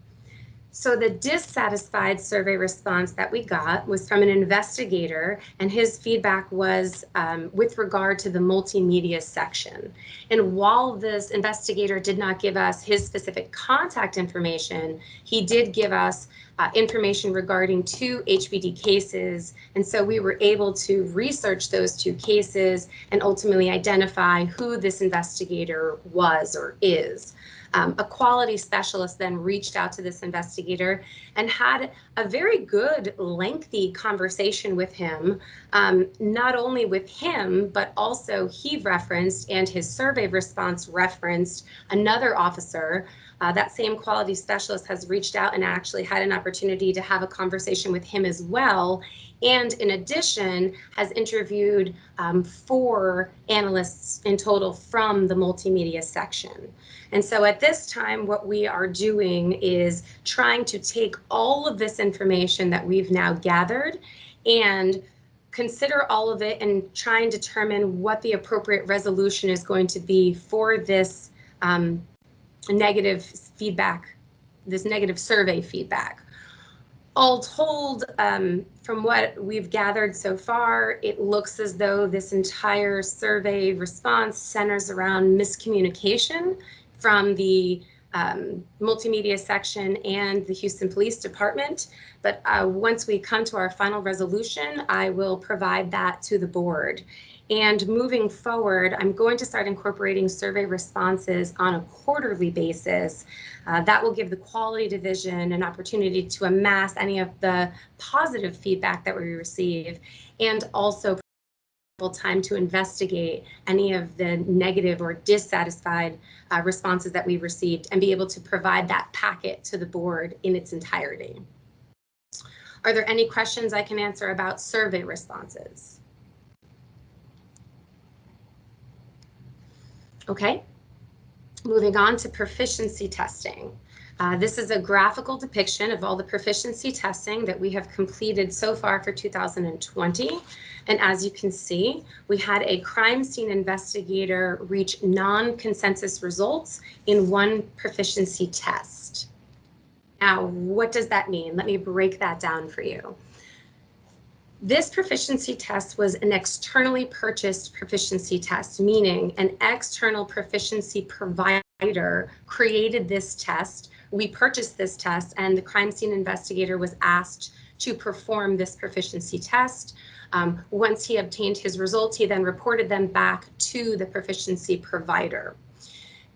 So the dissatisfied survey response that we got was from an investigator, and his feedback was with regard to the multimedia section. And while this investigator did not give us his specific contact information, he did give us information regarding 2 HBD cases. And so we were able to research those 2 cases and ultimately identify who this investigator was or is. A quality specialist then reached out to this investigator and had a very good, lengthy conversation with him, not only with him, but also he referenced, and his survey response referenced, another officer. That same quality specialist has reached out and actually had an opportunity to have a conversation with him as well. And in addition, has interviewed 4 analysts in total from the multimedia section. And so at this time, what we are doing is trying to take all of this information that we've now gathered and consider all of it and try and determine what the appropriate resolution is going to be for this negative feedback, this negative survey feedback. All told, from what we've gathered so far, it looks as though this entire survey response centers around miscommunication from the multimedia section and the Houston Police Department. But once we come to our final resolution, I will provide that to the board. And moving forward, I'm going to start incorporating survey responses on a quarterly basis. That will give the quality division an opportunity to amass any of the positive feedback that we receive, and also time to investigate any of the negative or dissatisfied responses that we received, and be able to provide that packet to the board in its entirety. Are there any questions I can answer about survey responses? Okay, moving on to proficiency testing. This is a graphical depiction of all the proficiency testing that we have completed so far for 2020. And as you can see, we had a crime scene investigator reach non-consensus results in 1 proficiency test. Now, what does that mean? Let me break that down for you. This proficiency test was an externally purchased proficiency test, meaning an external proficiency provider created this test. We purchased this test, and the crime scene investigator was asked to perform this proficiency test. Once he obtained his results, he then reported them back to the proficiency provider.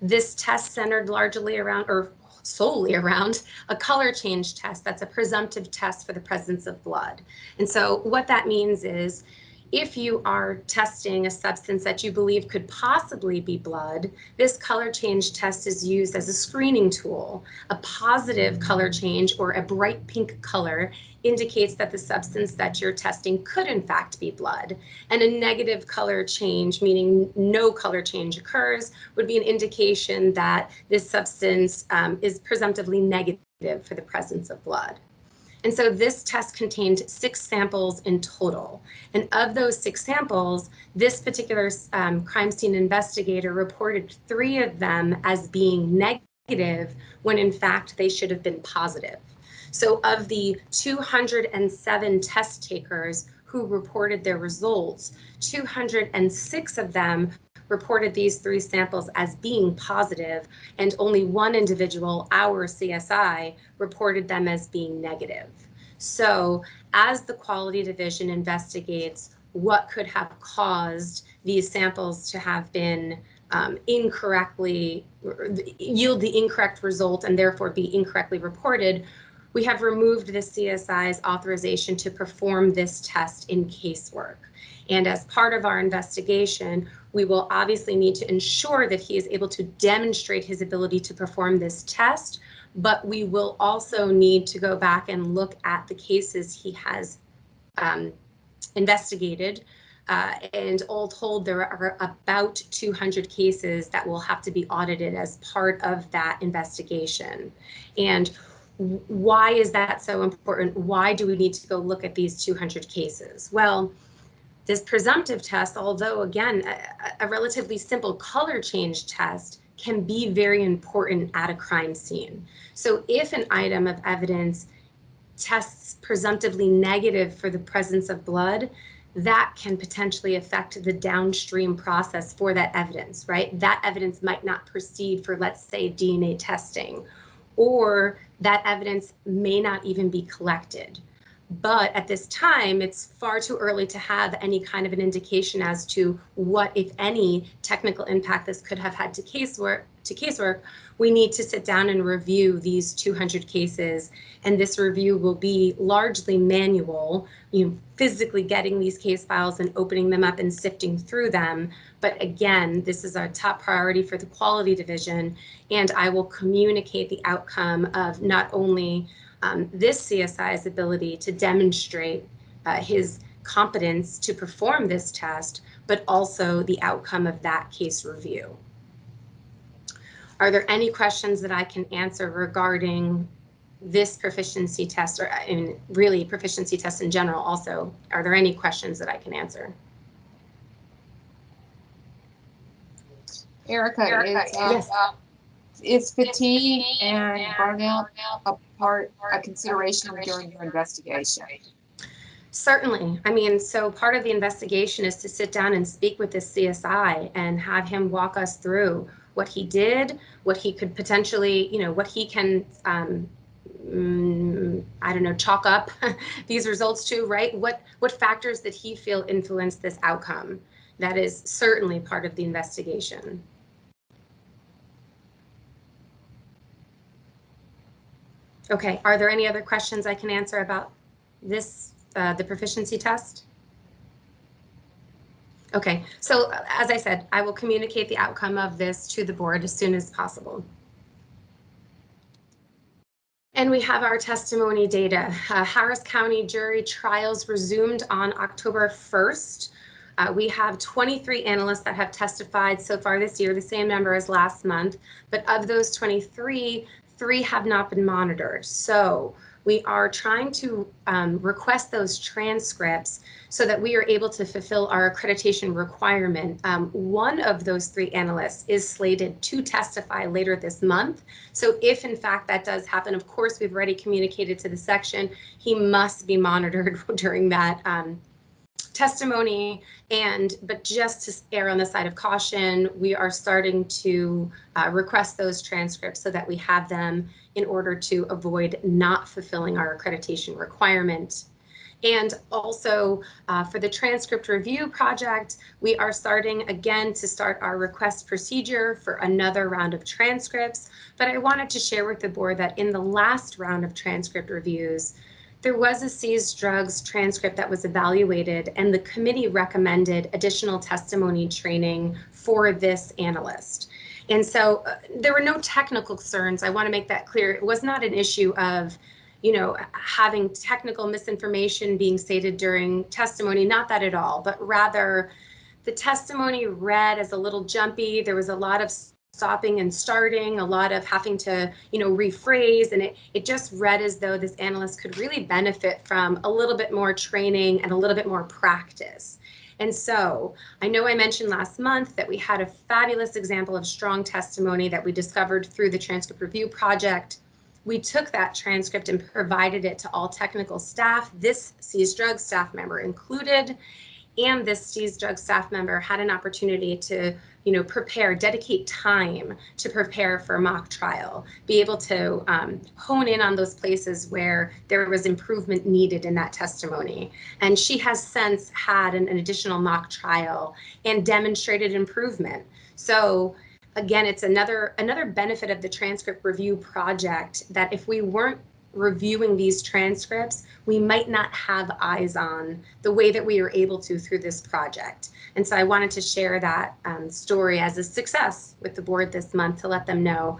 This test centered largely around, or solely around, a color change test. That's a presumptive test for the presence of blood. And so what that means is, if you are testing a substance that you believe could possibly be blood, this color change test is used as a screening tool. A positive color change, or a bright pink color, indicates that the substance that you're testing could in fact be blood. And a negative color change, meaning no color change occurs, would be an indication that this substance is presumptively negative for the presence of blood. And so this test contained 6 samples in total. And of those 6 samples, this particular crime scene investigator reported 3 of them as being negative when in fact they should have been positive. So of the 207 test takers who reported their results, 206 of them reported these 3 samples as being positive, and only 1 individual, our CSI, reported them as being negative. So as the quality division investigates what could have caused these samples to have been incorrectly, yield the incorrect result and therefore be incorrectly reported, we have removed the CSI's authorization to perform this test in casework. And as part of our investigation, we will obviously need to ensure that he is able to demonstrate his ability to perform this test, but we will also need to go back and look at the cases he has investigated. And all told, there are about 200 cases that will have to be audited as part of that investigation. And why is that so important? Why do we need to go look at these 200 cases? Well, this presumptive test, although again, a relatively simple color change test, can be very important at a crime scene. So if an item of evidence tests presumptively negative for the presence of blood, that can potentially affect the downstream process for that evidence, right? That evidence might not proceed for, let's say, DNA testing, or that evidence may not even be collected. But at this time, it's far too early to have any kind of an indication as to what, if any, technical impact this could have had to casework. We need to sit down and review these 200 cases, and this review will be largely manual, physically getting these case files and opening them up and sifting through them. But again, this is our top priority for the quality division, and I will communicate the outcome of not only this CSI's ability to demonstrate his competence to perform this test, but also the outcome of that case review. Are there any questions that I can answer regarding this proficiency test, or really proficiency tests in general also? Are there any questions that I can answer? Erica, yes. Is fatigue and burnout a consideration during your investigation? Certainly. I mean, so part of the investigation is to sit down and speak with this CSI and have him walk us through what he did, what he could potentially, what he can, I don't know, chalk up these results to, right? What factors did he feel influenced this outcome? That is certainly part of the investigation. Okay, are there any other questions I can answer about this, the proficiency test? Okay, so as I said, I will communicate the outcome of this to the board as soon as possible. And we have our testimony data. Harris County jury trials resumed on October 1st. We have 23 analysts that have testified so far this year, the same number as last month, but of those 23, 3 have not been monitored. So we are trying to request those transcripts so that we are able to fulfill our accreditation requirement. One of those 3 analysts is slated to testify later this month. So if in fact that does happen, of course, we've already communicated to the section, he must be monitored during that testimony. But just to err on the side of caution, we are starting to request those transcripts so that we have them in order to avoid not fulfilling our accreditation requirement. And also for the transcript review project, we are starting again to start our request procedure for another round of transcripts. But I wanted to share with the board that in the last round of transcript reviews, there was a seized drugs transcript that was evaluated, and the committee recommended additional testimony training for this analyst. And so there were no technical concerns. I want to make that clear. It was not an issue of, you know, having technical misinformation being stated during testimony, not that at all, but rather the testimony read as a little jumpy. There was a lot of stopping and starting, a lot of having to, you know, rephrase, and it just read as though this analyst could really benefit from a little bit more training and a little bit more practice. And so I know I mentioned last month that we had a fabulous example of strong testimony that we discovered through the transcript review project. We took that transcript and provided it to all technical staff, this seized drug staff member included, and this seized drug staff member had an opportunity to, you know, dedicate time to prepare for a mock trial, be able to hone in on those places where there was improvement needed in that testimony. And she has since had an additional mock trial and demonstrated improvement. So again, it's another benefit of the transcript review project, that if we weren't reviewing these transcripts, we might not have eyes on the way that we are able to through this project. And so I wanted to share that story as a success with the board this month to let them know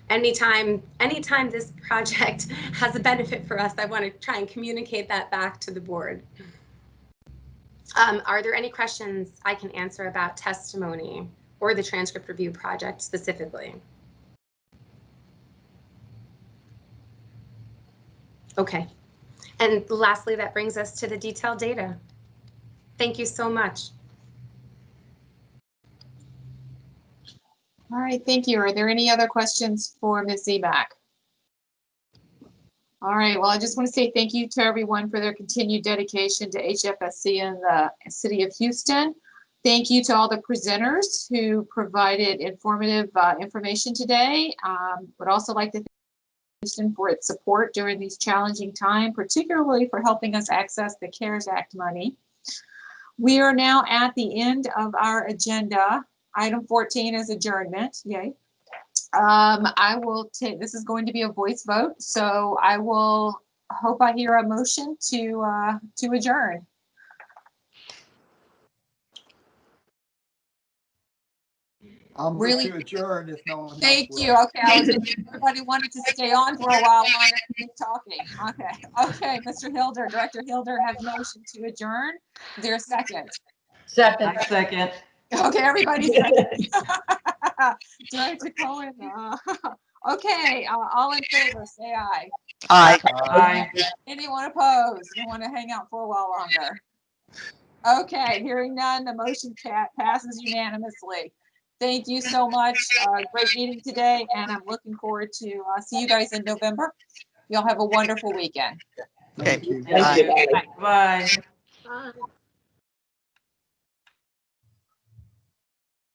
anytime this project has a benefit for us, I want to try and communicate that back to the board. Are there any questions I can answer about testimony or the transcript review project specifically? Okay. And lastly, that brings us to the detailed data. Thank you so much. All right, thank you. Are there any other questions for Ms. Zebak? All right, well, I just want to say thank you to everyone for their continued dedication to HFSC and the City of Houston. Thank you to all the presenters who provided informative information today. Would also like to thank Houston for its support during these challenging times, particularly for helping us access the CARES Act money. We are now at the end of our agenda. Item 14 is adjournment. Yay. I will take, this is going to be a voice vote, so I will hope I hear a motion to adjourn. I'll move Really? to adjourn if no one else Thank will. you. Okay, I was everybody wanted to stay on for a while longer and keep talking. Okay, Mr. Hilder, Director Hilder has motion to adjourn. Is there a second? Second. Okay, everybody second. Director Cohen. Okay, all in favor, say aye. Aye. Aye. Anyone opposed? You want to hang out for a while longer? Okay, hearing none, the motion passes unanimously. Thank you so much. Great meeting today, and I'm looking forward to see you guys in November. Y'all have a wonderful weekend. Thank you. Thank you. Bye. Bye.